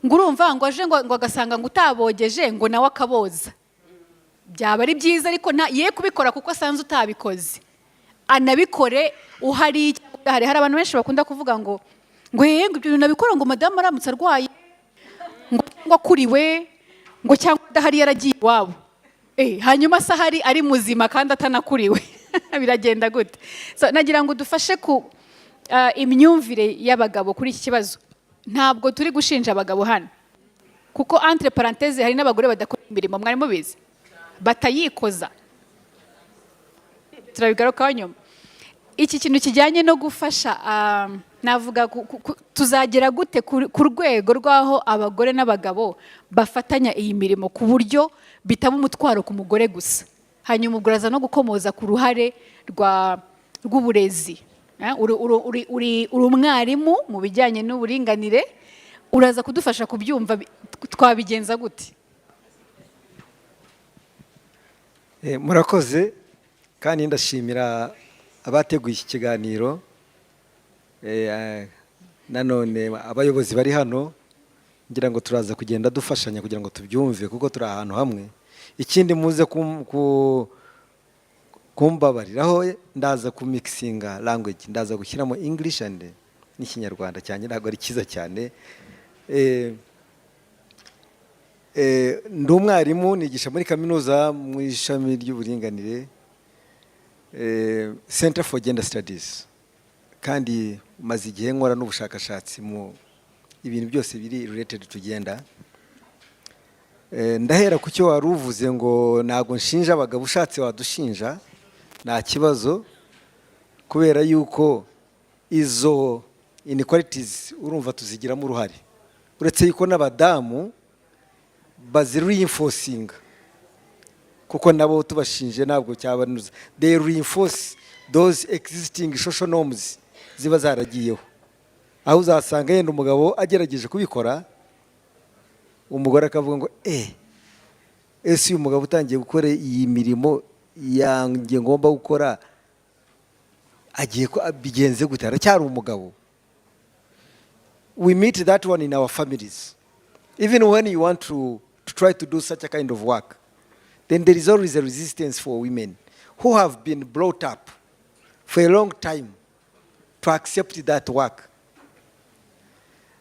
Ngo urumva ngo aje ngo agasanga ngo utabogeje ngo nawe akaboza. byaba ari byiza ariko ye kubikora kuko asanze utabikoze, anabikore uhari. Hari abantu benshi bakunda kuvuga ngo ibyo bintu nabikora ngo madamu aramutse arwaye, ngo akuriwe, ngo cyangwa adahari yaragiye iwabo, hanyuma se ahari ari muzima kandi atanakuriwe biragenda gute? So nagira ngo dufashe ku imyumvire y'abagabo kuri iki kibazo. Ntabwo turi gushinja abagabo hano, kuko entre parenthèse hari n'abagore badakora imirimo, mwari mubizi, batayikoza, turabigarukaho nyuma. Iki kintu kijyanye no gufasha, navuga tuzagera gute ku rwego rw'aho abagore n'abagabo bafatanya iyi mirimo ku buryo bitaba umutwaro ku mugore gusa. Hanyuma ubwo uraza no gukomoza ku ruhare rw'uburezi. Uri umwarimu mu bijyanye n'uburinganire, uraza kudufasha kubyumva, twabigenza gute? Murakoze kandi ndashimira abateguye iki kiganiro, nanone abayobozi bari hano, ngira ngo turaza kugenda dufashanya kugira ngo tubyumve kuko turi ahantu hamwe. Ikindi muze kumbabariraho, ndaza kumixinga language, ndaza gushyiramo English and n'ikinyarwanda cyane, ntabwo ari kiza cyane. Ndi umwarimu, nigisha muri kaminuza mu ishami ry'uburinganire, Center for Gender Studies, kandi maze igihe nkora n'ubushakashatsi mu ibintu byose biri related to gender. Ndahera ku cyo wari uvuze ngo ntabwo nshinja abagabo, ushatse wadushinja nta kibazo, kubera yuko izo inequalities urumva tuzigiramo uruhare, uretse yuko n'abadamu bazireinforcinga, kuko nabo tubashinje ntabwo cyabanuza. They reinforce those existing social norms ziba zaragiyeho, aho uzasanga yenda umugabo agerageje kubikora, umugore akavuga ngo ese uyu mugabo utangiye gukora iyi mirimo yanjye ngomba gukora agiye bigenze gute, aracyari umugabo. We meet that one in our families. Even when you want to try to do such a kind of work, then there is always a resistance for women who have been brought up for a long time to accept that work.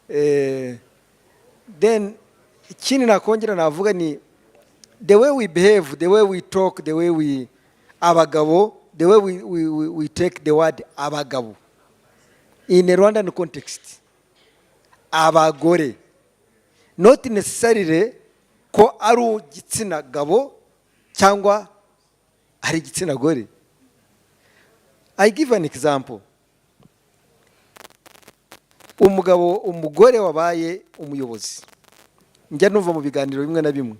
Then ikindi nakongera navuga ni the way we behave, the way we talk, the way we abagabo, the way we take the word abagabo in a Rwandan context, abagore, not necessarily ko ari igitsina gabo cyangwa ari igitsina gore. I give an example. Umugore wabaye umuyobozi, njya numva mu biganiro bimwe na bimwe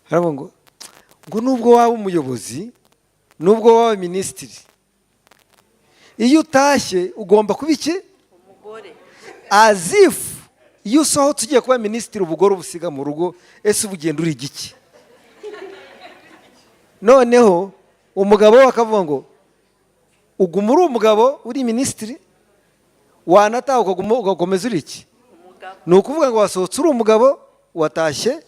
haravuga ngo nubwo waba umuyobozi, nubwo waba minisitiri, iyo utashye ugomba kuba iki? Umugore. As if iyo usohotse ugiye kuba minisitiri ubugore ubusiga mu rugo, ese ubugenda uri igiki? Noneho umugabo we akavuga ngo uguma uri umugabo uri minisitiri, wanataha ugakomeza uri iki? Ni ukuvuga ngo wasohotse uri umugabo, watashye.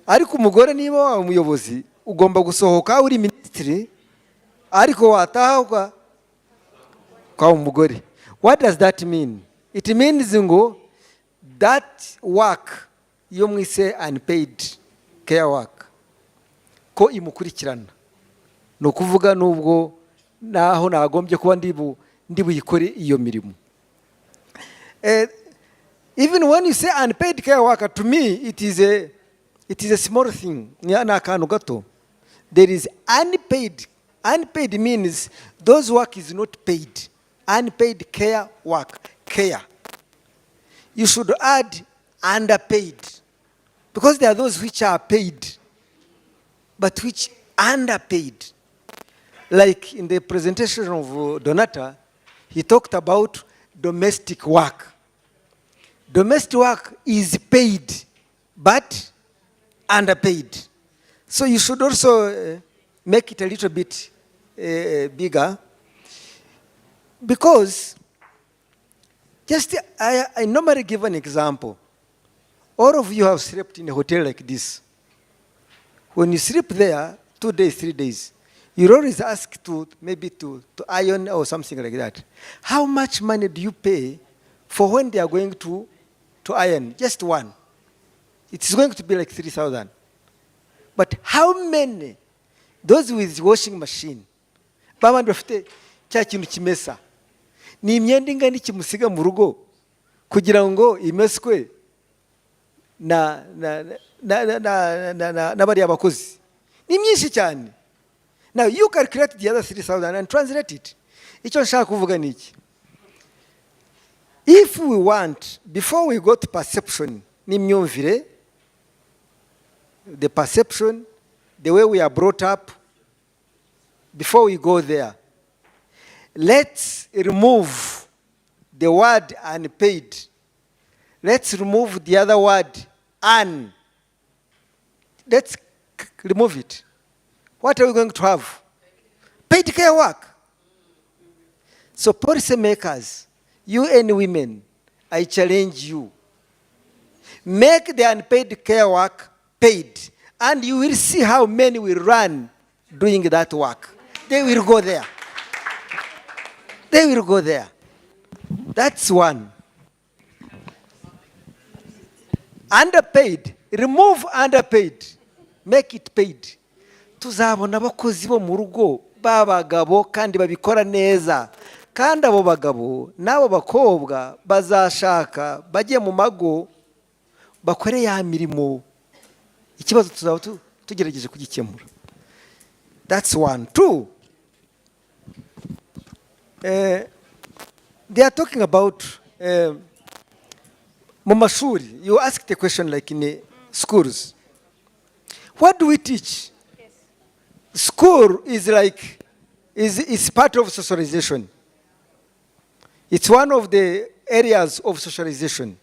Ariko umugore niba waba umuyobozi ugomba gusohoka uri minisitiri, ariko wataha ukaba umugore. What does that mean? It means ngo that work iyo mwise unpaid care work ko imukurikirana. No kuvuga nubwo naho nagombye kuba ndi buyikore iyo mirimo. Even when you say unpaid care worker, to me it is a small thing. Ni akantu gato. There is unpaid. Unpaid means those work is not paid. Unpaid care work. Care. You should add underpaid, because there are those which are paid but which underpaid. Like in the presentation of Donata, he talked about domestic work. Domestic work is paid but underpaid. So you should also make it a little bit bigger, because just I normally give an example. All of you have slept in a hotel like this. When you sleep there, 2 days, 3 days, you're always asked to maybe to iron or something like that. How much money do you pay for when they are going to iron? Just one. It's going to be like 3,000. But how many, those with washing machine, babandi bafite cya kintu kimesa, ni imyenda ingana iki musiga mu rugo kugira ngo imeswe n'abariya bakozi? Ni myinshi cyane. Now you calculate the other 3,000 and translate it. Icyo nshaka kuvuga ni iki? If we want, before we go to perception, n'imyumvire, the perception, the way we are brought up, before we go there, let's remove the word unpaid. Let's remove the other word un. Let's remove it. What are we going to have? Paid care work. So policy makers, you and women, I challenge you. Make the unpaid care work paid, and you will see how many will run doing that work. They will go there. They will go there. That's one. Underpaid. Remove underpaid. Make it paid. Tuzabona abakozi bo mu rugo b'abagabo kandi babikora neza. Kandi abo bagabo n'abo bakobwa bazashaka bajye mu mago bakore ya mirimo. Ikibazo tuzaba tugerageje kugikemura. That's one. Two, they are talking about mu mashuri. You asked a question like in schools. What do we teach? School is like, is part of socialization. It's one of the areas of socialization.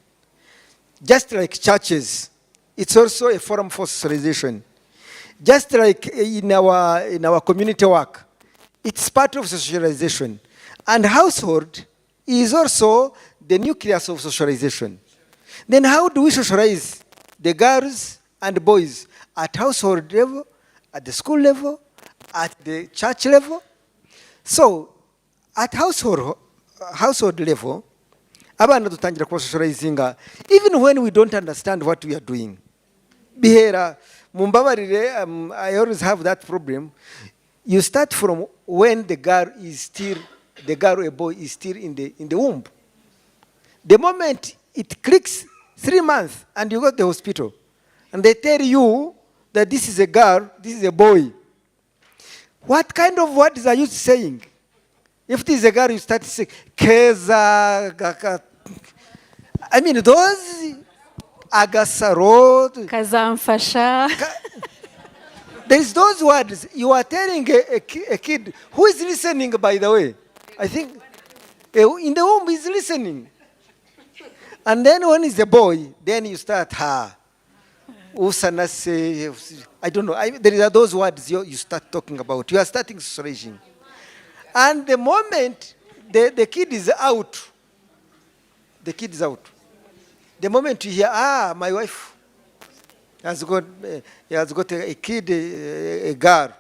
Just like churches, it's also a forum for socialization. Just like in our community work, it's part of socialization. And household is also the nucleus of socialization. Then how do we socialize the girls and boys at household level, at the school level, at the church level? So at household level, abana dutangira kuba socializinga even when we don't understand what we are doing. Bihera mumbabarire, I always have that problem. You start from when the girl or boy is still in the womb. The moment it clicks 3 months and you go to the hospital and they tell you that this is a girl, this is a boy. What kind of words are you saying? If this is a girl, you start saying, Keza, I mean, those agasarod, Kazamfasha. There's those words. You are telling a kid who is listening, by the way. I think in the womb is listening. And then when it's a boy, then you start, usanase, I don't know. There are those words you start talking about. You are starting socializing. And the moment the kid is out, the moment you hear, my wife has got a kid, a girl,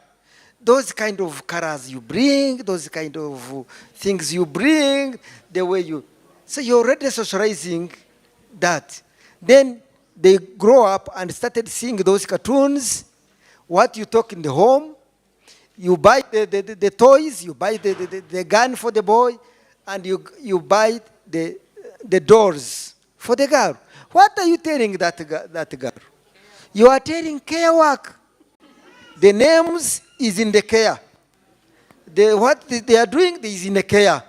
those kind of colors you bring, those kind of things you bring, the way you... So you're already socializing that. Then they grow up and started seeing those cartoons, what you talk in the home. You buy the toys, you buy the gun for the boy, and you buy the doors for the girl. What are you telling that girl? You are telling care work. The names is in the care. What they are doing is in the care.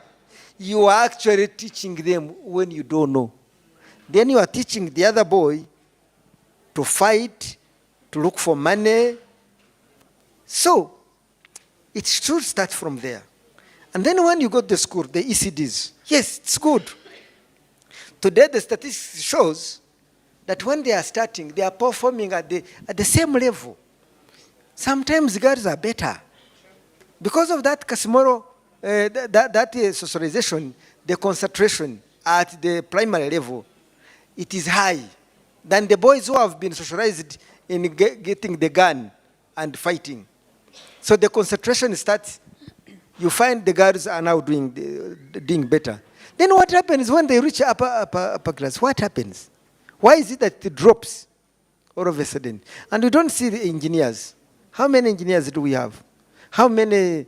You are actually teaching them when you don't know. Then you are teaching the other boy to fight, to look for money. So, it should start from there. And then when you go to school, the ECDs, yes, it's good. Today the statistics shows that when they are starting, they are performing at the same level. Sometimes girls are better. Because of that Casimiro, that socialization, the concentration at the primary level, it is high than the boys who have been socialized in getting the gun and fighting. So the concentration starts. You find the girls are now doing better. Then what happens when they reach upper class? What happens? Why is it that it drops all of a sudden? And we don't see the engineers. How many engineers do we have? How many?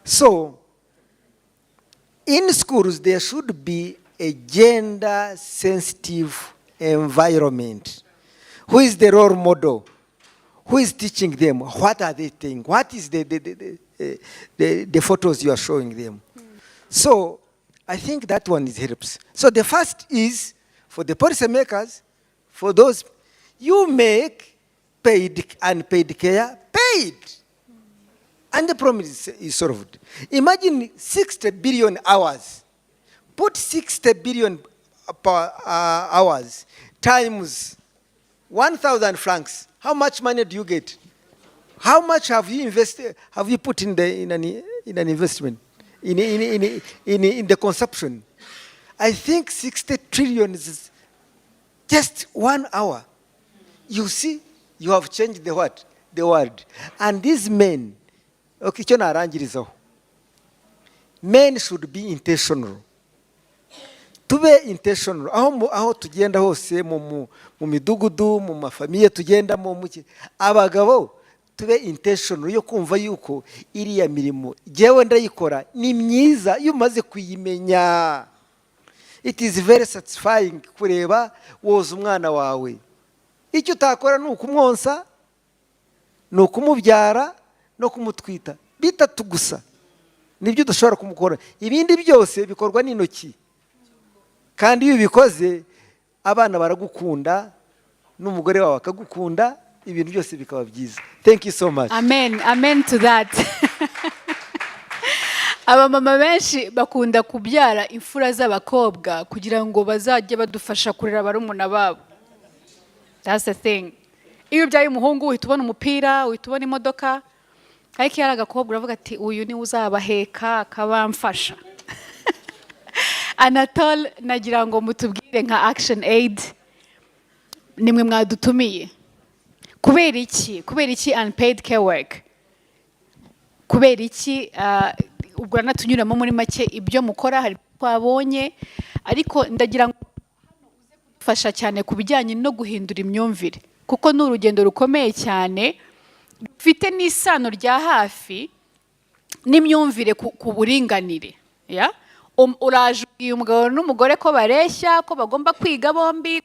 So in schools, there should be a gender-sensitive environment. Who is the role model? Who is teaching them? What are they doing? What is the photos you are showing them? So I think that one helps. So the first is for the policymakers, for those, you make paid and unpaid care paid. And the problem is solved. Imagine 60 billion hours. Put 60 billion hours times 1,000 francs. How much money do you get? How much have you invested? Have you put in an investment in the consumption? I think 60 trillion is just 1 hour. You see, you have changed the what? The world. And these men, okay, men should be intentional. Tube intentional. Aho tugenda hose mu midugudu, mu mafamiye tugenda mu muki. Abagabo tube intentional yo kumva yuko iriya mirimo jewe ndayikora ni myiza iyo umaze kuyimenya. It is very satisfying kureba woza umwana wawe. Icyo utakora ni ukumwonsa, ni ukumubyara, no kumutwita. Bitatu gusa. Nibyo udashobora kumukora. Ibindi byose bikorwa n'intoki. Kandi iyo ubikoze abana baragukunda n'umugore wawe akagukunda, ibintu byose bikaba byiza. Thank you so much. Amen. Amen to that. Abamama benshi bakunda kubyara imfura z'abakobwa kugira ngo bazajye badufasha kurera barumuna babo. That's the thing. Iyo ubyaye umuhungu uhita ubona umupira, uhita ubona imodoka. Ariko iyo ari agakobwa uravuga ati uyu ni uzabaheka akabamfasha. Anatole, nagira ngo mutubwire nka Action Aid nimwe mwadutumiye. Kubera iki unpaid care work? Kubera iki ubwo natunyuramo muri make ibyo mukora hari twabonye, ariko ndagira ngo fasha cyane kubijyanye no guhindura imyumvire, kuko ni urugendo rukomeye cyane rufite n'isano rya hafi n'imyumvire ku buringanire. Uraje ubwiye umugabo n'umugore ko bareshya, ko bagomba kwiga bombi,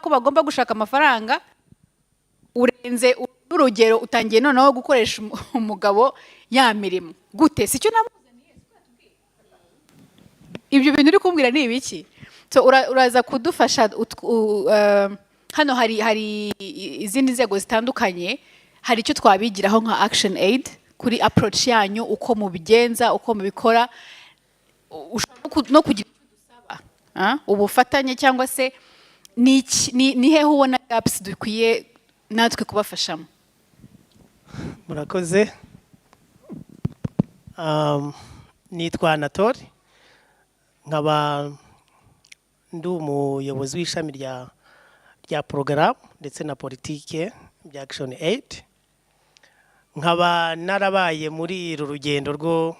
ko bagomba gushaka amafaranga, urenze urugero utangiye noneho gukoresha umugabo ya mirimo. Gute? Sicyo namuzaniye. Ibyo bintu uri kumbwira ni ibiki? So uraza kudufasha. Hano hari izindi nzego zitandukanye, hari icyo twabigiraho nka Action Aid kuri approach yanyu, uko mubigenza, uko mubikora, no kugira dusaba ubufatanye, cyangwa se ni hehe ubona gaps dukwiye natwe kubafashamo. Murakoze. Nitwa Anatole, nkaba ndi umuyobozi w'ishami rya porogaramu ndetse na politike bya Action Aid. Nkaba narabaye muri uru rugendo rwo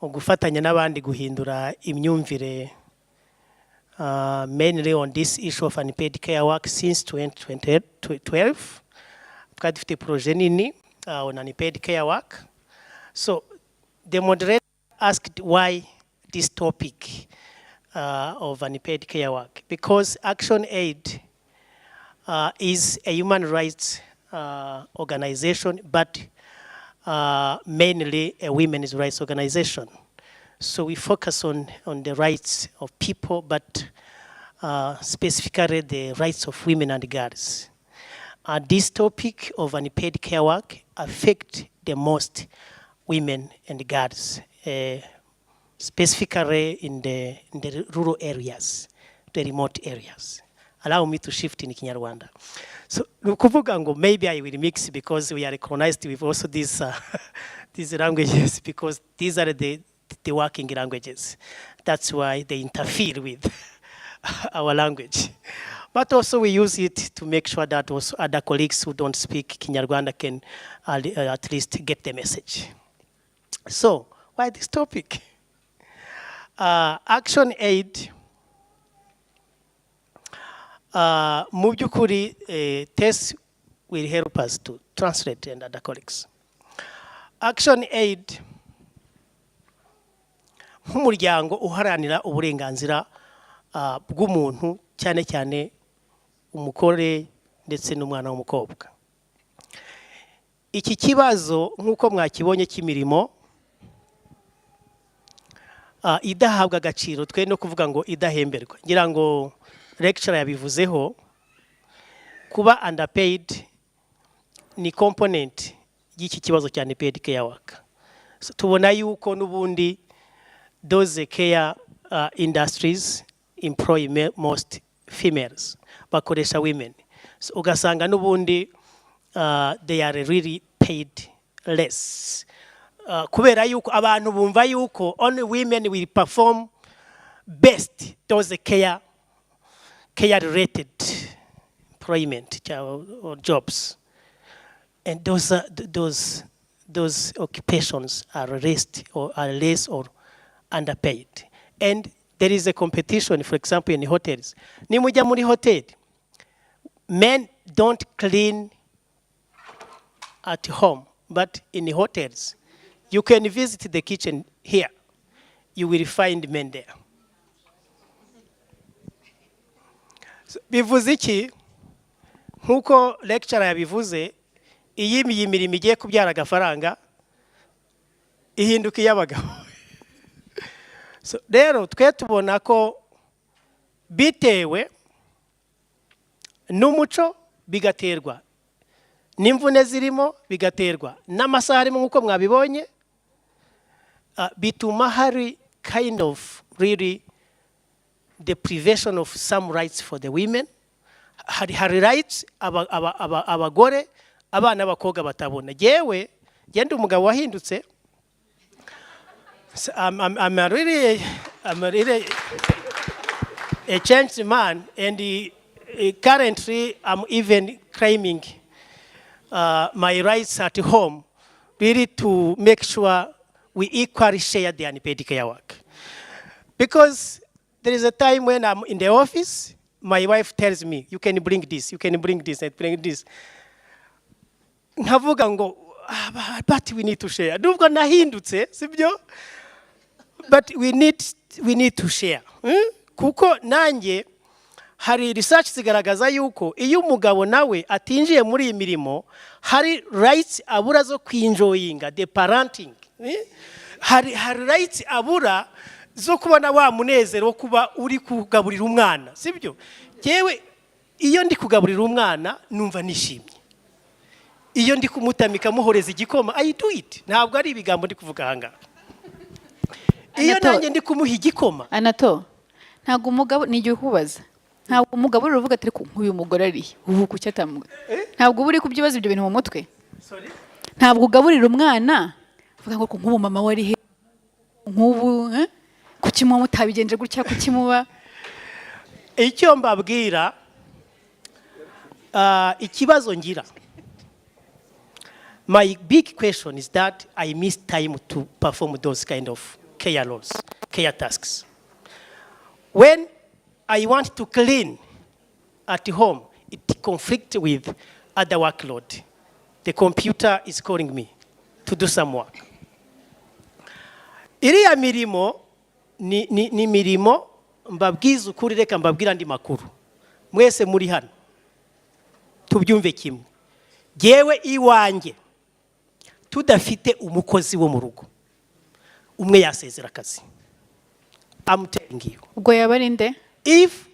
gufatanya n'abandi guhindura imyumvire, mainly on this issue of unpaid care work since 2012. Twari dufite projet nini on unpaid care work. So the moderator asked why this topic of unpaid care work, because Action Aid is a human rights organization, but mainly a women's rights organization. So we focus on the rights of people, but specifically the rights of women and girls. This topic of unpaid care work affects the most women and girls, specifically in the rural areas, the remote areas. Allow me to shift in Kinyarwanda. So, maybe I will mix because we are recognized with also these languages, because these are the working languages. That's why they interfere with our language. But also we use it to make sure that also other colleagues who don't speak Kinyarwanda can at least get the message. So, why this topic? Action aid. Mu by'ukuri, Tess will help us to translate and other colleagues. Action aid nk'umuryango uharanira uburenganzira bw'umuntu cyane cyane umugore ndetse n'umwana w'umukobwa. Iki kibazo nk'uko mwakibonye cy'imirimo idahabwa agaciro, twe no kuvuga ngo idahemberwa. Ngira ngo lecturer yabivuzeho, kuba underpaid ni component y'iki kibazo cya unpaid care work. So, tubona yuko n'ubundi those care industries employ most females, bakoresha women. So, ugasanga n'ubundi they are really paid less. Kubera yuko abantu bumva yuko only women will perform best those care related employment or jobs, and those occupations are less or underpaid. And there is a competition, for example, in hotels. Ni mujya muri hotel, men don't clean at home, but in hotels, you can visit the kitchen here. You will find men there. So, bivuze iki? Nkuko lecturer yabivuze, iyi mirimo igiye kubyara agafaranga ihinduka iy'abagabo. So, rero twe tubona ko bitewe n'umuco bigaterwa n'imvune zirimo, bigaterwa n'amasaha arimo nkuko mwabibonye, bituma hari kind of really deprivation of some rights for the women. Hari rights abagore, abana b'abakobwa batabona. Jewe genda umugabo wahindutse, I'm really a changed man, and currently I'm even claiming my rights at home, really to make sure we equally share the unpaid care work. Because there is a time when I'm in the office, my wife tells me, you can bring this, I bring this. Nkavuga ngo, but we need to share. Nubwo nahindutse, sibyo? But we need to share. Kuko nanjye hari research zigaragaza yuko iyo umugabo nawe atinjiye muri iyi mirimo, hari rights abura zo kwinjoyinga the parenting. Hari rights abura zo kubona wa munezero wo kuba uri kugaburira umwana, sibyo? Jewe iyo ndi kugaburira umwana numva nishimye. Iyo ndi kumutamika muhoreza igikoma, I do it. Ntabwo ari ibigambo ndi kuvuga hanga. Iyo nanjye ndi kumuha igikoma. Anato, ntabwo umugabo nigiye kubaza. Ntabwo umugabo uruvuga ati ko nk'uyu mugore ari ubu kucyatamuga. Ntabwo buri kubyibaza ibyo bintu mu mutwe. Sorry. Ntabwo ugaburira umwana uvuga ngo nk'ubu mama wari he nk'ubu kuki mwa mutabigenje gutya kuki muba. Icyo mbabwira ikibazo ngira. My big question is that I miss time to perform those kind of care roles, care tasks. When I want to clean at home, it conflicts with other workload. The computer is calling me to do some work. Iriya mirimo ni mirimo mbabwiza ukuri, reka mbabwira andi makuru. Mwese muri hano tubyumve kimwe. Jewe iwanjye tudafite umukozi wo mu rugo, umwe yasezera akazi. I'm telling you. Ubwo yabarinde? If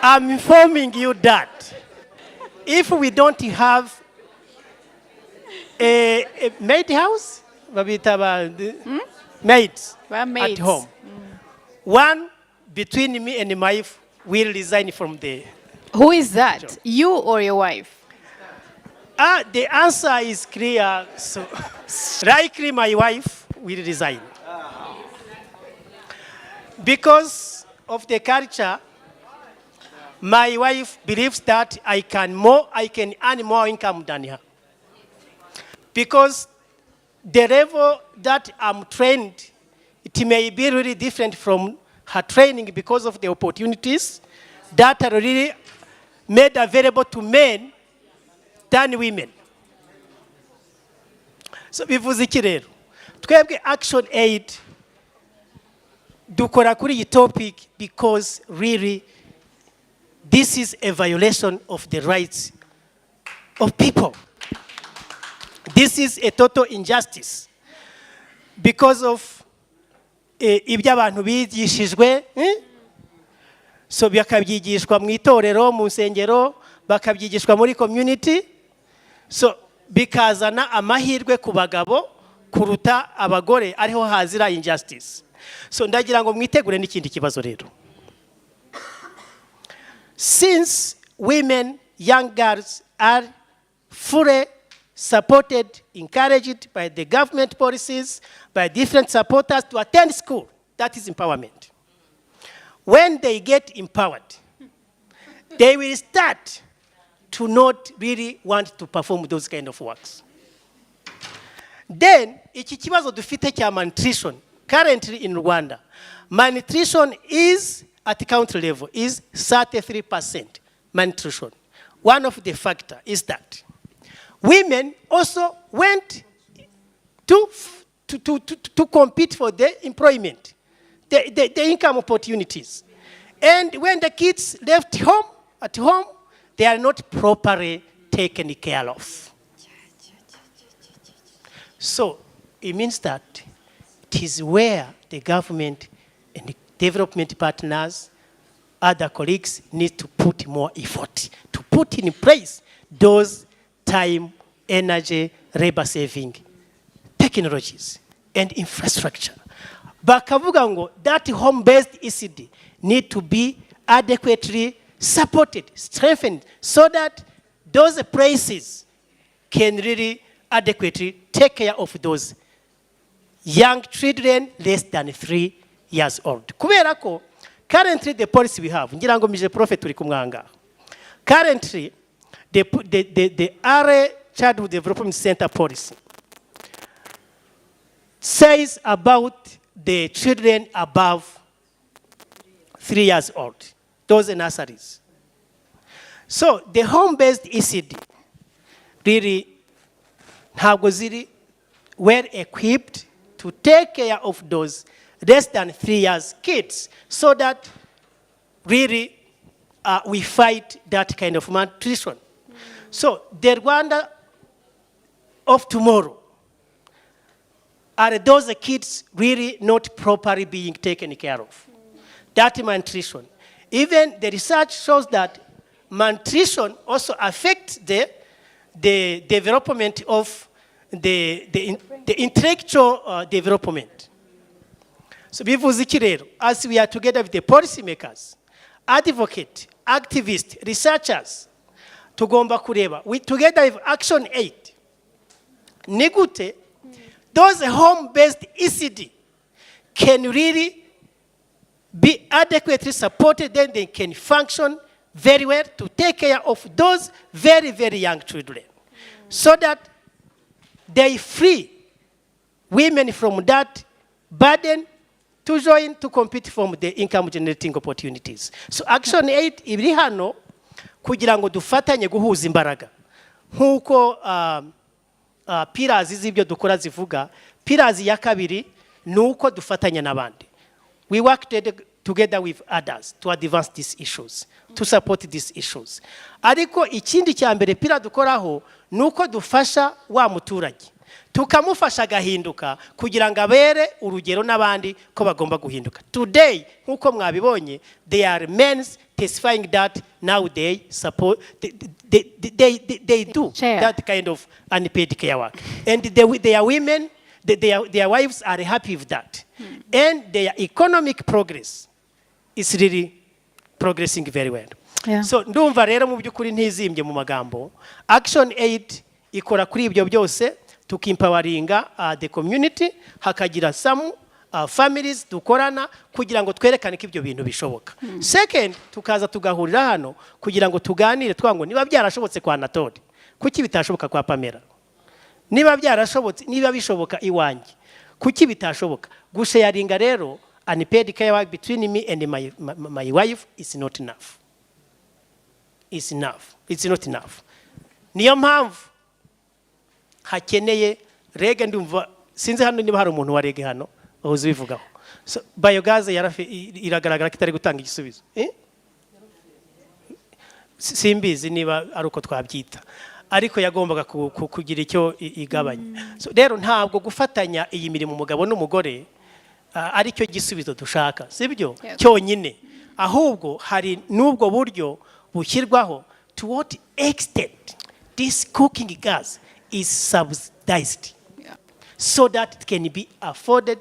I'm informing you that if we don't have a maid house, maids at home, one between me and my wife will resign from the Who is that? job. You or your wife? The answer is clear. So likely my wife will resign. Because of the culture, my wife believes that I can earn more income than her. Because the level that I'm trained, it may be really different from her training because of the opportunities that are really made available to men than women. So bivuze iki rero? Twebwe Action Aid dukora kuri iyi topic because really this is a violation of the rights of people. This is a total injustice because of ibyo abantu bigishijwe, so bakabyigishwa mu itorero, mu nsengero, bakabyigishwa muri community, so bikazana amahirwe ku bagabo kuruta abagore, ariho hazira injustice. So ndagira ngo mwitegure n'ikindi kibazo rero. Since women, young girls are fully supported, encouraged by the government policies, by different supporters to attend school, that is empowerment. When they get empowered, they will start to not really want to perform those kind of works. Then, iki kibazo dufite kya malnutrition, currently in Rwanda, malnutrition is at country level is 33% malnutrition. One of the factors is that women also went to compete for the employment, the income opportunities. And when the kids left home, at home, they are not properly taken care of. So it means that it is where the government and the development partners, other colleagues need to put more effort to put in place those time, energy, labor-saving technologies and infrastructure. Bakavuga ngo that home-based ECD need to be adequately supported, strengthened, so that those places can really adequately take care of those young children less than 3 years old. Kubera ko currently the policy we have, ngira ngo mije prophet uri kumwanga. Currently the Early Childhood Development Center policy says about the children above 3 years old, those nurseries. So the home-based ECD really ntabwo ziri well equipped to take care of those less than 3 years kids, so that really we fight that kind of malnutrition. So the Rwanda of tomorrow are those kids really not properly being taken care of. That malnutrition. Even the research shows that malnutrition also affects the development of the intellectual development. So bivuze iki rero, as we are together with the policymakers, advocates, activists, researchers, tugomba kureba, we together with Action Aid, nigute, those home-based ECD can really be adequately supported, then they can function very well to take care of those very, very young children, so that they free women from that burden to join to compete from the income generating opportunities. So Action Aid iri hano kugira ngo dufatanye guhuza imbaraga. Nkuko pillars z'ibyo dukora zivuga, pillars ya kabiri nuko dufatanya n'abandi. We work together with others to advance these issues, to support these issues. Ariko ikindi cya mbere pillar dukoraho nuko dufasha wa muturage, tukamufasha gahinduka kugira ngo abere urugero n'abandi ko bagomba guhinduka. Today nkuko mwabibonye, they are men testifying that now they support they do that kind of unpaid care work, and their women, their wives are happy with that, and their economic progress is really progressing very well. Yeah. So ndumva rero mu byukuri ntizimbye mu magambo, Action Aid ikora kuri ibyo byose, tukimpawaringa the community, hakagira some families dukorana kugira ngo twerekane ko ibyo bintu bishoboka. Second, tukaza tugahurira hano kugira ngo tuganire twango niba byarashobotse kwa Anatole, kuki bitashoboka kwa Pamela? Niba byarashobotse, niba bishoboka iwanjye, kuki bitashoboka? Gusharinga rero unpaid care work between me and my wife is not enough. It's not enough. Niyo mpamvu hakeneye rege ndumva sinzi hano niba hari umuntu wa rege hano uzi bivugaho. So biogas iragaragara kitari gutanga igisubizo. Simbizi niba ari uko twabyita. Ariko yagombaga kugira icyo igabanya. So rero ntabwo gufatanya iyi mirimo umugabo n'umugore ari cyo gisubizo dushaka, sibyo? Cyonyine. Ahubwo hari n'ubwo buryo bushyirwaho to what extent this cooking gas is subsidized, so that it can be afforded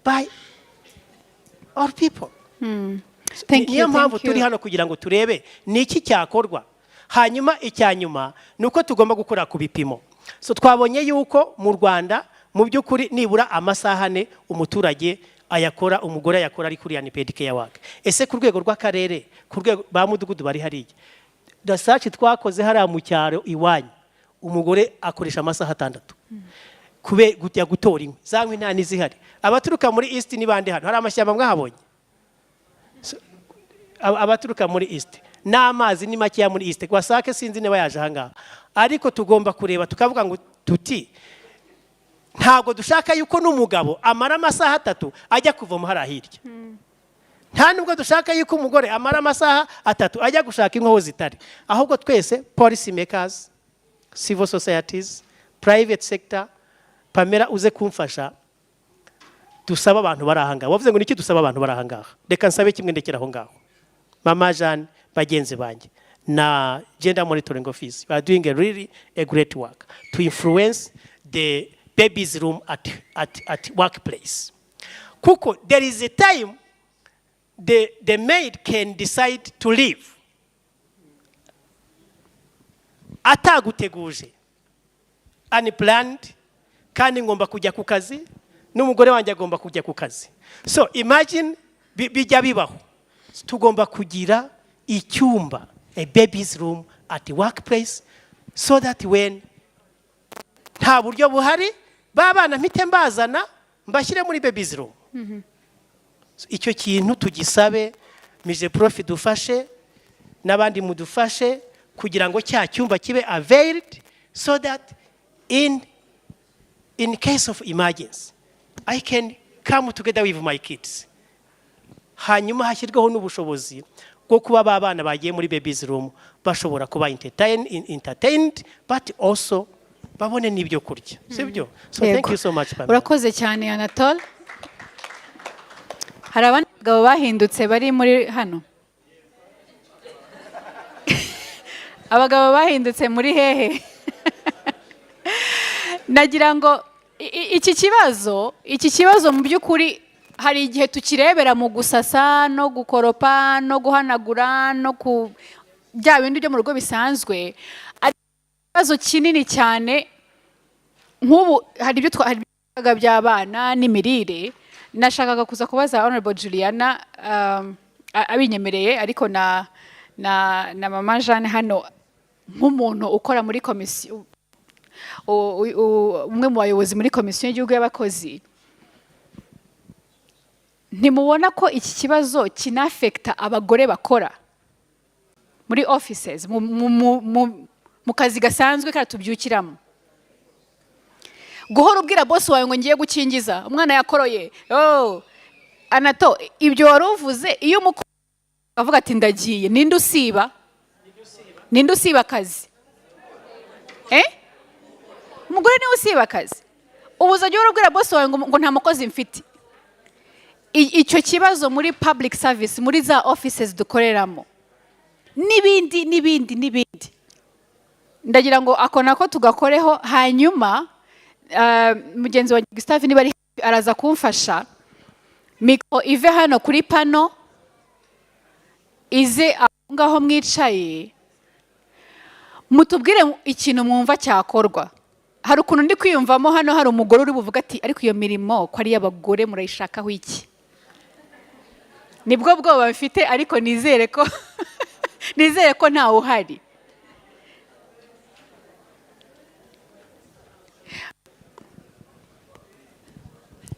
by all people. Thank you. Niyo mpamvu turi hano kugira ngo turebe niki cyakorwa. Hanyuma icyanyuma nuko tugomba gukora ku bipimo. So twabonye yuko mu Rwanda mu by'ukuri nibura amasaha ane umuturage ayakora, umugore ayakora ari kuri unpaid care work. Ese ku rwego rw'akarere, ku rwego ba mudugudu bari hariya, research twakoze hariya mu cyaro iwanyu, umugore akoresha amasaha 6 kube gutya gutora inkwi, za nkwi nta nizihari. Abaturuka muri East nibande hano hari amashyamba mwahabonye? Abaturuka muri East n'amazi ni make ya muri East, Wasake sinzi niba yaje ahangaha. Ariko tugomba kureba tukavuga ngo tuti ntabwo dushaka yuko n'umugabo amara amasaha 3 ajya kuvoma harahirya. Nta nubwo dushaka yuko umugore amara amasaha 3 ajya gushaka inkoho zitari. Ahubwo twese policy makers, civil societies, private sector, Pamela uze kumfasha dusaba abantu barahanga. Wavuze ngo niki dusaba abantu barahanga? Reka nsabe kimwe ndekeraho ngaho. Mama Jeanne bagenzi banjye na gender monitoring office are doing a great work to influence the baby's room at workplace. Kuko there is a time the maid can decide to leave ataguteguje, unplanned, kandi ngomba kujya ku kazi n'umugore wanjye agomba kujya ku kazi. So imagine bijya bibaho. Tugomba kugira icyumba, a baby's room at the workplace, so that when nta buryo buhari babana mpite mbazana mbashyire muri baby's room. Icyo kintu tugisabe mije profi dufashe n'abandi mudufashe kugira ngo cya cyumba kibe availed, so that in case of emergency I can come together with my kids. Hanyuma hashyirwaho n'ubushobozi bwo kuba babana bagiye muri baby's room bashobora kuba entertained but also babone n'ibyo kurya, sibyo? So thank you so much, Pamela. Urakoze cyane Anatole. Hari abandi bagabo bahindutse bari muri hano? Abagabo bahindutse muri hehe? Nagira ngo iki kibazo mu by'ukuri hari igihe tukirebera mu gusasa no gukoropa no guhanagura no ku bya bindi byo mu rugo bisanzwe. Ikibazo kinini cyane nk'ubu hari ibyo twaga by'abana n'imirire. Nashakaga kuza kubaza Honorable Juliana abinyemereye, ariko na Mama Jeanne hano nk'umuntu ukora muri komisiyo, umwe mu bayobozi muri komisiyo y'igihugu y'abakozi, ntimubona ko iki kibazo kinafekta abagore bakora muri offices mu kazi gasanzwe karatubyukiramo? Guhora ubwira boss wawe ngo ngiye gukingiza umwana yakoroye, Anato, ibyo wari uvuze iyo umukobwa avuga ati ndagiye, ninde usiba akazi? Umugore niwe usiba akazi. Ubuza jya urabwira boss wawe ngo nta mukozi mfite. Icyo kibazo muri public service, muri za offices dukoreramo n'ibindi ndagira ngo ako nako tugakoreho. Hanyuma mugenzi wa Gustave niba araza kumfasha, mikro ive hano kuri pano ize aho ngaho mwicaye, mutubwire ikintu mwumva cyakorwa hari ukuntu ndi kwiyumvamo hano hari umugore uri buvuga ati ariko iyo mirimo ko ari iy'abagore murayishakaho iki? Nibwo bwoba bafite, ariko nizere ko nizere ko ntawe uhari.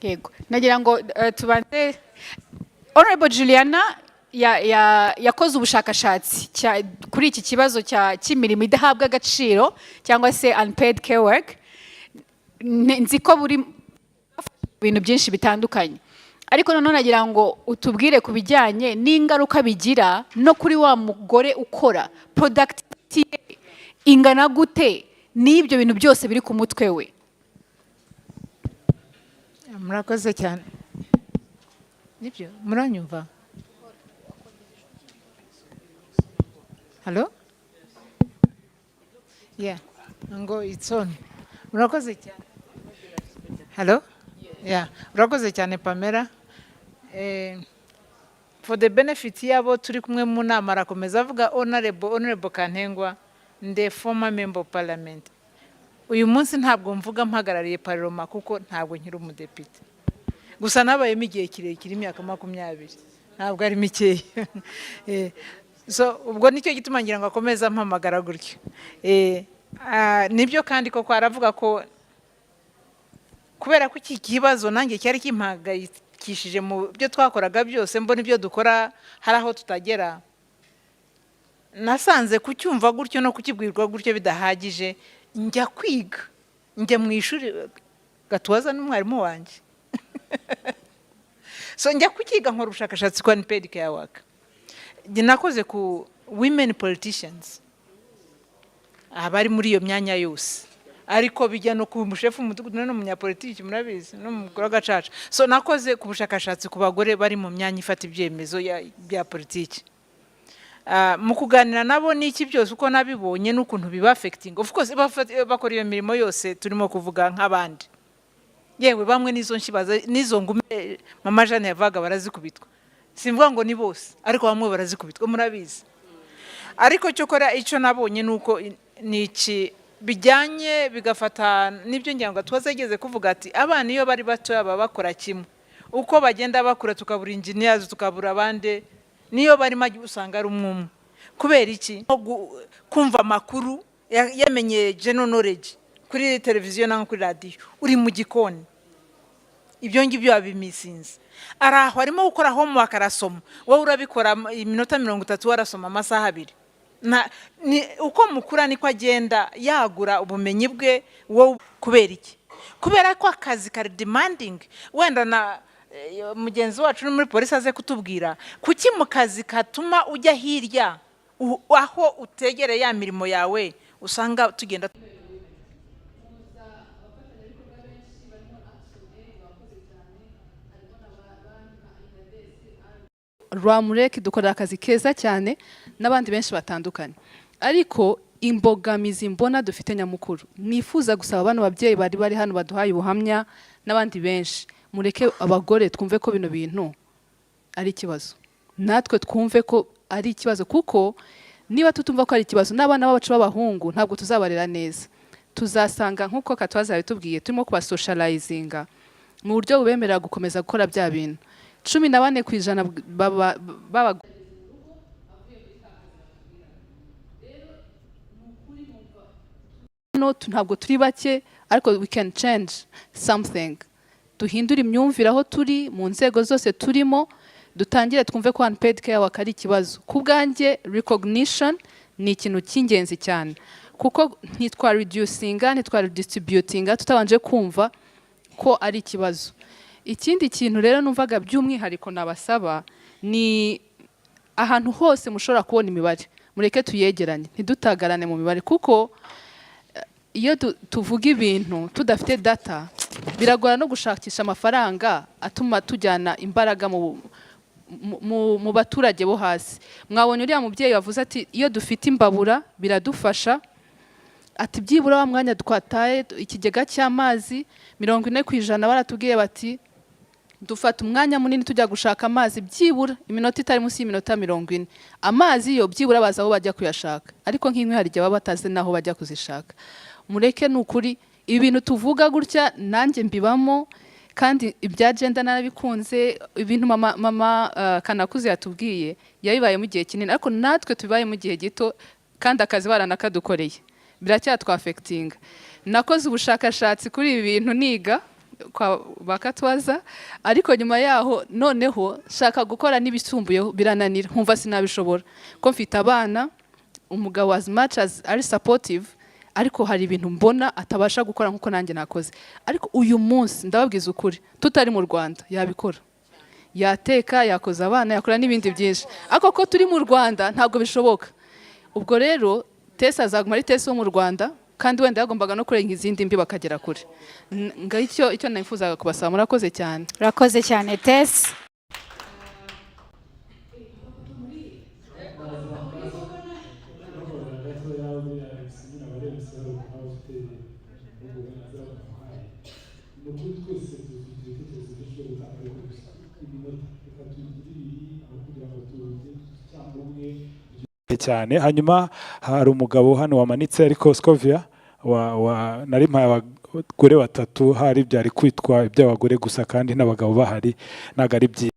Yego, nagira ngo tubanze Honorable Juliana yakoze ubushakashatsi kuri iki kibazo cy'imirimo idahabwa agaciro cyangwa se unpaid care work. Nzi ko buri bintu byinshi bitandukanye, ariko none nagira ngo utubwire ku bijyanye n'ingaruka bigira no kuri wa mugore ukora, productivity ingana gute n'ibyo bintu byose biri ku mutwe we. Murakoze cyane. Nibyo muranyumva? Hello? Yeah. Ngo it's on. Murakoze cyane. Hello? Yeah. Murakoze cyane Pamela. For the benefit yabo turi kumwe mu nama arakomeza avuga honorable Kantengwa, the former member of parliament. Uyu munsi ntabwo mvuga mpagarariye parlement kuko ntabwo nkiri umudepite. Gusa nabayemo igihe kirekire, imyaka 20. Ntabwo ari mikeya. So ubwo nicyo gituma ngira ngo akomeza mpamagara gutyo. Nibyo kandi koko aravuga ko kubera ko iki kibazo nanjye cyari kimpagayikishije mu byo twakoraga byose, mbona ibyo dukora hari aho tutagera. Nasanze kucyumva gutyo no kukibwirwa gutyo bidahagije, njya kwiga, njya mu ishuri gatuwaza n'umwarimu wanjye. So njya kukiga nkora ubushakashatsi kwa Unpaid care work. Nakoze ku women politicians, abari muri iyo myanya yose, ariko bijya no ku mushefu umudugudu n'umunyapolitiki murabizi n'umukuru w'agacaca. So nakoze ku bushakashatsi ku bagore bari mu myanya ifata ibyemezo bya politiki. Mu kuganira nabo n'iki byose uko nabibonye n'ukuntu biba affecting. Of course bakora iyo mirimo yose turimo kuvuga nk'abandi. Yewe bamwe nizo nshibaza nizo ngume mama Jane yavaga barazikubitwa. Simvuga ngo ni bose, ariko bamwe barazikubitwa murabizi. Ariko cyo kora icyo nabonye nuko niki bijyanye bigafata nibyo ngira ngo twazageze kuvuga ati abana iyo bari bato baba bakora kimwe. Uko bagenda bakura tukabura engineers tukabura abande, niyo bari magi usanga ari umwe. Kubera iki? Kumva amakuru yamenye general knowledge kuri televiziyo na kuri radio, uri mu gikoni. Ibyo ngibyo abimisinze. Araho arimo gukora homework arasoma. Wowe urabikora iminota 30 warasoma amasaha 2. Uko mukura niko agenda yagura ubumenyi bwe. Wowe kubera iki? Kubera ko akazi kari demanding. Wenda na mugenzi wacu muri polisi aze kutubwira kuki mu kazi katuma ujya hirya aho utegere ya mirimo yawe usanga tugenda. Rwamureke dukorera akazi keza cyane n'abandi benshi batandukanye, ariko imbogamizi mbona dufite nyamukuru nifuza gusaba bano babyeyi bari hano baduhaye ubuhamya n'abandi benshi, mureke abagore twumve ko bino bintu ari ikibazo, natwe twumve ko ari ikibazo, kuko niba tutumva ko ari ikibazo n'abana bacu b'abahungu ntabwo tuzabarera neza. Tuzasanga nk'uko Katwaza yabitubwiye turimo kubasocializinga mu buryo bubemerera gukomeza gukora bya bintu. 14% baba no ntabwo turi bake, ariko we can change something. Duhindura imyumvire aho turi mu nzego zose turimo, dutangire twumve ko unpaid care work ari ikibazo. Ku bwanjye recognition ni ikintu cy'ingenzi cyane, kuko ntitwa reducinga ntitwa redistributinga tutabanje kumva ko ari ikibazo. Ikindi kintu rero numvaga by'umwihariko nabasaba ni ahantu hose mushobora kubona imibare, mureke tuyegeranye ntidutagarane mu mibare, kuko iyo tuvuga ibintu tudafite data biragora no gushakisha amafaranga atuma tujyana imbaraga mu baturage bo hasi. Mwabonye uriya mubyeyi wavuze ati iyo dufite imbabura biradufasha, ati byibura wa mwanya twataye ikigega cy'amazi 40% baratubwiye bati dufata umwanya munini tujya gushaka amazi byibura iminota itari munsi y'iminota 40. Amazi yo byibura baza aho bajya kuyashaka, ariko nk'imwe hari baba batazi naho bajya kuzishaka. Mureke n'ukuri ibintu tuvuga gutya nanjye mbibamo kandi ibya gender narabikunze, ibintu mama Kanakuze yatubwiye yabibaye mu gihe kinini, ariko natwe tubibaye mu gihe gito kandi akazi baranakadukoreye biracyatwafectinga. Nakoze ubushakashatsi kuri ibi bintu niga kwa bakatwaza, ariko nyuma yaho noneho shaka gukora n'ibisumbuyeho birananira, nkumva sinabishobora ko mfite abana, umugabo as much as ari supportive, ariko hari ibintu mbona atabasha gukora nkuko nanjye nakoze. Ariko uyu munsi ndababwiza ukuri, tutari mu Rwanda yabikora, yateka, yakoza abana, yakora n'ibindi byinshi, ariko ko turi mu Rwanda ntabwo bishoboka. Ubwo rero Tessa azaguma ari Tessa wo mu Rwanda, kandi wenda yagombaga no kurenga izindi mbi bakagera kure. Icyo nifuzaga kubasaba, murakoze cyane. Urakoze cyane Tess. cyane. Hanyuma hari umugabo hano wamanitse, ariko Scovia nari mpaye abagore batatu, hari byari kwitwa iby'abagore gusa kandi n'abagabo bahari, ntabwo ari byiza.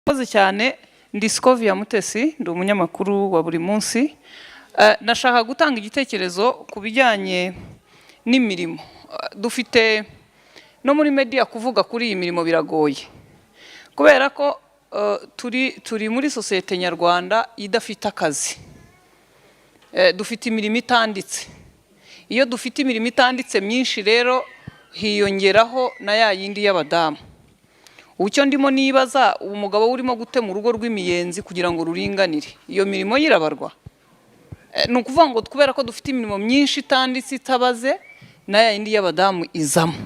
Murakoze cyane. Ndi Scovia Mutesi, ndi umunyamakuru wa buri munsi. Nashaka gutanga igitekerezo ku bijyanye n'imirimo. Dufite no muri media kuvuga kuri iyi mirimo biragoye, kubera ko turi muri sosiyete nyarwanda idafite akazi. Dufite imirimo itanditse. Iyo dufite imirimo itanditse myinshi rero hiyongeraho na ya yindi y'abadamu. Ucyo ndimo nibaza, umugabo urimo gute mu rugo rw'imiyenzi kugira ngo ruringanire, iyo mirimo yirabarwa? Ni ukuvuga ngo kubera ko dufite imirimo myinshi itanditse itabaze, na ya yindi y'abadamu izamo.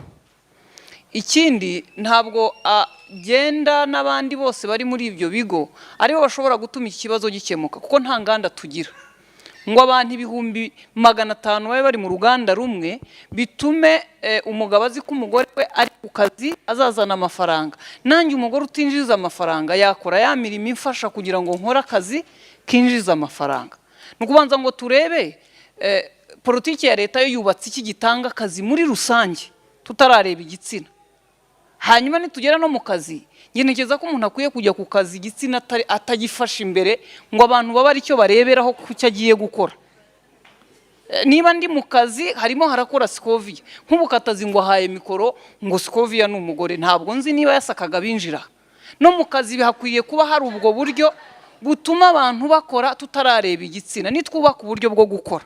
Ikindi, ntabwo agenda n'abandi bose bari muri ibyo bigo aribo bashobora gutuma iki kibazo gikemuka, kuko nta nganda tugira ngo abantu 500 babe bari mu ruganda rumwe bitume umugabo azi ko umugore we ari ku kazi azazana amafaranga. Nanjye umugore utinjiza amafaranga yakora ya mirimo imfasha kugira ngo nkore akazi kinjiza amafaranga. Nukubanza ngo turebe politiki ya leta yo yubatse iki gitanga akazi muri rusange, tutarareba igitsina. Hanyuma nitugera no mu kazi, ngenekeza ko umuntu akwiye kujya ku kazi igitsina atagifasha imbere ngo abantu baba ari cyo bareberaho kucyo agiye gukora. Niba ndi mu kazi harimo harakora Scovia, nk'ubukatazi ngo ahaye mikoro ngo Scovia ni umugore, ntabwo nzi niba yasakaga binjira. No mu kazi bihakwiye kuba hari ubwo buryo butuma abantu bakora tutarareba igitsina, nitwubaka uburyo bwo gukora.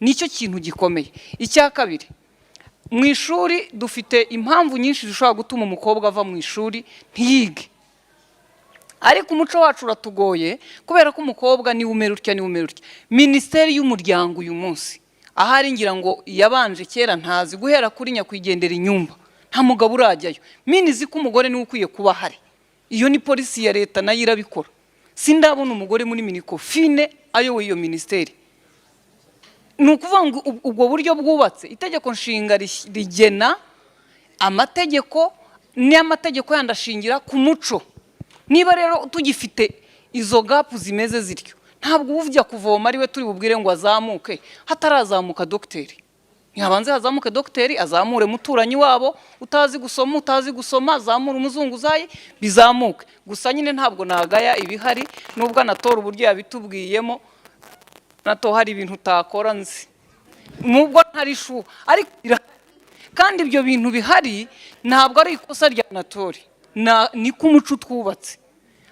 Nicyo kintu gikomeye. Icya kabiri, mu ishuri dufite impamvu nyinshi zishobora gutuma umukobwa ava mu ishuri ntiyige, ariko umuco wacu uratugoye kubera ko umukobwa ni umerutya. Minisiteri y'umuryango uyu munsi ahari ngira ngo yabanje kera ntazi, guhera kuri nyakwigendera inyumba nta mugabo urajyayo. Minizi ko umugore ni ukwiye kuba hari, iyo ni polisi ya leta nayo irabikora. Sindabona umugore muri minikofine ayoboye iyo minisiteri. Ni ukuvuga ngo ubwo buryo bwubatse, itegeko nshinga rigena amategeko n'amategeko yandashingira ku muco. Niba rero tugifite izo gapu zimeze zityo, ntabwo uvya kuvoma ari we turi bubwire ngo azamuke hatarazamuka dogiteri. Ntihabanze hazamuke dogiteri azamure muturanyi wabo utazi gusoma azamure umuzunguzayi bizamuke. Gusa nyine ntabwo nagaya ibihari, nubwo anatora uburyo yabitubwiyemo, nato hari ibintu utakora nzi nubwo ntari shu, ariko kandi ibyo bintu bihari ntabwo ari ikosa rya natori, ni ku muco twubatse.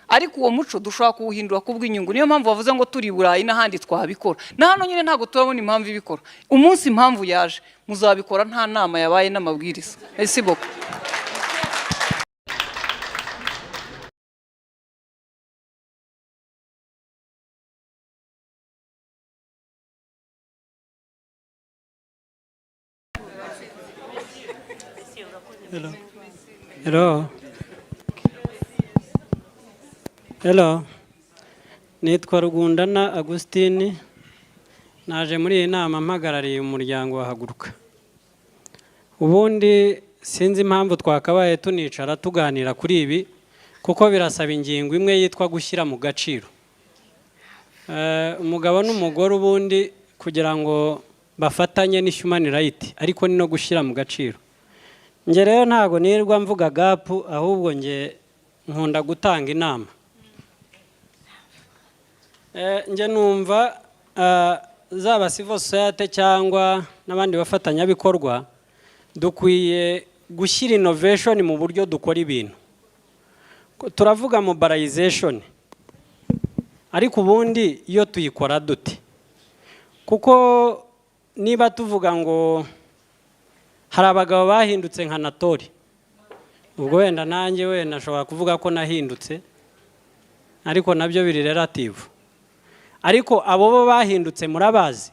Ariko uwo muco dushobora kuwuhindura kubw'inyungu. Niyo mpamvu bavuze ngo turi Burayi n'ahandi twabikora. Na hano nyine ntabwo turabona impamvu ibikora. Umunsi impamvu yaje muzabikora, nta nama yabaye n'amabwiriza. Merci beaucoup. Hello. Nitwa Rugundana Agustine, naje muri iyi nama mpagarariye umuryango wahaguruka. Ubundi sinzi impamvu twakabaye tunicara tuganira kuri ibi kuko birasaba ingingo imwe yitwa gushyira mu gaciro. Umugabo n'umugore ubundi kugira ngo bafatanye ni human right, ariko ni no gushyira mu gaciro. Nge rero ntago nirwa mvuga gap, ahubwo nge nkunda gutanga inama. Nge numva zaba civil society cyangwa n'abandi bafatanyabikorwa dukwiye gushyira innovation mu buryo dukora ibintu. Turavuga mobilization, ariko ubundi iyo tuyikora dute? Kuko niba tuvuga ngo hari abagabo bahindutse nka Natori, ubwo wenda nanjye wenda nashobora kuvuga ko nahindutse, ariko nabyo biri relative. Ariko abo bo bahindutse murabazi,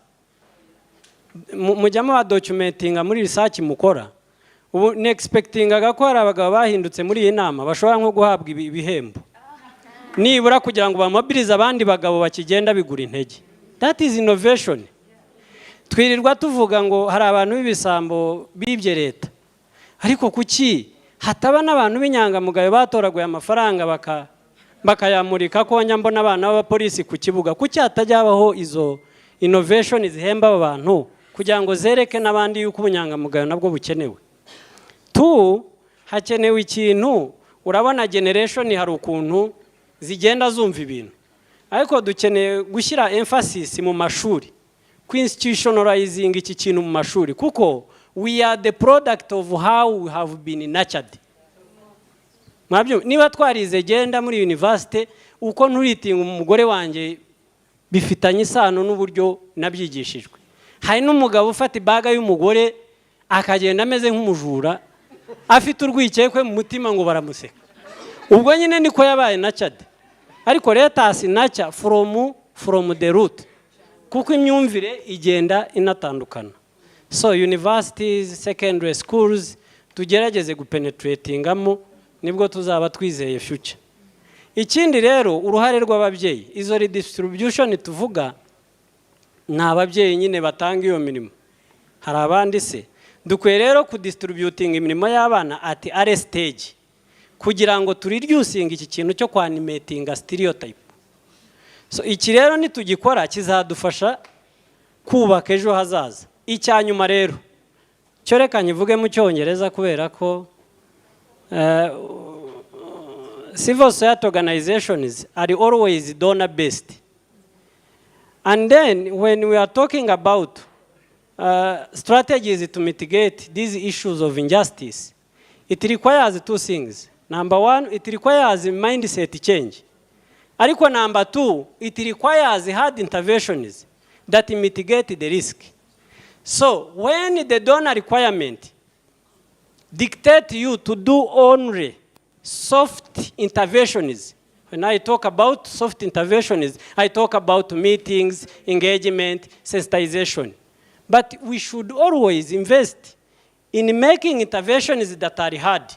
mujyamo ba documentinga muri research mukora. Ubu nexpectingaga ko hari abagabo bahindutse muri iyi nama bashobora nko guhabwa ibihembo nibura kugira ngo bamobilize abandi bagabo bakigenda bigura intege. That is innovation. Twirirwa tuvuga ngo hari abantu b'ibisambo bibye leta, ariko kuki hataba n'abantu b'inyangamugayo batoraguye amafaranga bakayamurika ko mbona abana b'abapolisi ku kibuga? Kuki hatajya habaho izo innovation zihemba aba bantu kugira ngo zereke n'abandi yuko ubunyangamugayo nabwo bukenewe? Hakenewe ikintu, urabona generation hari ukuntu zigenda zumva ibintu, ariko dukeneye gushyira emphasis mu mashuri, institutionalizing iki kintu mu mashuri, kuko we are the product of how we have been nurtured. Niba twarize genda muri university, uko nturitinga umugore wanjye bifitanye isano n'uburyo nabyigishijwe. Hari n'umugabo ufata ibaga y'umugore akagenda ameze nk'umujura, afite urwikekwe mu mutima ngo baramuseka. Ubwo nyine niko yabaye nurtured. Ariko leta asinacha from the root, kuko imyumvire igenda inatandukana. So universities, secondary schools tugerageze gupenetratingamo, nibwo tuzaba twizeye future. Ikindi rero uruhare rw'ababyeyi, izo redistribution tuvuga ni ababyeyi nyine batanga iyo mirimo. Hari abandi se dukwiye rero kudistributing imirimo y'abana at early stage kugira ngo turireducing iki kintu cyo kwanimating stereotype. So iki rero nitugikora kizadufasha kubaka ejo hazaza. Icyanyuma rero cyo reka nyivuge mu Cyongereza kubera ko civil society organizations are always donor based. And then when we are talking about strategies to mitigate these issues of injustice, it requires two things. Number one, it requires mindset change. Ariko number two, it requires hard interventions that mitigate the risk. So when the donor requirement dictate you to do only soft interventions, when I talk about soft interventions, I talk about meetings, engagement, sensitization. But we should always invest in making interventions that are hard,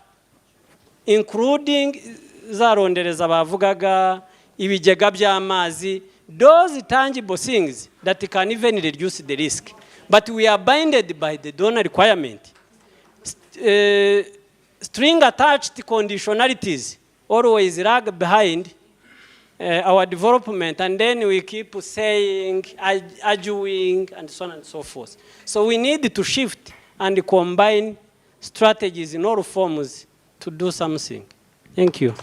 including za rondereza bavugaga, ibigega by'amazi, those tangible things that can even reduce the risk. But we are binded by the donor requirement. String attached conditionalities always lag behind our development, and then we keep saying, arguing, and so on and so forth. So we need to shift and combine strategies in all forms to do something. Thank you.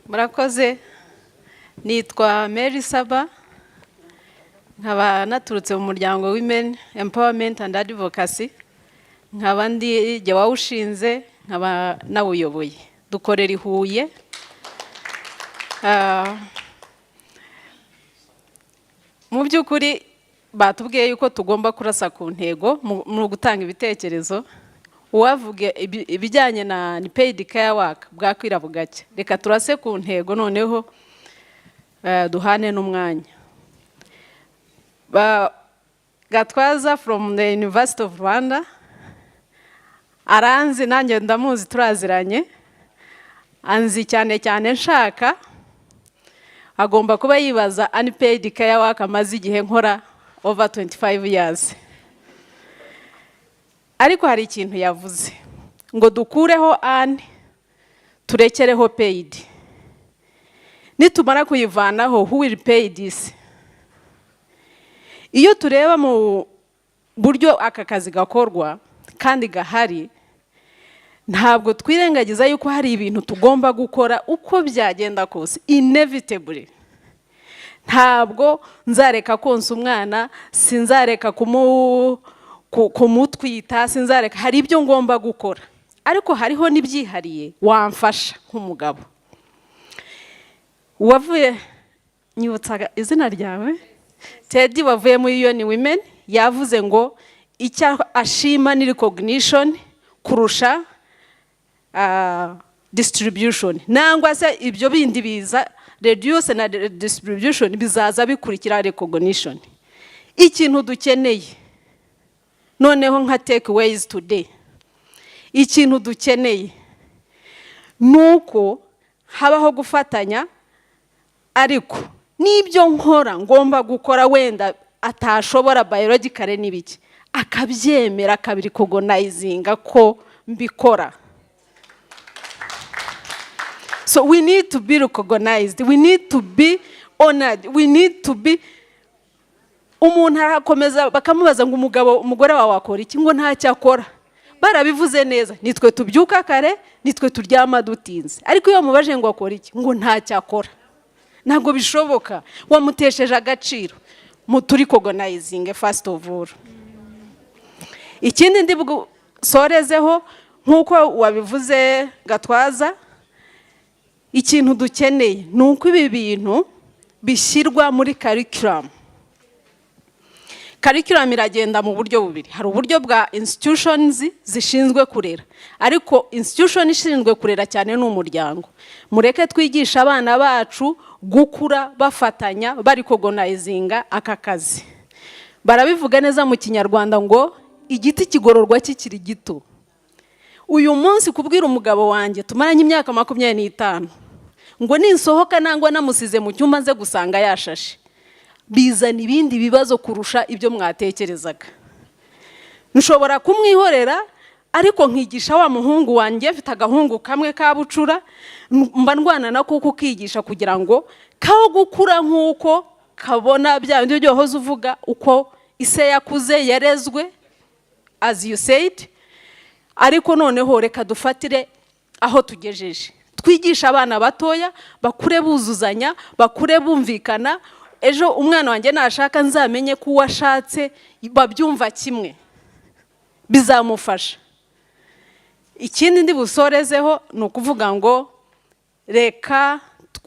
Murakoze, nitwa Mary Saba, nkaba naturutse mu muryango Women Empowerment and Advocacy, nkaba ndi jye wawushinze, nkaba nawuyoboye. Dukorera i Huye. Mu by'ukuri batubwiye yuko tugomba kurasa ku ntego mu gutanga ibitekerezo. Uwavuga ibijyanye na Unpaid care work bwakwira bugacya. Reka turase ku ntego noneho duhane n'umwanya. Gatwaza from the University of Rwanda. aranzi nanjye ndamuzi turaziranye, anzi cyane cyane nshaka, agomba kuba yibaza unpaid care work amaze igihe nkora over 25 years. Ariko hari ikintu yavuze ngo dukureho turekereho paid. Nitumara kuyivanaho, who will pay this? Iyo tureba mu buryo aka kazi gakorwa kandi gahari, ntabwo twirengagiza yuko hari ibintu tugomba gukora uko byagenda kose, inevitably. Ntabwo nzareka konsa umwana, sinzareka kumutwita, sinzareka, hari ibyo ngomba gukora. Ariko hariho n'ibyihariye wamfasha nk'umugabo. Wavuye, nyibutsaga izina ryawe, Teddy wavuye muri Women, yavuze ngo icyo ashima ni recognition kurusha distribution. Nangwa se ibyo bindi biza, reduce na distribution bizaza bikurikira recognition. Ikintu dukeneye, noneho nka takeaways today, ikintu dukeneye nuko habaho gufatanya, ariko n'ibyo nkora ngomba gukora wenda atashobora biologically n'ibiki, akabyemera akabiricognizinga ko mbikora. So we need to be recognized, we need to be honored, we need to be, umuntu arakomeza bakamubaza ngo umugore wawe akora iki, ngo ntacyo akora. Barabivuze neza, nitwe tubyuka kare, nitwe turyama dutinze. Ariko iyo mubaje ngo akora iki, ngo ntacyo akora. Ntabwo bishoboka, wamutesheje agaciro. Muturi recognizinge first of all. Ikindi ndi sorezeho nkuko wabivuze Gatwaza, ikintu dukeneye nuko ibi bintu bishyirwa muri curriculum. Curriculum iragenda mu buryo bubiri. Hari uburyo bwa institutions zishinzwe kurera, ariko institution ishinzwe kurera cyane n'umuryango. Mureke twigisha abana bacu gukura bafatanya, bari recognizinga aka kazi. Barabivuga neza mu Kinyarwanda ngo igiti kigororwa kikiri gito. Uyu munsi kubwira umugabo wanjye tumaranye imyaka 25 ngo ninsohoka nangwa namusize mu cyumba nze gusanga yashashe, bizana ibindi bibazo kurusha ibyo mwatekerezaga. Nshobora kumwihorera, ariko nkigisha wa muhungu wanjye, mfite agahungu kamwe kabucura, mba ndwana nako kukigisha kugira ngo kaho gukura nkuko kabona bya bindi byo hoze uvuga uko ise yakuze yarezwe, as you said. Ariko noneho reka dufatire aho tugejeje, twigisha abana batoya bakure buzuzanya, bakure bumvikana. Ejo umwana wanjye nashaka nzamenye ko washatse babyumva kimwe, bizamufasha. Ikindi ndi busorezeho ni ukuvuga ngo reka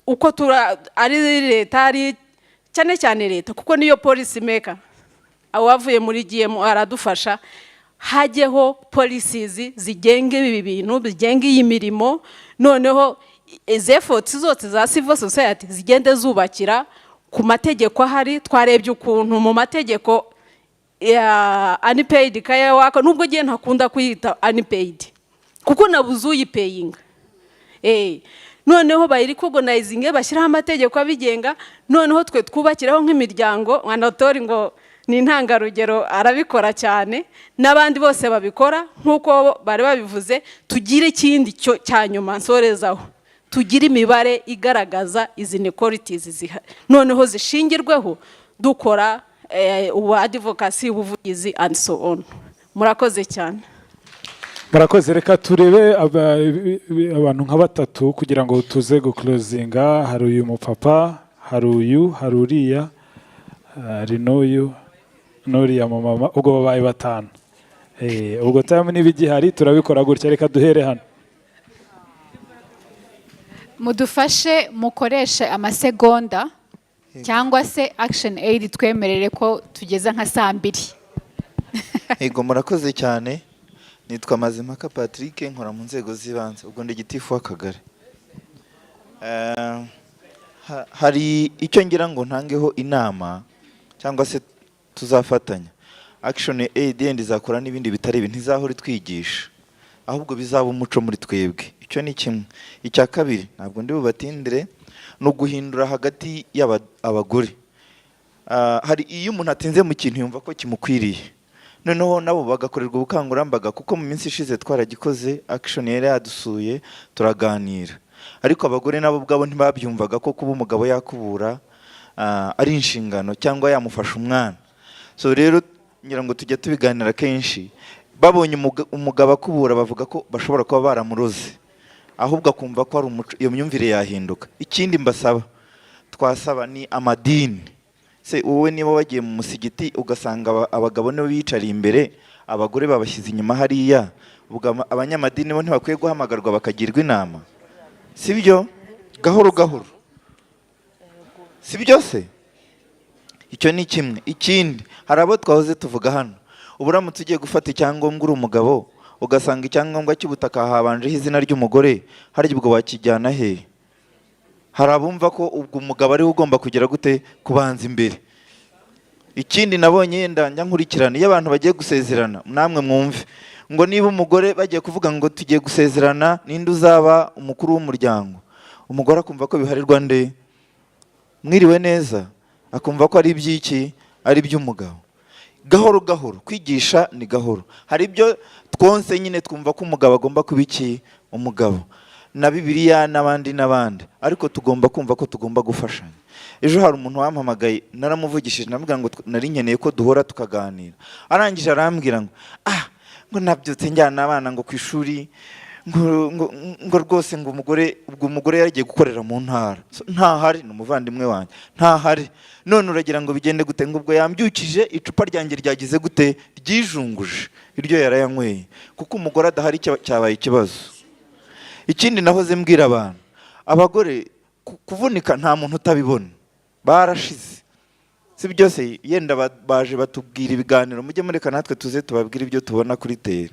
uko ari leta, ari cyane cyane leta kuko niyo policy maker, awavuye muri GM aradufasha, hajyeho policies zigenga ibi bintu, bigenga iyi mirimo. Noneho efforts zose za civil society zigende zubakira ku mategeko ahari. Twarebye ukuntu mu mategeko ya unpaid care work, nubwo giye ntakunda kuyita unpaid kuko nabuze uyipaying, noneho bayiricognizinge bashyiraho amategeko abigenga. Noneho twe twubakiraho nk'imiryango, Anatori ngo ni intangarugero arabikora cyane, n'abandi bose babikora nkuko bari babivuze. Tugire ikindi cya nyuma nsorezaho, tugire imibare igaragaza izi inequalities noneho zishingirweho dukora ubu advocacy, ubuvugizi and so on. Murakoze cyane. Murakoze. Reka turebe abantu nka batatu kugira ngo tuze guclosinga. Hari uyu mupapa, hari uyu, hari uriya, hari n'uyu n'uriya mama, ubwo babaye batanu. Ubwo time n'ibigihari turabikora gutya. Reka duhere hano. Mudufashe mukoreshe amasegonda cyangwa se action aid twemerere ko tugeza nka 2:00. Ego murakoze cyane. Nitwa Mazimaka Patrick, nkora mu nzego z'ibanze, ubwo ndi gitifu w'akagari. Hari icyo ngira ngo ntangeho inama cyangwa se tuzafatanya. Action aid izakora n'ibindi bitari ibintu, izahora twigisha. ahubwo bizaba umuco muri twebwe. Icyo ni kimwe. Icya kabiri ntabwo ndi bubatindire no guhindura hagati y'abagore. Hari iyo umuntu atinze mu kintu yumva ko kimukwiriye, noneho nabo bagakorerwa ubukangurambaga, kuko mu minsi ishize twaragikoze, action yari yadusuye turaganira, ariko abagore nabo ubwabo ntibabyumvaga ko kuba umugabo yakubura ari inshingano cyangwa yamufasha umwana. So rero ngira ngo tujya tubiganira kenshi, babonye umugabo akubura bavuga ko bashobora kuba baramuroze, ahubwo akumva ko ari umuco, iyo myumvire yahinduka. Ikindi mbasaba, twasaba ni amadini. Se wowe niba wagiye mu musigiti ugasanga abagabo nibo bicariye imbere, abagore babashyize inyuma hariya, abanyamadini bo ntibakwiye guhamagarwa bakagirwa inama? Sibyo? Gahoro gahoro, sibyo se? Icyo ni kimwe. Ikindi, hari abo twahoze tuvuga hano, uburamutse ugiye gufata icyangombwa uri umugabo ugasanga icyangombwa cy'ubutaka habanjeho izina ry'umugore, harya ubwo wakijyana he? Hari abumva ko ubwo umugabo ari ugomba kugira gute kubanza imbere. Ikindi nabonye yenda njya nkurikirana, iyo abantu bagiye gusezerana, namwe mwumve ngo niba umugore bagiye kuvuga ngo tugiye gusezerana, ninde uzaba umukuru w'umuryango, umugore akumva ko biharirwa nde? Mwiriwe neza, akumva ko ari iby'iki, ari iby'umugabo. Gahoro gahoro, kwigisha ni gahoro. Hari ibyo twonse nyine twumva ko umugabo agomba kuba iki, umugabo, na Bibiliya n'abandi, ariko tugomba kumva ko tugomba gufashanya. Ejo hari umuntu wampamagaye, naramuvugishije, namubwira ngo nari nkeneye ko duhora tukaganira. Arangije arambwira ngo nabyutse njyana abana ngo ku ishuri, ngo rwose ngo umugore yaragiye gukorera mu ntara. Ntahari, ni umuvandimwe wanjye, ntahari. None uragira ngo bigende gute? Ngo ubwo yambyukije icupa ryanjye ryagize gute, ryijunguje, iryo yarayanyweye, kuko umugore adahari cyabaye ikibazo. Ikindi nahoze mbwira abantu, abagore kuvunika nta muntu utabibona, barashize. Si byose yenda baje batubwira ibiganiro, mujye mureka natwe tuze tubabwira ibyo tubona kuri tele.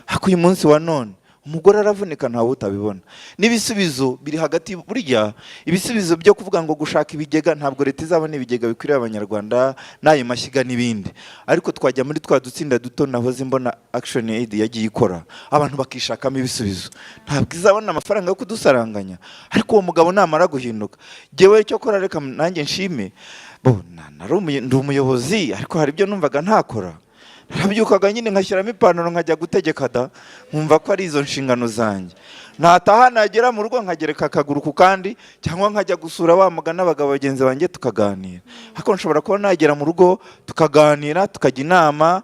Hako uyu munsi wa none umugore aravunika ntawe utabibona. N'ibisubizo biri hagati, burya ibisubizo byo kuvuga ngo gushaka ibigega, ntabwo leta izabona ibigega bikwiriye abanyarwanda n'ayo mashyiga n'ibindi, ariko twajya muri twa dutsinda duto nahoze mbona Action Aid yagiye ikora, abantu bakishakamo ibisubizo. Ntabwo izabona amafaranga yo kudusaranganya, ariko uwo mugabo namara guhinduka, jyewe cyo kora reka nanjye nshime, ndi umuyobozi, ariko hari ibyo numvaga ntakora. Nabyukaga nyine nkashyiramo ipantaro nkajya gutegeka da, nkumva ko ari izo nshingano zanjye. Nataha nagera mu rugo nkagereka akaguru ku kandi, cyangwa nkajya gusura wa mugana n'abagabo bagenzi banjye tukaganira. Ariko nshobora kuba nagera mu rugo tukaganira, tukajya inama.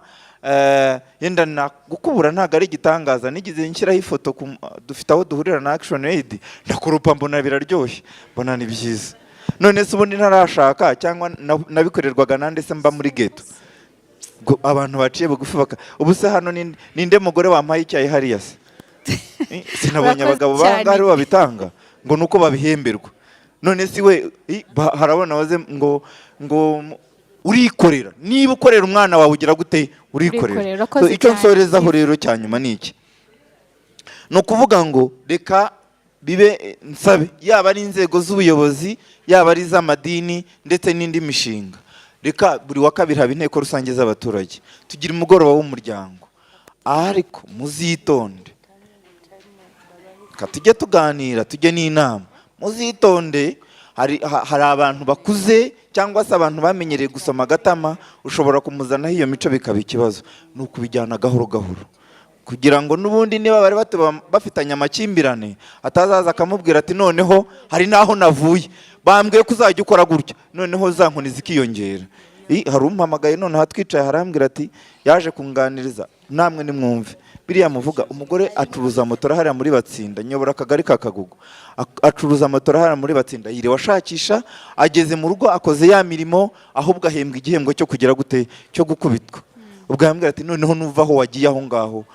Yenda gukubura ntabwo ari igitangaza, nigize nshyiraho ifoto dufite aho duhurira na Action Aid, ndakurupa mbona biraryoshye, mbona ni byiza. None se ubundi ntarashaka cyangwa nabikorerwaga nande se mba muri ghetto, abantu baciye bugufi ubu se hano ninde mugore wampaye icyayi hariya se? Sinabonye abagabo bangahe babitanga ngo nuko babihemberwa. None si we harabona waze ngo urikorera, niba ukorera umwana wawe ugira gute, urikorera. Icyo nsorezaho rero cyanyuma ni iki, no kuvuga ngo reka bibe nsabe, yaba ari inzego z'ubuyobozi, yaba ari iz'amadini ndetse n'indi mishinga, reka buri wa kabiri haba inteko rusange z'abaturage, tugira umugoroba w'umuryango, ariko muzitonde, tujye tuganira, tujye n'inama, muzitonde. Hari abantu bakuze cyangwa se abantu bamenyereye gusoma agatama, ushobora kumuzanaho iyo mico bikaba ikibazo. Ni ukubijyana gahoro gahoro, kugira ngo n'ubundi niba bari bafitanye amakimbirane, atazaza akamubwira ati noneho hari naho navuye, bambwiye ko uzajya ukora gutya, noneho za nkoni zikiyongera. Hari umpamagaye noneho atwicaye harambwira ati yaje kunganiriza, namwe nimwumve biriya muvuga, umugore acuruza motora hariya muri Batsinda, nyobora akagari ka Kagugu, acuruza motora hariya muri Batsinda, yiriwe ashakisha, ageze mu rugo akoze ya mirimo, ahubwo ahembwa igihembo cyo kugira gute, cyo gukubitwa. Ubwo yambwira ati noneho nuva aho wagiye aho ngaho,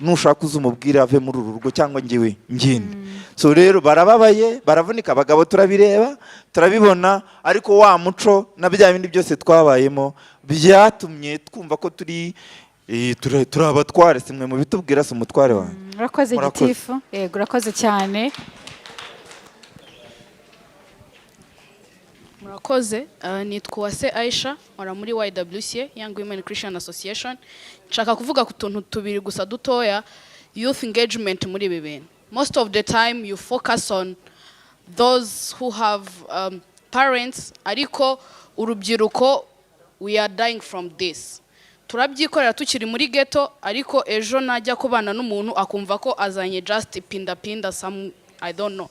nushaka uzumubwira ave muri uru rugo cyangwa ngiwe ngende. So rero barababaye, baravunika, abagabo turabireba turabibona, ariko wa muco na bya bindi byose twabayemo byatumye twumva ko turi abatware. Simwe mu bitubwira se umutware wanjye. Urakoze Gitifu, yego urakoze cyane. Murakoze, nitwa Uwase Aisha, ora muri YWCA, Young Women Christian Association. Nshaka kuvuga ku tuntu tubiri gusa dutoya. youth engagement muri ibi bintu. Most of the time you focus on those who have parents, ariko urubyiruko, we are dying from this. Turabyikorera tukiri muri ghetto, ariko ejo najya kubana n'umuntu akumva ko azanye just pinda some, I don't know.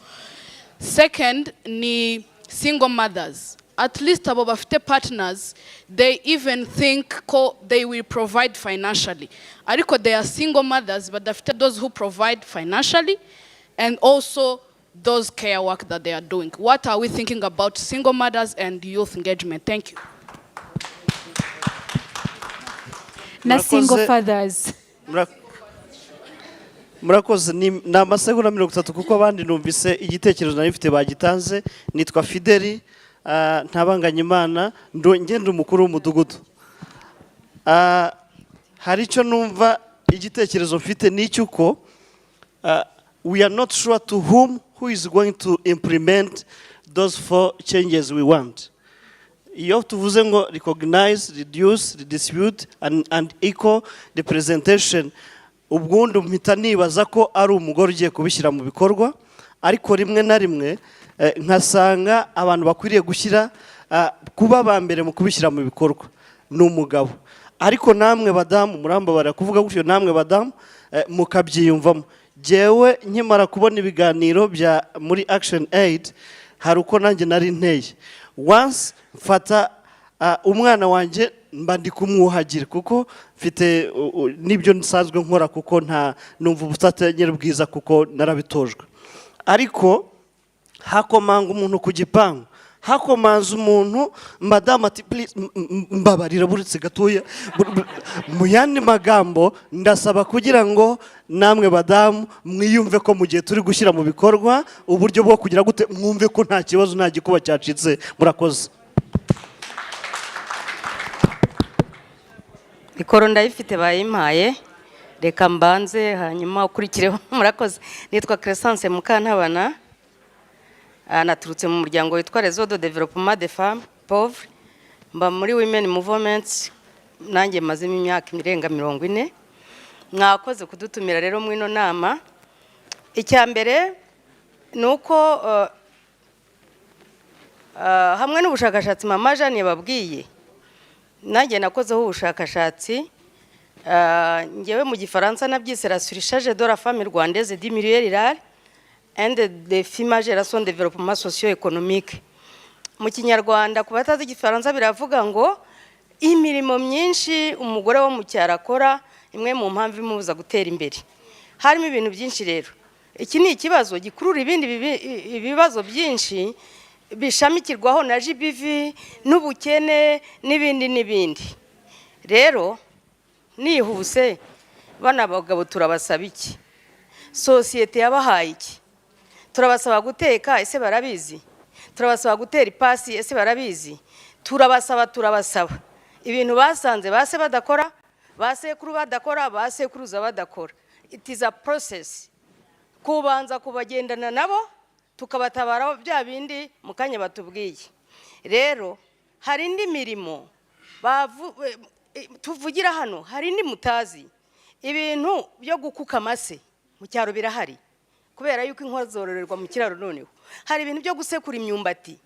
Second ni single mothers. At least abo bafite partners, they even think ko they will provide financially. Ariko they are single mothers, but after those who provide financially and also those care work that they are doing. What are we thinking about single mothers and youth engagement? Thank you. Na single fathers. Murakoze ni amasegonda 30 kuko abandi numvise igitekerezo nari mfite bagitanze. Nitwa Fideli ntabanganya Imana ngende umukuru w'umudugudu. Hari icyo numva igitekerezo mfite n'icyuko we are not sure to who is going to implement those 4 changes we want. Iyo tuvuze ngo recognize, reduce, redistribute and equal representation, ubwundi mpita nibaza ko ari umugore ugiye kubishyira mu bikorwa, ariko rimwe na rimwe nkasanga abantu bakwiriye gushyira kuba bambere mu kubishyira mu bikorwa n'umugabo. Ariko namwe badamu murambabara kuvuga gutyo, namwe badamu mukabyiyumvamo. Jewe nkimara kubona ibiganiro bya muri Action Aid, hari uko nanjye nari nteye. Once mfata umwana wanjye mba ndi kumwuhagira kuko mfite nibyo nsanzwe nkora, kuko nta numva ubutatanyere bwiza kuko narabitojwe. Ariko hakomanga umuntu ku gipangu, hakomanza umuntu, madame ati please mbabarira buretse gatoya. Mu yandi magambo ndasaba kugira ngo namwe badamu mwiyumve ko mu gihe turi gushyira mu bikorwa uburyo bwo kugira gute mwumve ko nta kibazo nta gikuba cyacitse. Murakoze. Mikoro ndayifite bayimpaye, reka mbanze hanyuma ukurikireho. Murakoze. Nitwa Crescence Mukantabana, naturutse mu muryango witwa Réseau de Développement des Femmes Pauvres, mba muri Women Movement, nanjye mazimo imyaka irenga 40. Mwakoze kudutumira rero mwino nama. Icya mbere nuko hamwe n'ubushakashatsi Mama Jeanne yababwiye, nanjye nakozeho ubushakashatsi, ngewe mu Gifaransa nabyise la surcharge de la femme rwandaise du milieu rural and the female génération développement socio-économique. Mu Kinyarwanda ku batazi Igifaransa biravuga ngo imirimo myinshi umugore wo mu cyaro akora, imwe mu mpamvu imubuza gutera imbere. Harimo ibintu byinshi rero. Iki ni ikibazo gikurura ibindi ibibazo byinshi bishamikirwaho na GBV n'ubukene n'ibindi. Rero nihuse bana bagabo turabasaba iki? Societe yabahaye iki? Turabasaba guteka, ese barabizi? Turabasaba gutera ipasi, ese barabizi? Turabasaba ibintu basanze base badakora, basekuru badakora, basekuruza badakora. It is a process. Kubanza kubagendana nabo tukabatabara bya bindi mukanya batubwiye. Rero hari indi mirimo tuvugira hano, hari indi mutazi. Ibintu byo gukuka amase mu cyaro birahari, kubera yuko inka zororerwa mu kiraro. Noneho hari ibintu byo gusekura imyumbati,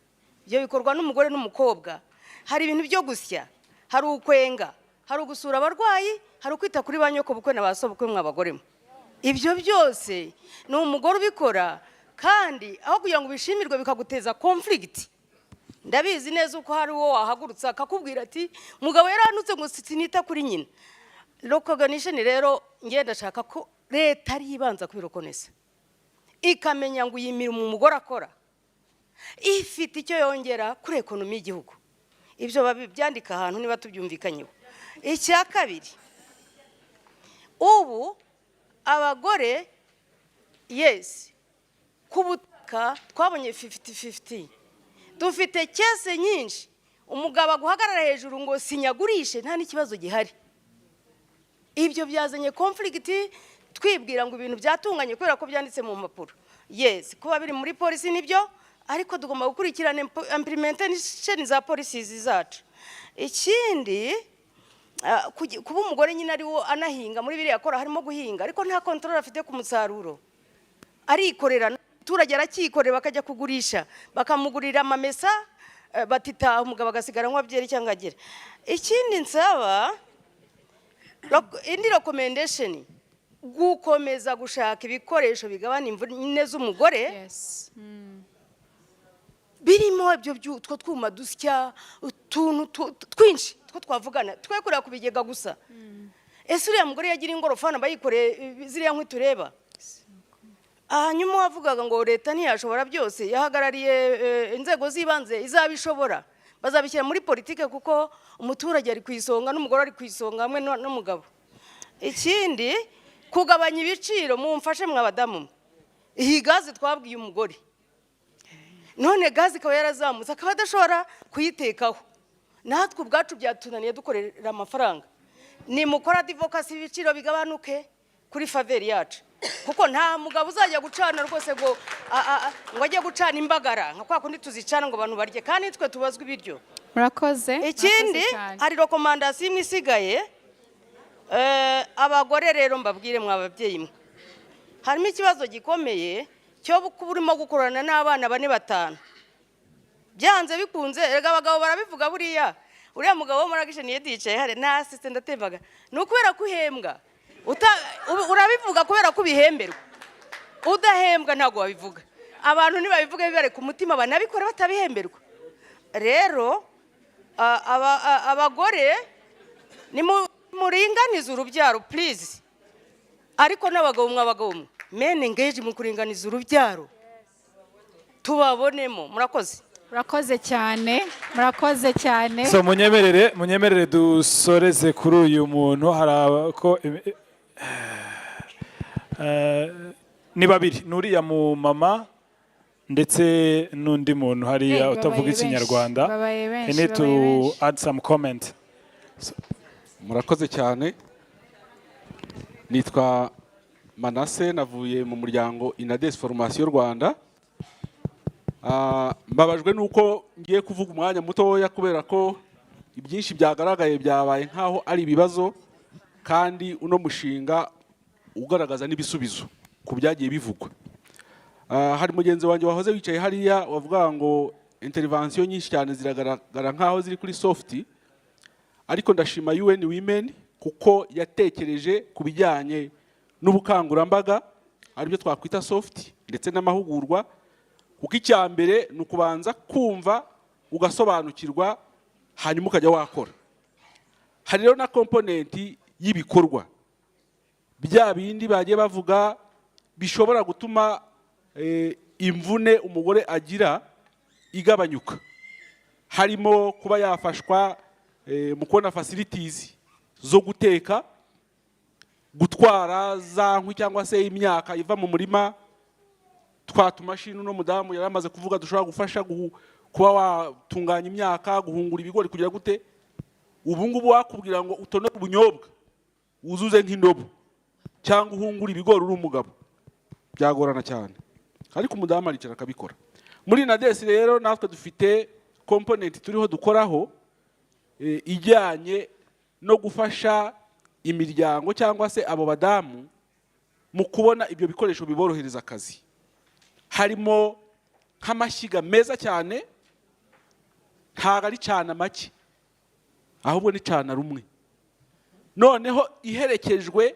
byo bikorwa n'umugore n'umukobwa. Hari ibintu byo gusya, hari ukwenga, hari ugusura abarwayi, hari ukwita kuri banyoko bukwe na basobukwe mwabagoremo. Ibyo byose ni umugore ubikora, kandi aho kugira ngo bishimirwe bikaguteza conflict. Ndabizi neza uko hari uwo wahagurutsa akakubwira ati mugabo yaranutse ngo sinita kuri nyina. Recognition rero ngenda ndashaka ko leta ari ibanza kubirokonesa, ikamenya ngo iyi mirimo umugore akora ifite icyo yongera kuri ekonomi y'igihugu. Ibyo babyandika ahantu niba tubyumvikanyeho. Icya kabiri, ubu abagore yes kubutaka twabonye 50-50. Dufite kese nyinshi, umugabo aguhagarara hejuru ngo sinyagurishe, nta n'ikibazo gihari. Ibyo byazanye conflict, twibwira ngo ibintu byatunganye kubera ko byanditse mu mpapuro. Yes, kuba biri muri polisi nibyo, ariko tugomba gukurikirana implementation za policies zacu. Ikindi kuba umugore nyine ari wo anahinga muri biriya akora harimo guhinga ariko nta control afite ku musaruro arikorera abaturage arakikorera bakajya kugurisha bakamugurira amamesa batitaha umugabo agasigara anywa byeri cyangwa agera ikindi nsaba indi recommendation gukomeza gushaka ibikoresho bigabana imvune z'umugore birimo ibyo by'utwo twuma dusya utuntu twinshi two twavugana twe kureba kubigega gusa ese uriya mugore yagira ingorofani bayikoreye ziriya nkwi tureba hanyuma wavugaga ngo leta ntiyashobora byose yahagarariye inzego z'ibanze izabishobora bazabishyira muri politike kuko umuturage ari ku isonga n'umugore ari ku isonga hamwe n'umugabo ikindi kugabanya ibiciro mumfashe mwabadamu iyi gazi twabwiye umugore none gazi ikaba yarazamutse akaba adashobora kuyitekaho natwe ubwacu byatunaniye dukorera amafaranga ni mukora advocacy ibiciro bigabanuke kuri faveri yacu kuko nta mugabo uzajya gucana rwose ngo ajye gucana imbagara nka kwa kundi tuzicana ngo abantu barye kandi twe tubazwe ibiryo murakoze ikindi hari recommendation imwe isigaye abagore rero mbabwire mwababyeyi mwe harimo ikibazo gikomeye cyo kuba urimo gukorana n'abana 4-5 byanze bikunze erega abagabo barabivuga uriya mugabo wo muri action yicaye hari na assistant atembaga ni ukubera kuhembwa urabivuga kubera ko bihemberwa udahembwa ntago wabivuga abantu nibabivuga bibare ku mutima banabikora batabihemberwa rero abagore ni muringaniza urubyaro please ariko n'abagabo men engage mu kuringaniza urubyaro tubabonemo murakoze cyane so munyemerere dusoreze kuri uyu muntu harako ni babiri nuriya mu mama ndetse n'undi muntu hariya utavuga ikinyarwanda I need to add some comment. Murakoze cyane nitwa Manase navuye mu muryango Inades Formation Rwanda mbabajwe nuko ngiye kuvuga umwanya mutoya kubera ko ibyinshi byagaragaye byabaye nkaho ari ibibazo kandi uno mushinga ugaragaza n'ibisubizo ku byagiye bivugwa hari mugenzi wanjye wahoze wicaye hariya wavuga ngo intervention nyinshi cyane ziragaragara nkaho ziri kuri soft ariko ndashima UN Women kuko yatekereje ku bijyanye n'ubukangurambaga aribyo twakwita soft ndetse n'amahugurwa kuko icyambere ni ukubanza kumva ugasobanukirwa hanyuma ukajya wakora hari rero na component y'ibikorwa bya bindi bagiye bavuga bishobora gutuma imvune umugore agira igabanyuka harimo kuba yafashwa mu kubona facilities zo guteka gutwara za nkwi cyangwa se imyaka iva mu murima twatumashini uno mudamu yaramaze kuvuga dushobora gufasha kuba watunganya imyaka guhungura ibigori kugira gute ubu ngubu wakubwira ngo utonore ubunyobwa uzuze nk'indobo cyangwa uhungura ibigori uri umugabo byagorana cyane ariko umudamu aricara akabikora muri Nades rero natwe dufite component turiho dukoraho ijyanye no gufasha imiryango cyangwa se abo badamu mu kubona ibyo bikoresho biborohereza akazi harimo nk'amashyiga meza cyane ntago ari cana make ahubwo ni cana rumwe noneho iherekejwe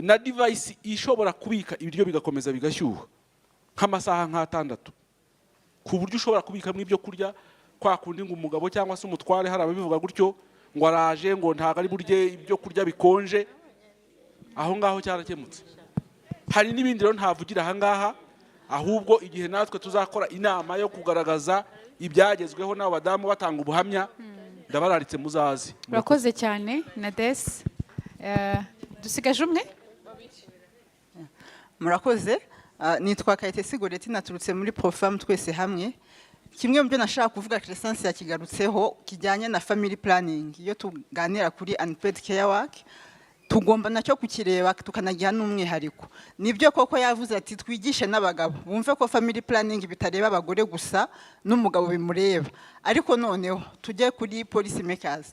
na device ishobora kubika ibiryo bigakomeza bigashyuha nk'amasaha nk'atandatu ku buryo ushobora kubikamo ibyo kurya kwa kundi ngo umugabo cyangwa se umutware hari ababivuga gutyo ngo araje ngo ntago ari burye ibyo kurya bikonje aho ngaho cyarakemutse hari n'ibindi rero ntavugira aha ngaha ahubwo igihe natwe tuzakora inama yo kugaragaza ibyagezweho n'abadamu batanga ubuhamya ndabararitse muzazi murakoze cyane Nades dusigaje umwe murakoze nitwa Kayitesi Goreti naturutse muri Profam twese hamwe kimwe mu byo nashaka kuvuga Crescence yakigarutseho kijyanye na family planning iyo tuganira kuri unpaid care work tugomba nacyo kukireba tukanagira n'umwihariko nibyo koko yavuze ati twigishe n'abagabo bumve ko family planning bitareba abagore gusa n'umugabo bimureba ariko noneho tujye kuri policy makers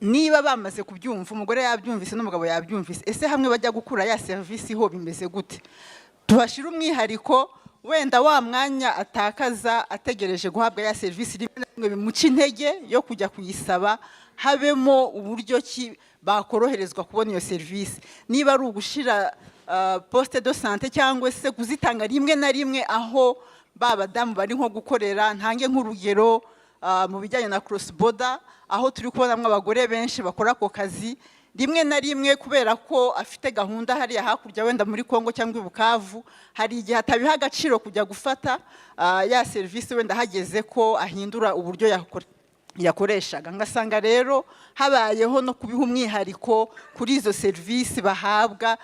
niba bamaze kubyumva umugore yabyumvise n'umugabo yabyumvise ese hamwe bajya gukura ya serivisi ho bimeze gute tubashira umwihariko wenda wa mwanya atakaza ategereje guhabwa ya serivisi rimwe bimuca intege yo kujya kuyisaba habemo uburyo ki bakoroherezwa kubona iyo serivisi niba ari ugushira poste de santé cyangwa se kuzitanga rimwe na rimwe aho babadamu bari nko gukorera ntange nk'urugero mu bijyanye na cross border aho turi kubonamo abagore benshi bakora ako kazi rimwe na rimwe kubera ko afite gahunda hariya hakurya wenda muri Kongo cyangwa i Bukavu hari igihe atabiha agaciro kujya gufata ya serivisi wenda hageze ko ahindura uburyo yakoreshaga ngasanga rero habayeho no kubiha umwihariko kuri izo serivisi bahabwa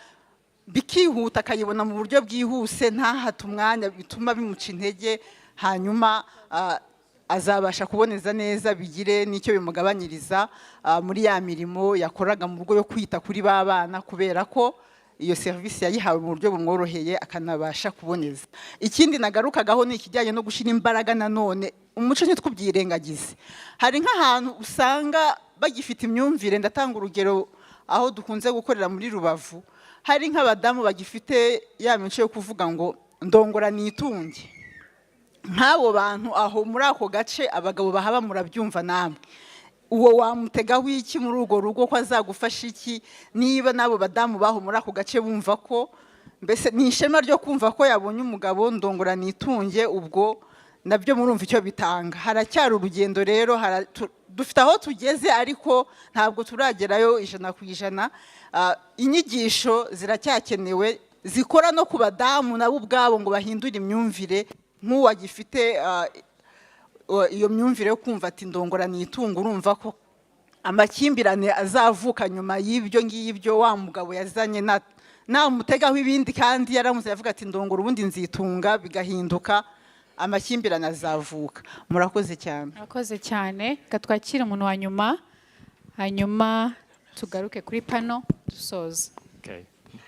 bikihuta akayibona mu buryo bwihuse ntahate umwanya bituma bimuca intege hanyuma azabasha kuboneza neza bigire n'icyo bimugabanyiriza muri ya mirimo yakoraga mu rugo yo kwita kuri ba bana kubera ko iyo serivisi yayihawe mu buryo bumworoheye akanabasha kuboneza ikindi nagarukagaho ni ikijyanye no gushira imbaraga nanone umuco ntitwubyirengagize hari nk'ahantu usanga bagifite imyumvire ndatanga urugero aho dukunze gukorera muri Rubavu hari nk'abadamu bagifite ya mico yo kuvuga ngo ndongora nitunge nk'abo bantu aho muri ako gace abagabo bahaba murabyumva namwe uwo wamutegaho iki muri urwo rugo ko azagufasha iki niba nabo badamu baho muri ako gace bumva ko mbese ni ishema ryo kumva ko yabonye umugabo ndongora nitunge ubwo nabyo murumva icyo bitanga haracyari urugendo rero dufite aho tugeze ariko ntabwo turagerayo 100%. Inyigisho ziracyakenewe zikora no ku badamu nabo ubwabo ngo bahindure imyumvire nk'uwagifite iyo myumvire yo kumva ati ndongora nitunga urumva ko amakimbirane azavuka nyuma y'ibyo ngibyo wa mugabo yazanye namutegaho ibindi kandi yaramuze yavuga ati ndongora ubundi nzitunga bigahinduka amakimbirane azavuka murakoze cyane murakoze cyane gatwakira umuntu wa nyuma hanyuma tugaruke kuri pano dusoza. Okay.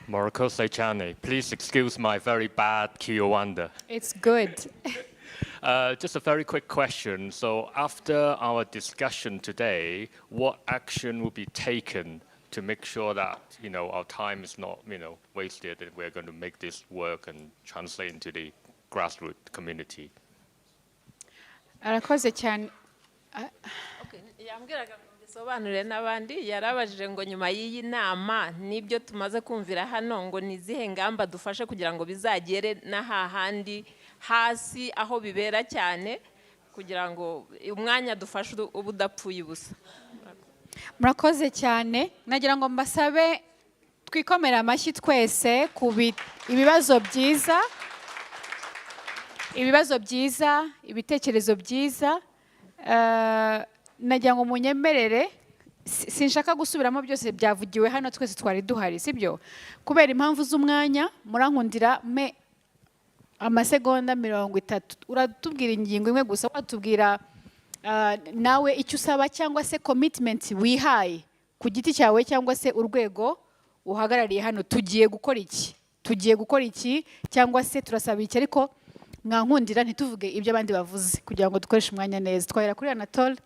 Morocco Saichane, please excuse my very bad Kinyarwanda. It's good. Just a very quick question. So after our discussion today, what action will be taken to make sure that, our time is not, wasted and we're going to make this work and translate into the grassroots community? Arakoze cyane. Yambwiraga bisobanure n'abandi yarabajije ngo nyuma y'iyi nama nibyo tumaze kumvira hano ngo nizihe ngamba dufashe kugira ngo bizagere n'ahahandi hasi aho bibera cyane kugira ngo umwanya dufashe ubudapfuye ubusa. Murakoze cyane nagira ngo mbasabe twikomera amashyi twese ku ibibazo byiza ibitekerezo byiza nagira ngo munyemerere sinshaka gusubiramo byose byavugiwe hano twese twari duhari sibyo kubera impamvu z'umwanya murankundira me amasegonda 30 uratubwira ingingo imwe gusa watubwira nawe icyo usaba cyangwa se commitment wihaye ku giti cyawe cyangwa se urwego uhagarariye hano tugiye gukora iki cyangwa se turasaba iki ariko mwankundira ntituvuge ibyo abandi bavuze kugira ngo dukoreshe umwanya neza twahera kuri Anatole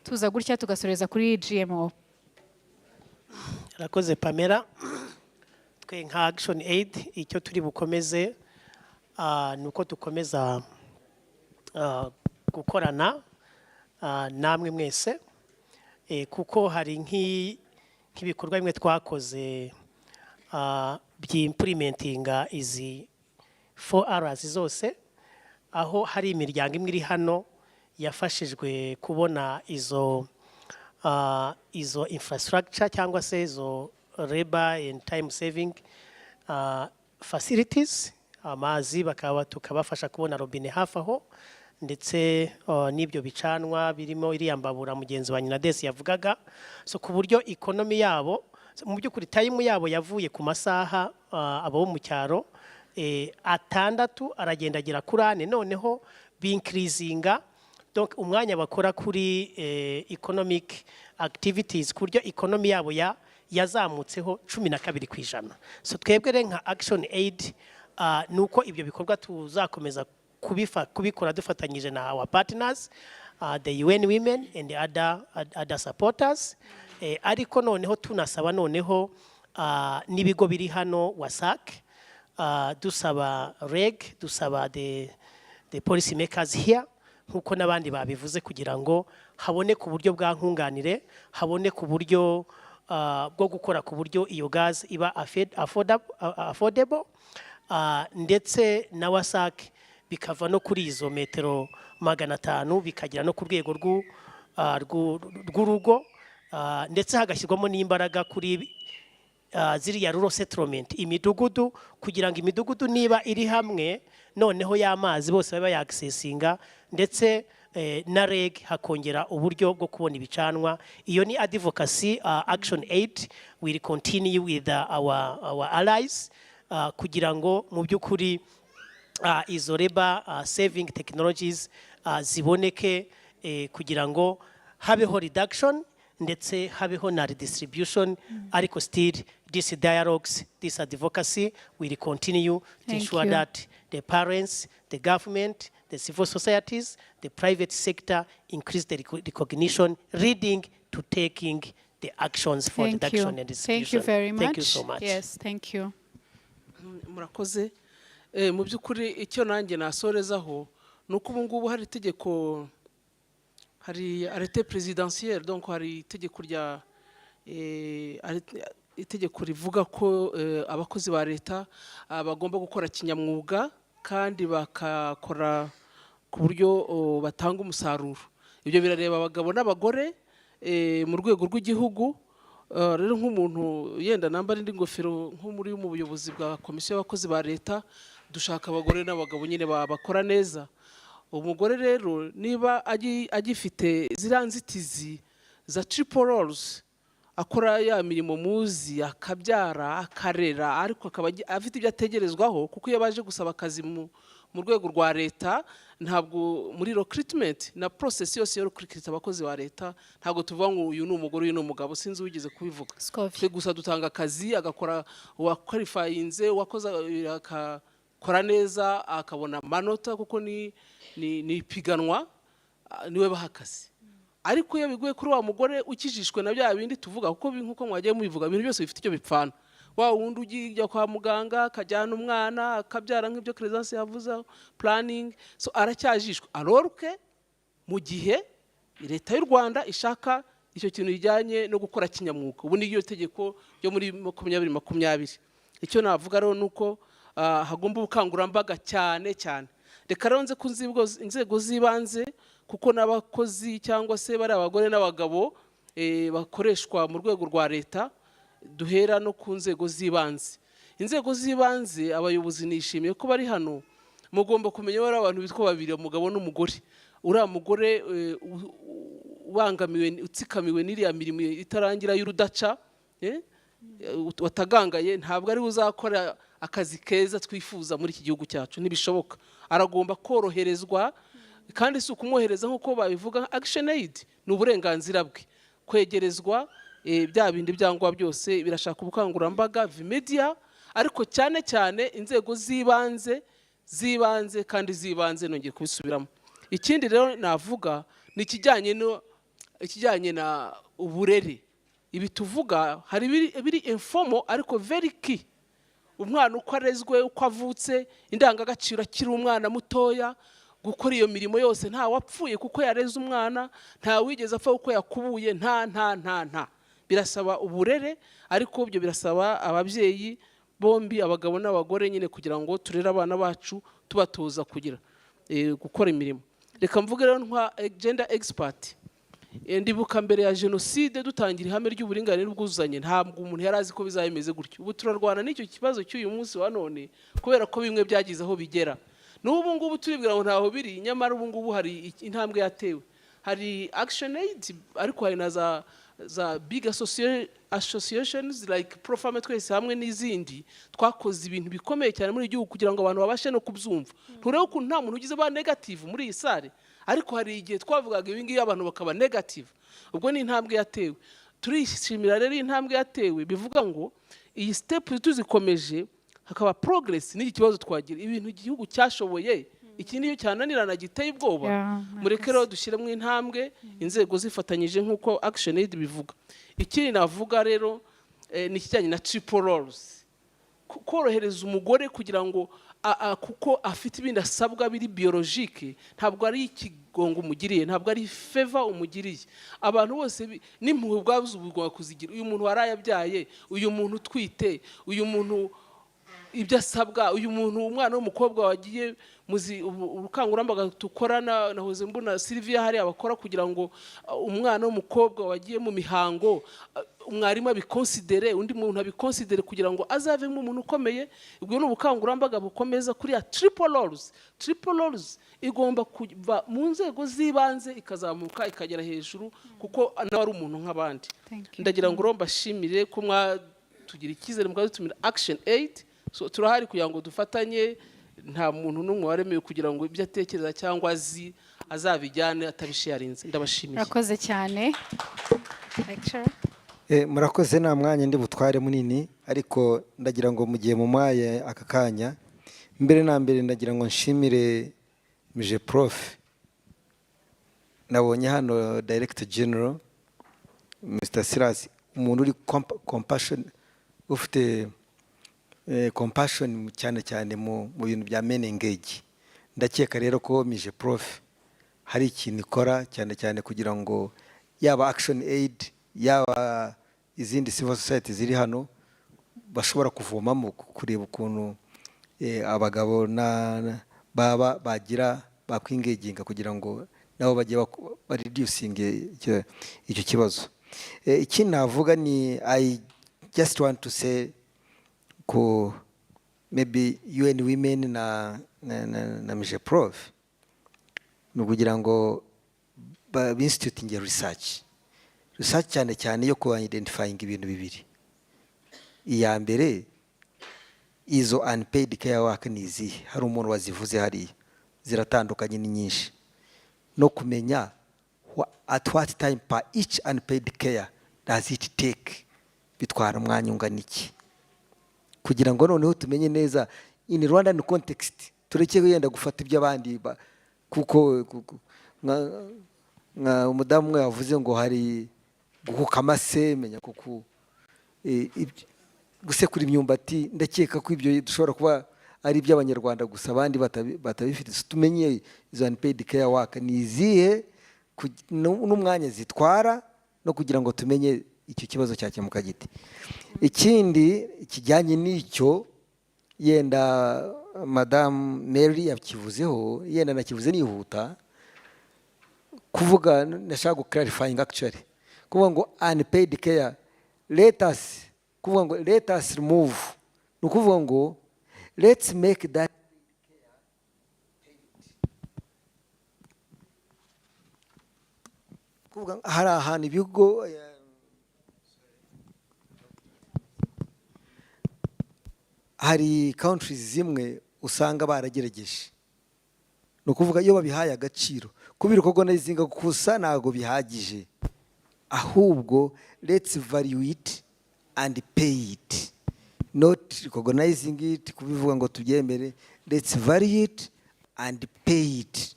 tuza gutya tugasoreza kuri GMO. Rakoze Pamela twe nka Action Aid icyo turi bukomeze nuko dukomeza gukorana namwe mwese kuko hari nk'ibikorwa bimwe twakoze by'implementinga izi 4Rs zose aho hari imiryango imwe iri hano yafashijwe kubona izo infrastructure cyangwa se izo labor and time saving facilities amazi tukabafasha kubona robine hafi aho ndetse n'ibyo bicanwa birimo iriya mbabura mugenzi wa Nyinadesi yavugaga so ku buryo economy yabo mu by'ukuri time yabo yavuye ku masaha abo mu cyaro 6 aragenda agira kuri 4 noneho binkrizinga donc umwanya bakora kuri economic activities kuryo economy yabo yazamutseho 12%. So twebwe nka Action Aid nuko ibyo bikorwa tuzakomeza kubikora dufatanyije na our partners the UN Women and the other supporters ariko noneho tunasaba noneho n'ibigo biri hano WASAC, dusaba REG, dusaba the policy makers here, nkuko n'abandi babivuze, kugira ngo habone ku buryo bwa nkunganire, habone ku buryo bwo gukora ku buryo iyo gas iba affordable, ndetse na WASAC bikava no kuri izo metero 500 bikagera no ku rwego rw'urugo, ndetse hagashyirwamo n'imbaraga kuri ziriya rural settlement, imidugudu, kugira ngo imidugudu niba iri hamwe noneho y'amazi bose baba yaccessinga, ndetse na REG hakongera uburyo bwo kubona ibicanwa. Iyo ni advocacy action 8 will continue with our allies, kugira ngo mu by'ukuri izo labor saving technologies ziboneke, kugira ngo habeho reduction ndetse habeho na redistribution, ariko still these dialogues, this advocacy will continue to ensure that the parents, the government, the civil societies, the private sector increase the recognition, leading to taking the actions for reduction and distribution. Thank you very much. Thank you so much. Yes, thank you. Murakoze. Mu by'ukuri icyo nanjye nasorezaho nuko ubu ngubu hari itegeko, hari arrêté présidentiel, donc hari itegeko rya itegeko rivuga ko abakozi ba leta bagomba gukora kinyamwuga kandi bakakora ku buryo batanga umusaruro. Ibyo birareba abagabo n'abagore mu rwego rw'igihugu. Rero nk'umuntu yenda namba indi ngofero nko muri mu buyobozi bwa komisiyo y'abakozi ba leta, dushaka abagore n'abagabo nyine bakora neza. Umugore rero niba agifite ziranzitizi za triple roles, akora ya mirimo muzi, akabyara, akarera, ariko akaba afite ibyo ategerezwaho, kuko iyo baje gusaba akazi mu rwego rwa leta, ntabwo muri recruitment na process yose yo recruit abakozi ba leta, ntabwo tuvuga ngo uyu ni umugore uyu ni umugabo, sinzi wigeze kubivuga. Twe gusa dutanga akazi, agakora uwakwalifyinze, uwakoze akakora neza, akabona amanota, kuko ni ipiganwa, niwe baha akazi. Ariko iyo biguye kuri wa mugore ukijishwe na bya bindi tuvuga, kuko nkuko mwagiye mubivuga, ibintu byose bifite icyo bipfana. Wa wundi ujya kwa muganga akajyana umwana akabyara nk'ibyo Crescence yavuze, planning, so aracyajishwe. Alorke mu gihe leta y'u Rwanda ishaka icyo kintu kijyanye no gukora kinyamwuga. Ubu ni iyo tegeko ryo muri 2020. Icyo navuga rero nuko hagomba ubukangurambaga cyane cyane. Reka rero nze inzego z'ibanze, kuko n'abakozi cyangwa se bari abagore n'abagabo bakoreshwa mu rwego rwa leta, duhera no ku nzego z'ibanze. Inzego z'ibanze abayobozi nishimiye ko bari hano, mugomba kumenya bari abantu bitwa babiri, umugabo n'umugore. Uriya mugore ubangamiwe, utsikamiwe n'iriya mirimo itarangira y'urudaca, watagangaye, ntabwo ari uzakora akazi keza twifuza muri iki gihugu cyacu, ntibishoboka. Aragomba koroherezwa, kandi si ukumwohereza nk'uko babivuga action aid, ni uburenganzira bwe kwegerezwa bya bindi byangwa byose. Birashaka ubukangurambaga vimedia, ariko cyane cyane inzego z'ibanze kandi z'ibanze, nongeye kubisubiramo. Ikindi rero navuga ni ikijyanye na uburere. Ibi tuvuga hari biri informal ariko very key. Umwana uko arezwe, uko avutse, indangagaciro akiri umwana mutoya, gukora iyo mirimo yose, nta wapfuye kuko yareze umwana, nta wigeze apfa kuko yakubuye, nta. Birasaba uburere, ariko ibyo birasaba ababyeyi bombi, abagabo n'abagore nyine, kugira ngo turere abana bacu tubatoza kugira gukora imirimo. Reka mvuge rero nka gender expert. Ndibuka mbere ya jenoside dutangira ihame ry'uburinganire n'ubwuzuzanye, ntabwo umuntu yari azi ko bizayemeze gutyo. Ubu turarwana n'icyo kibazo cy'uyu munsi wa none, kubera ko bimwe byagize aho bigera. N'ubu ngubu turibwira ngo ntaho biri, nyamara ubu ngubu hari intambwe yatewe. Hari action aid, ariko hari na za big associations like Profame twese hamwe n'izindi, twakoze ibintu bikomeye cyane muri igihugu kugira ngo abantu babashe no kubyumva. Nturebe ukuntu nta muntu ugize ba negative muri iyi sare, ariko hari igihe twavugaga ibingiye abantu bakaba negative. Ubwo ni intambwe yatewe. Turishimira rero intambwe yatewe, bivuga ngo iyi step tuzikomeje, hakaba progress. N'iki kibazo twagira ibintu igihugu cyashoboye iki niyo cyananirana giteye ubwoba Yeah, mureke rero dushyiremo intambwe inzego zifatanyije nk'uko action aid bivuga. Ikindi navuga rero ni ikijyanye na triple roles, korohereza umugore kugira ngo kuko afite ibindi asabwa biri biologique, ntabwo ari ikigongo umugiriye, ntabwo ari favor umugiriye. Abantu bose n'impuhwe ubwabuze ubugwa kuzigira, uyu muntu warayabyaye, uyu muntu utwite, uyu muntu ibyo asabwa, uyu muntu umwana w'umukobwa wagiye muzi ubukangurambaga dukorana nahoze mbona Sylvia hari abakora kugira ngo umwana w'umukobwa wagiye mu mihango umwarimu abikonsidere, undi muntu abikonsidere kugira ngo azavemo umuntu ukomeye. Ubwo ni ubukangurambaga bukomeza kuri ya triple roles. Triple roles igomba kuva mu nzego z'ibanze ikazamuka ikagera hejuru, kuko nawe ari umuntu nk'abandi. Ndagira ngo mbashimire ko mwatugira icyizere mukadutumira action aid. So turahari kugira ngo dufatanye, nta muntu n'umwe waremewe kugira ngo ibyo atekereza cyangwa azabijyane atabisharinze. Ndabashimiye. Murakoze cyane. Lecturer. Murakoze, nta mwanya ndi butware munini, ariko ndagira ngo mugiye mu mwaye aka kanya. Mbere na mbere ndagira ngo nshimire mije prof. Nabonye hano Director General Mr. Silas, umuntu uri compassion, ufite compassion cyane cyane mu bintu bya men engage. Ndakeka rero ko mije prof hari ikintu ikora cyane cyane kugira ngo yaba action aid yaba izindi civil society ziri hano bashobora kuvomamo kureba ukuntu abagabo baba bagira bakwingeginga kugira ngo nabo bajye reducing icyo kibazo. Ikindi navuga ni I just want to say ko maybe UN Women na mije prof no kugira ngo instituting research cyane cyane yo ku identifying ibintu bibiri. Iya mbere izo unpaid care work ni izihe, hari umuntu wazivuze hariya, ziratandukanye ni nyinshi, no kumenya at what time per each unpaid care does it take, bitwara umwanya ungana iki, kugira ngo noneho tumenye neza in Rwandan context tureke yenda gufata iby'abandi, kuko umudamu umwe yavuze ngo hari gukamase menya kuko gusekura imyumbati. Ndakeka ko ibyo dushobora kuba ari iby'abanyarwanda gusa, abandi batabifite. Tumenye izo unpaid care work ni izihe n'umwanya zitwara, no kugira ngo tumenye icyo kibazo cyakemuka giti. Ikindi kijyanye n'icyo yenda Madame Mary yakivuzeho, yenda nakivuze nihuta kuvuga, nashaka clarifying actually kuvuga ngo unpaid care, let us remove, no kuvuga ngo let's make that kuvuga hari ahantu ibigo hari countries zimwe usanga baragerageje, no kuvuga iyo babihaye agaciro kubira uko izinga gusa ntago bihagije, ahubwo let's value it and pay it, not recognizing it kubivuga ngo tubyemere. Let's value it and pay it.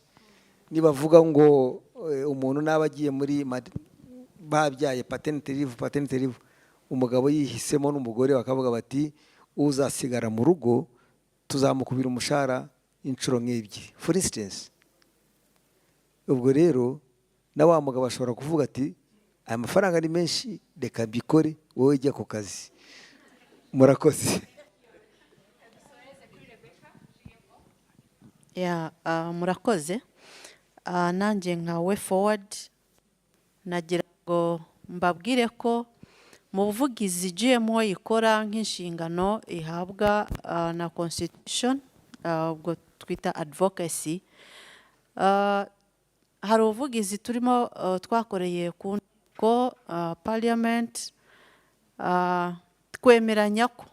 Nibavuga ngo umuntu nabagiye muri babyaye paternity leave, umugabo yihisemo n'umugore bakavuga bati uzasigara mu rugo tuzamukubira umushahara inshuro nk'ebyiri for instance. Ubwo rero na wa mugabo ashobora kuvuga ati aya mafaranga ari menshi, reka mbikore, wowe jya ku kazi. Murakoze. Murakoze. Nanjye nka way forward nagira ngo mbabwire ko mu buvugizi GMO ikora nk'inshingano ihabwa na constitution, ubwo twita advocacy. Hari ubuvugizi turimo twakoreye ku parliament, twemeranya ko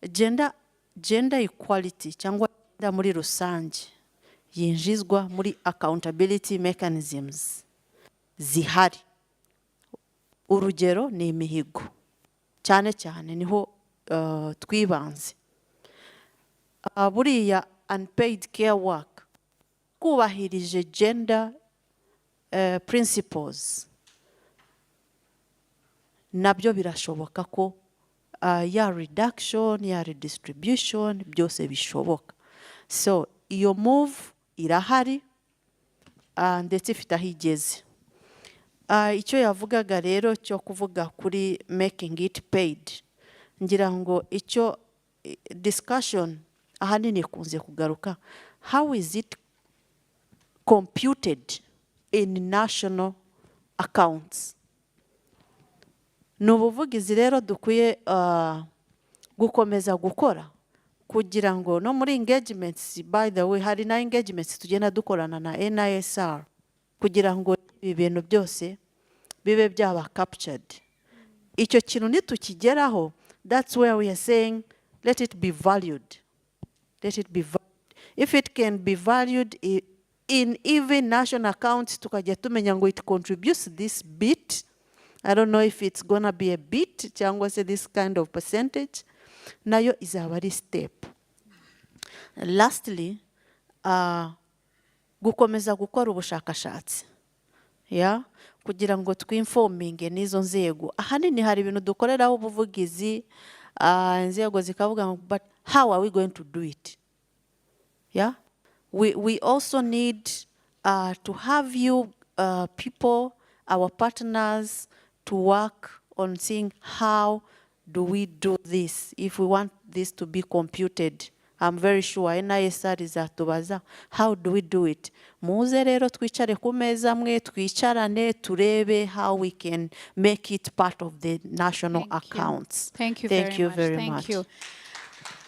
gender equality cyangwa muri rusange yinjizwa muri accountability mechanisms zihari. Urugero ni imihigo, cyane cyane niho twibanze. Buriya unpaid care work twubahirije gender principles nabyo birashoboka ko ya reduction ya redistribution byose bishoboka. So iyo move irahari ndetse ifite aho igeze. Icyo yavugaga rero cyo kuvuga kuri making it paid, ngira ngo icyo discussion ahanini kunze kugaruka, how is it computed in national accounts? Ni ubuvugizi rero dukwiye gukomeza gukora kugira ngo no muri engagements, by the way hari na engagements tugenda dukorana na NISR kugira ngo ibi bintu byose bibe byaba captured. Icyo kintu nitukigeraho, that's where we are saying let it be valued. Let it be valued. If it can be valued in even national accounts, tukajya tumenya ngo it contributes this bit. I don't know if it's gonna be a bit cyangwa se this kind of percentage. Nayo izaba ari step. Lastly, gukomeza gukora ubushakashatsi. Yeah, kugira ngo twinforminge n'izo nzego. Ahanini hari ibintu dukoreraho ubuvugizi, nzego zikavuga ngo, but how are we going to do it? Yeah, we also need to have you people, our partners, to work on seeing how do we do this if we want this to be computed. I'm very sure NISR izatubaza how do we do it. Muze rero twicare ku meza mwe twicarane turebe how we can make it part of the national accounts. Thank you Thank you very Thank much. you.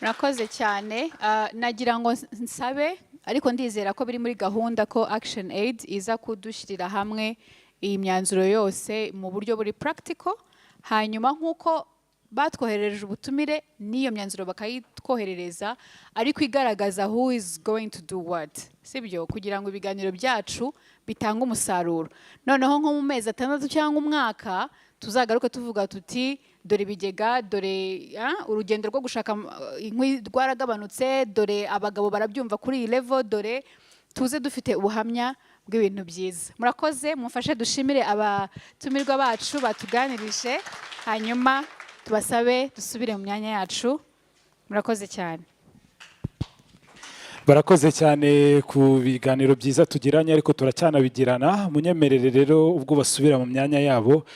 Murakoze cyane. Nagira ngo nsabe ariko ndizera ko biri muri gahunda ko Action Aid iza kudushyirira hamwe iyi myanzuro yose mu buryo buri practical, hanyuma nk'uko batwoherereje ubutumire n'iyo myanzuro bakayitwoherereza ariko igaragaza who is going to do what, sibyo, kugira ngo ibiganiro byacu bitanga umusaruro. Noneho nko mu mezi 6 cyangwa umwaka tuzagaruka tuvuga tuti dore ibigega, dore urugendo rwo gushaka inkwi rwaragabanutse, dore abagabo barabyumva kuri iyi level, dore tuze dufite ubuhamya bw'ibintu byiza. Murakoze, mufashe dushimire abatumirwa bacu batuganirije, hanyuma tubasabe dusubire mu myanya yacu. Murakoze cyane. Barakoze cyane ku biganiro byiza tugiranye, ariko turacyanabigirana. Munyemerere rero ubwo basubira mu myanya yabo,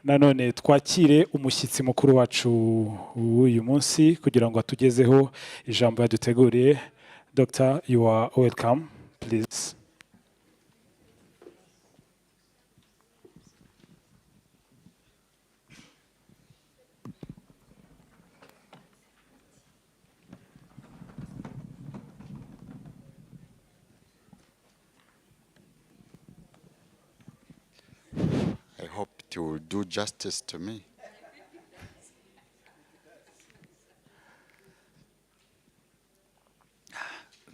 nanone twakire umushyitsi mukuru wacu uyu munsi kugira ngo atugezeho ijambo yaduteguriye. Dr. You are welcome, please. I hope it will do justice to me.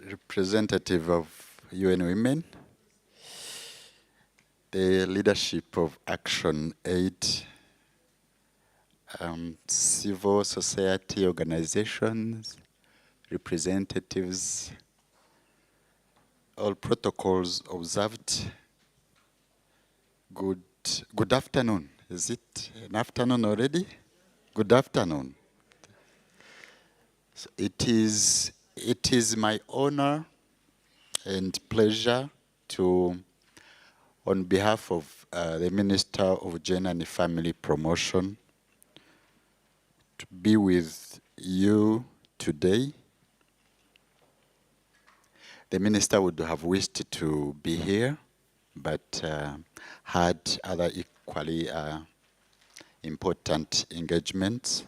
Representative of UN Women, the leadership of Action Aid, civil society organizations, representatives, all protocols observed. Good afternoon. Is it an afternoon already? Good afternoon. So it is my honor and pleasure to, on behalf of the Minister of Gender and Family Promotion, to be with you today. The Minister would have wished to be here, but had other equally important engagements.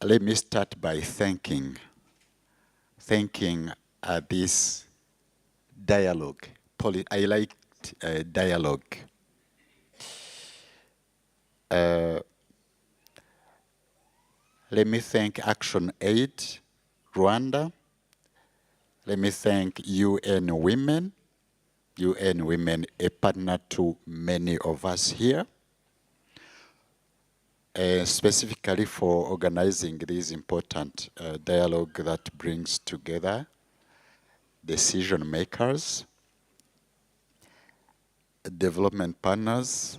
Let me start by thanking this dialogue. I liked dialogue. Let me thank Action Aid Rwanda. Let me thank UN Women. UN Women, a partner to many of us here. specifically for organizing this important dialogue that brings together decision makers, development partners,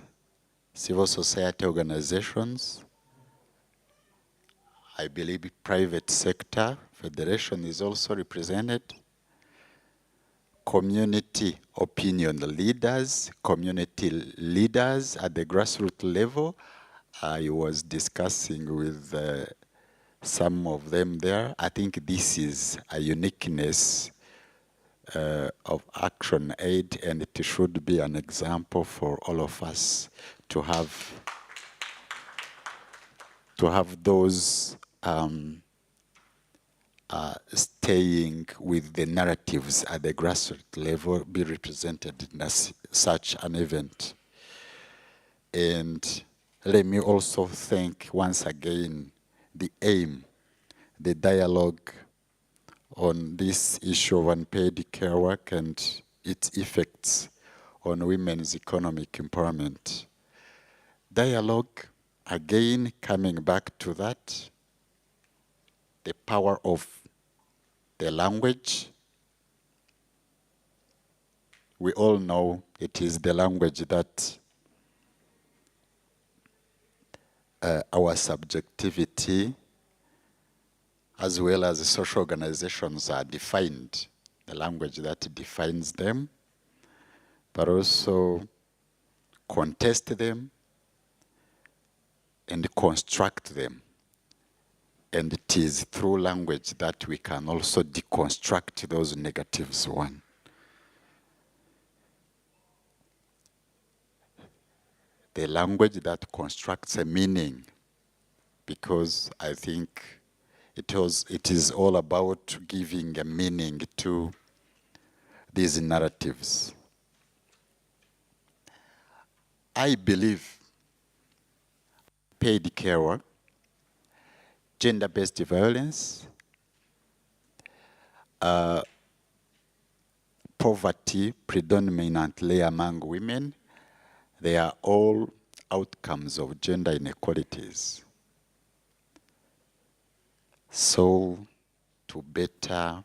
civil society organizations. I believe private sector, federation is also represented, community opinion leaders, community leaders at the grassroots level. I was discussing with some of them there. I think this is a uniqueness of Action Aid, and it should be an example for all of us to have those staying with the narratives at the grassroots level be represented in such an event. And let me also thank once again the aim, the dialogue on this issue of unpaid care work and its effects on women's economic empowerment. Dialogue, again, coming back to that, the power of the language. We all know it is the language that our subjectivity as well as the social organizations are defined, the language that defines them, but also contest them and construct them. And it is through language that we can also deconstruct those negatives. One. The language that constructs a meaning, because I think it is all about giving a meaning to these narratives. I believe paid care work, gender-based violence, poverty predominantly among women, they are all outcomes of gender inequalities. So to better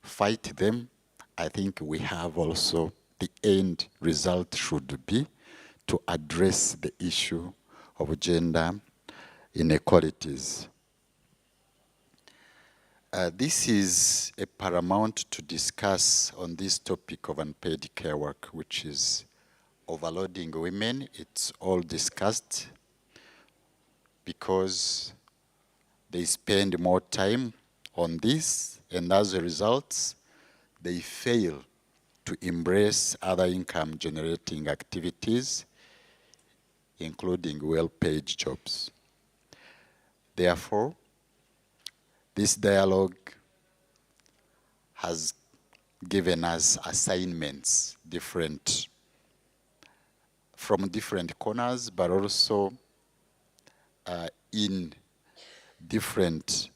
fight them, I think we have also the end result should be to address the issue of gender inequalities. This is a paramount to discuss on this topic of unpaid care work, which is overloading women. It's all discussed because they spend more time on this, and as a result, they fail to embrace other income-generating activities, including well-paid jobs. Therefore, this dialogue has given us assignments from different corners, but also in different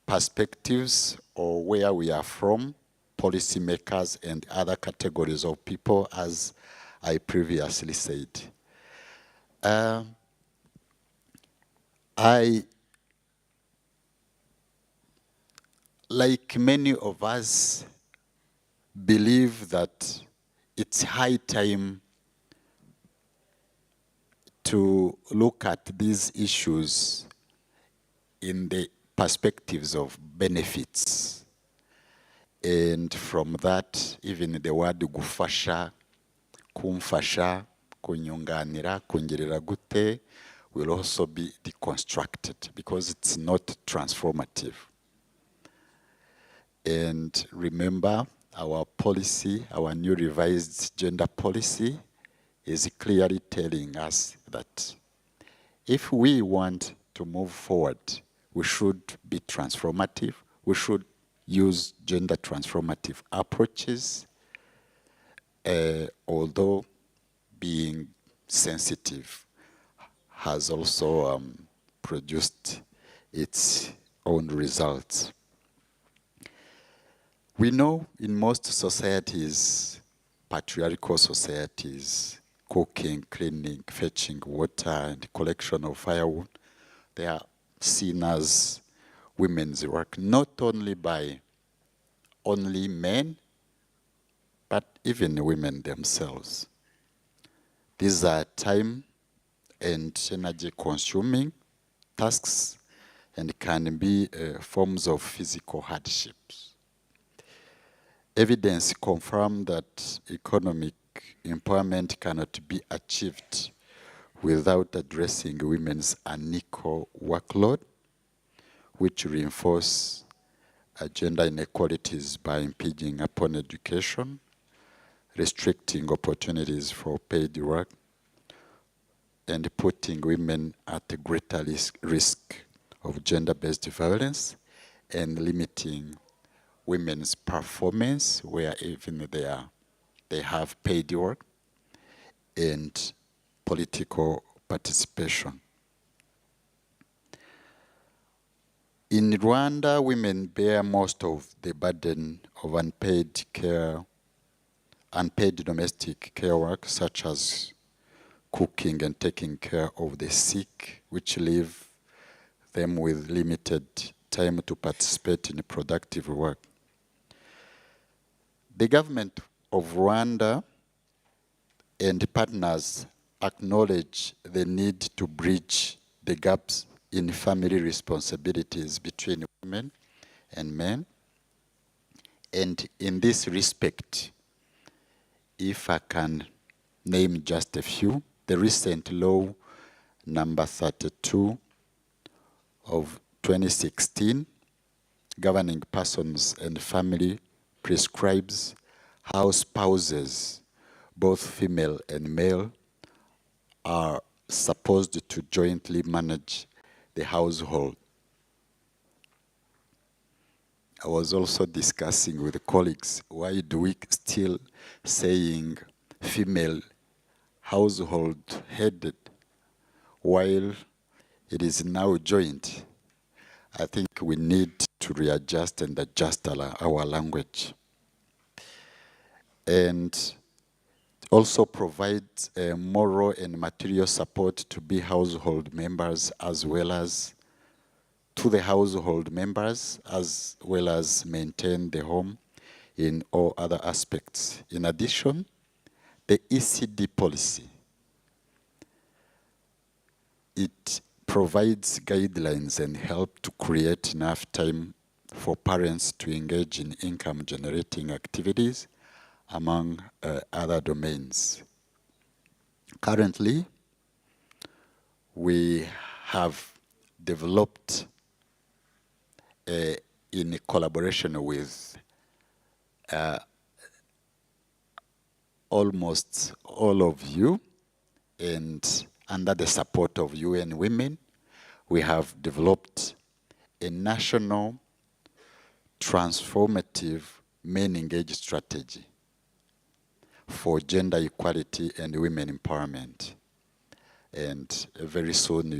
perspectives or where we are from, policymakers and other categories of people, as I previously said. Like many of us, believe that it's high time to look at these issues in the perspectives of benefits. And from that, even the word gufasha, kumfasha, kunyunganira, kungerera gute will also be deconstructed because it's not transformative. And remember, our policy, our new revised gender policy is clearly telling us that if we want to move forward, we should be transformative. We should use gender transformative approaches, although being sensitive has also produced its own results. We know in most societies, patriarchal societies, cooking, cleaning, fetching water, and collection of firewood, they are seen as women's work, not only by only men, but even women themselves. These are time and energy consuming tasks and can be forms of physical hardships. Evidence confirms that economic empowerment cannot be achieved without addressing women's unequal workload, which reinforce gender inequalities by impinging upon education, restricting opportunities for paid work, and putting women at a greater risk of gender-based violence, and limiting women's performance where even they have paid work, and political participation. In Rwanda, women bear most of the burden of unpaid domestic care work, such as cooking and taking care of the sick, which leave them with limited time to participate in productive work. The government of Rwanda and partners acknowledge the need to bridge the gaps in family responsibilities between women and men. And in this respect, if I can name just a few, the recent law number 32 of 2016, governing persons and family, prescribes how spouses, both female and male, are supposed to jointly manage the household. I was also discussing with colleagues, why do we still saying female household headed while it is now joint? I think we need to readjust and adjust our language. And also provides moral and material support to be household members, as well as to the household members, as well as maintain the home in all other aspects. In addition, the ECD policy, it provides guidelines and help to create enough time for parents to engage in income generating activities, among other domains. Currently, we have developed in collaboration with almost all of you, and under the support of UN Women, we have developed a national transformative men engaged strategy for gender equality and women empowerment. And very soon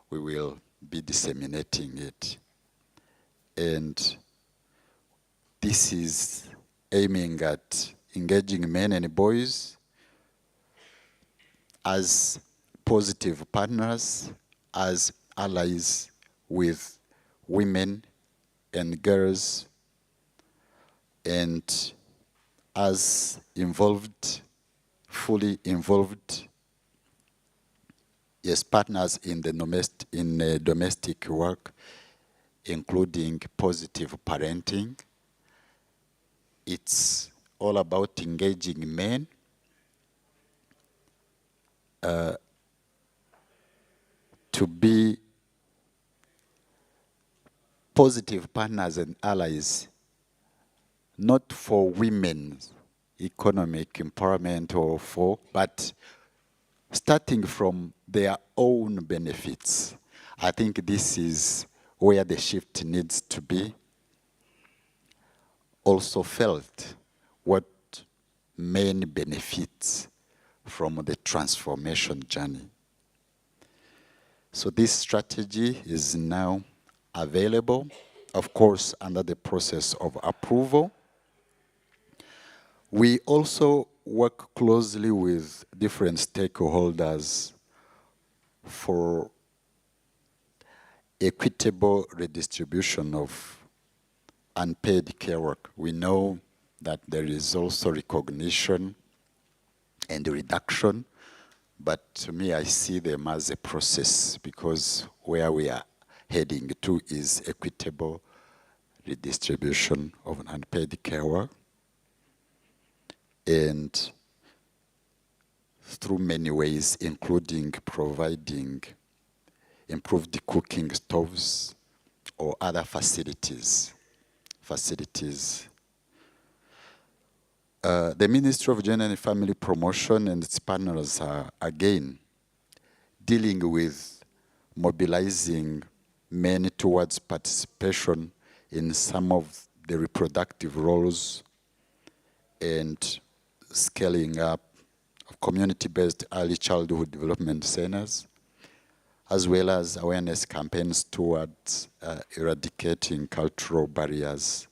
we will be disseminating it. And this is aiming at engaging men and boys as positive partners, as allies with women and girls, and as involved, fully involved, yes, partners in the domestic work, including positive parenting. It's all about engaging men to be positive partners and allies, not for women's economic empowerment but starting from their own benefits. I think this is where the shift needs to be. Also felt what men benefit from the transformation journey. So this strategy is now available, of course, under the process of approval. We also work closely with different stakeholders for equitable redistribution of unpaid care work. We know that there is also recognition and reduction, but to me I see them as a process, because where we are heading to is equitable redistribution of an unpaid care work, and through many ways, including providing improved cooking stoves or other facilities. The Ministry of Gender and Family Promotion and its partners are, again, dealing with mobilizing men towards participation in some of the reproductive roles and scaling up of community-based early childhood development centers, as well as awareness campaigns towards eradicating cultural barriers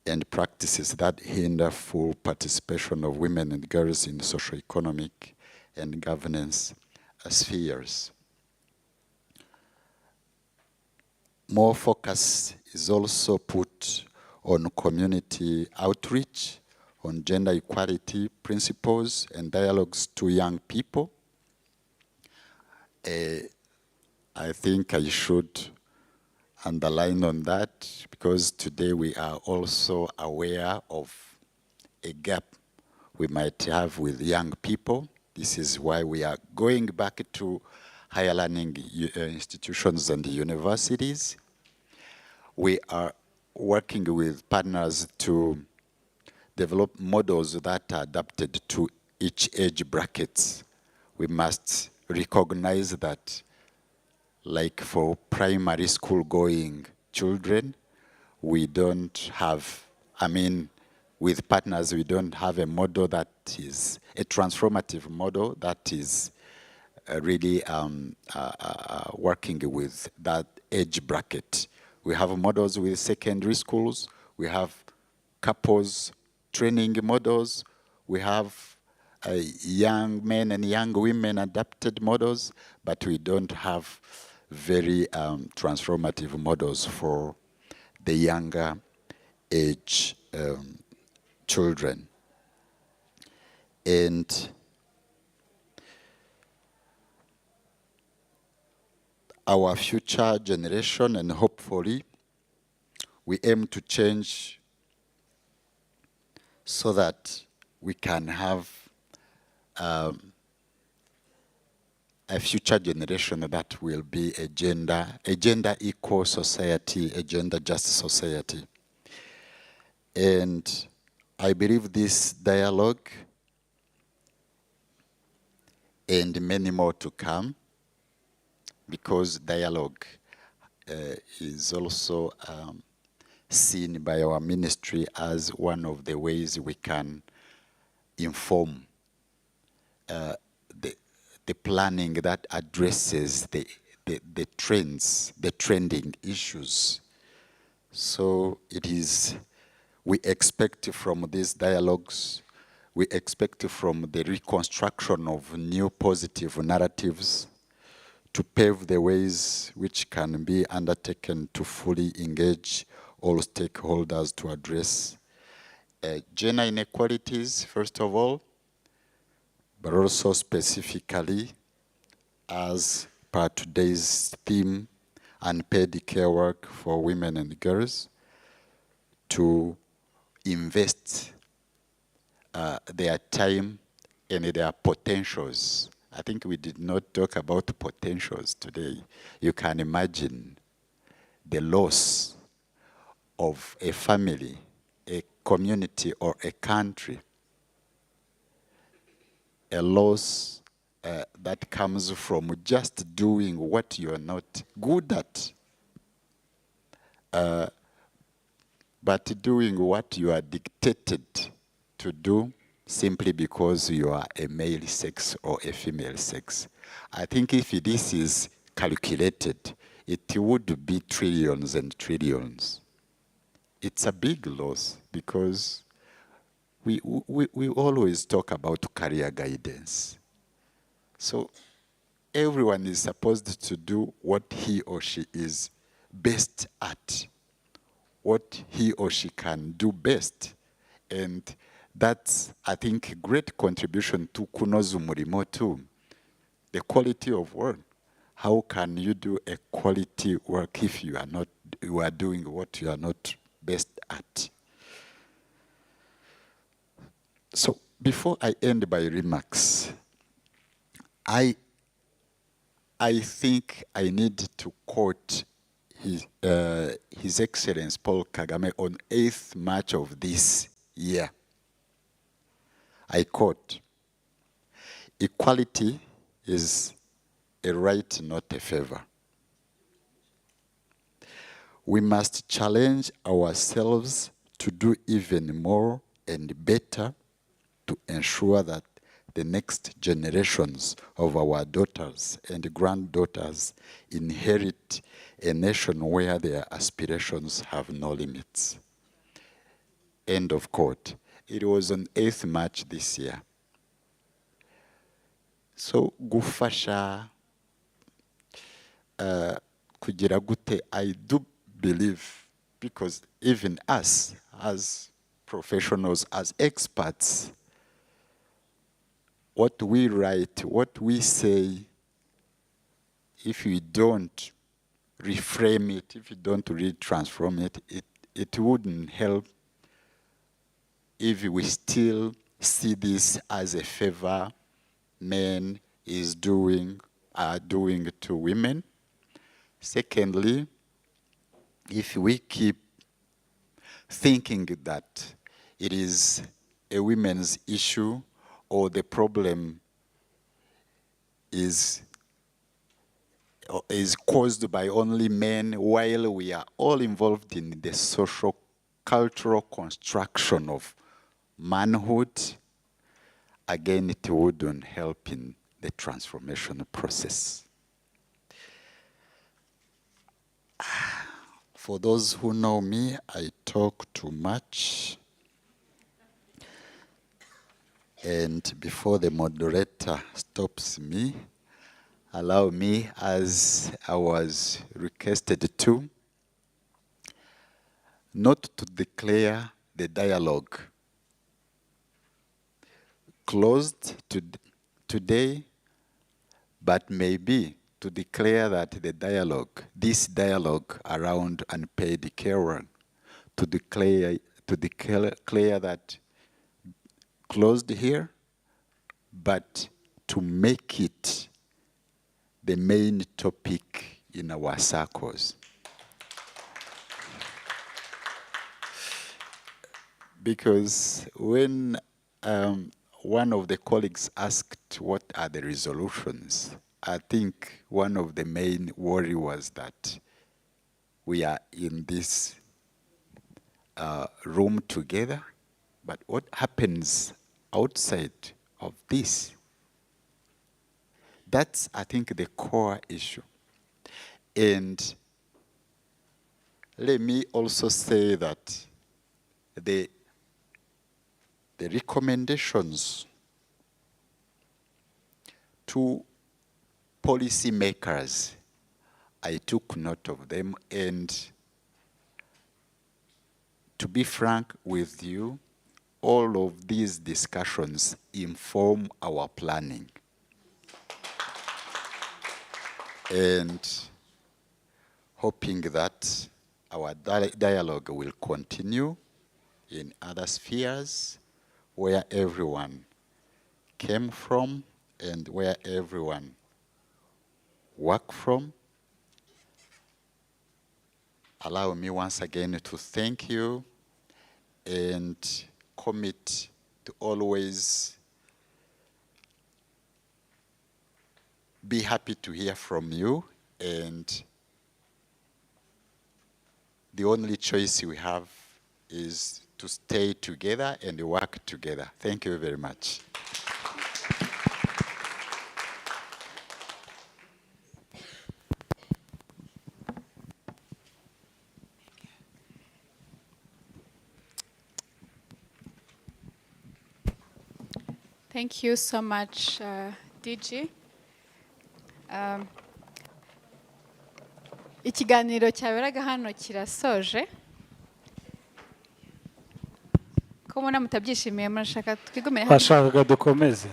and practices that hinder full participation of women and girls in socio-economic and governance spheres. More focus is also put on community outreach, on gender equality principles and dialogues to young people. I think I should underline on that, because today we are also aware of a gap we might have with young people. This is why we are going back to higher learning institutions and universities. We are working with partners to develop models that are adapted to each age bracket. We must recognize that, like for primary school going children, we don't have, with partners, we don't have a model that is a transformative model that is really working with that age bracket. We have models with secondary schools, we have couples training models, we have young men and young women adapted models, but we don't have very transformative models for the younger age children. And our future generation, and hopefully we aim to change so that we can have a future generation that will be a gender equal society, a gender just society. And I believe this dialogue and many more to come, because dialogue is also seen by our ministry as one of the ways we can inform the planning that addresses the trends, the trending issues. So it is, we expect from these dialogues, we expect from the reconstruction of new positive narratives to pave the ways which can be undertaken to fully engage all stakeholders to address gender inequalities, first of all, but also specifically, as per today's theme, unpaid care work for women and girls, to invest their time and their potentials. I think we did not talk about potentials today. You can imagine the loss of a family, a community, or a country, a loss that comes from just doing what you are not good at, but doing what you are dictated to do simply because you are a male sex or a female sex. I think if this is calculated, it would be trillions and trillions. It's a big loss, because we always talk about career guidance. So everyone is supposed to do what he or she is best at, what he or she can do best. And that's, I think, a great contribution to kunoza umurimo too. The quality of work. How can you do a quality work if you are doing what you are not best at? So before I end my remarks, I think I need to quote His Excellency Paul Kagame on 8th March of this year. I quote, "Equality is a right, not a favor. We must challenge ourselves to do even more and better to ensure that the next generations of our daughters and granddaughters inherit a nation where their aspirations have no limits." End of quote. It was on 8th March this year. So gufasha kugira gute, I do believe, because even us as professionals, as experts, what we write, what we say, if we don't reframe it, if we don't retransform it, it wouldn't help if we still see this as a favor men are doing to women. Secondly, if we keep thinking that it is a women's issue or the problem is caused by only men, while we are all involved in the social cultural construction of manhood, again, it wouldn't help in the transformation process. For those who know me, I talk too much. And before the moderator stops me, allow me, as I was requested to, not to declare the dialogue closed today, but maybe to declare that this dialogue around unpaid care work, to declare that closed here, but to make it the main topic in our circles. Because when one of the colleagues asked what are the resolutions, I think one of the main worry was that we are in this room together, but what happens outside of this? That's, I think, the core issue. And let me also say that the recommendations to policymakers, I took note of them, and to be frank with you, all of these discussions inform our planning. And hoping that our dialogue will continue in other spheres where everyone came from and where everyone worked from. Allow me once again to thank you and commit to always be happy to hear from you, and the only choice we have is to stay together and work together. Thank you very much. Thank you so much, DG. Ikiganiro cyaberaga hano kirasoje. Ko muna mutabyishimiye murashaka twigomere hano. Bashakaga dukomeze.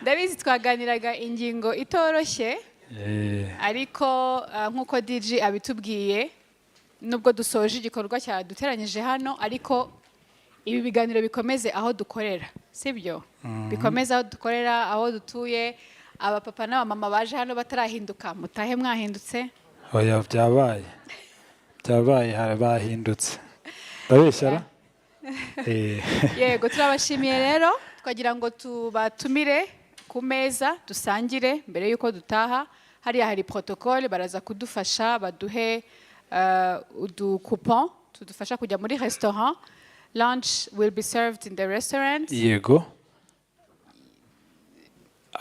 Ndabizi twaganiraga ingingo itoroshye. Ariko nkuko DG abitubwiye nubwo dusoje igikorwa cyaduteranyije hano ariko ibi biganiro bikomeze aho dukorera sibyo bikomeze aho dukorera aho dutuye abapapa n'abamama baje hano batarahinduka mutahe mwahindutse oya byabaye bahindutse ndabeshyara yego turabashimiye rero twagira ngo tubatumire ku meza dusangire mbere yuko dutaha hariya hari protocole baraza kudufasha baduhe uducoupon tudufasha kujya muri restaurant. Lunch will be served in the restaurant. Yego.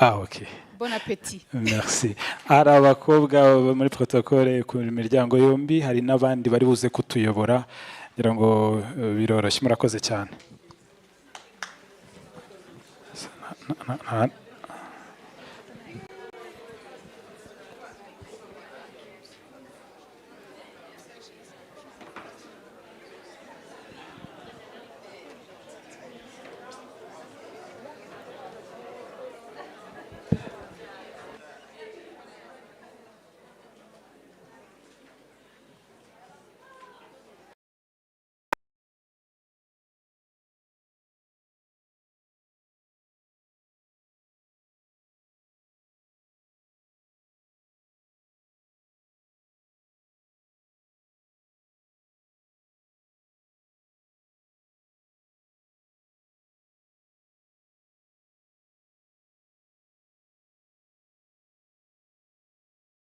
Okay. Bon appétit. Merci. Hari abakobwa muri protocole ku miryango yombi hari n'abandi bari buze kutuyobora ngira ngo biroroshye murakoze cyane.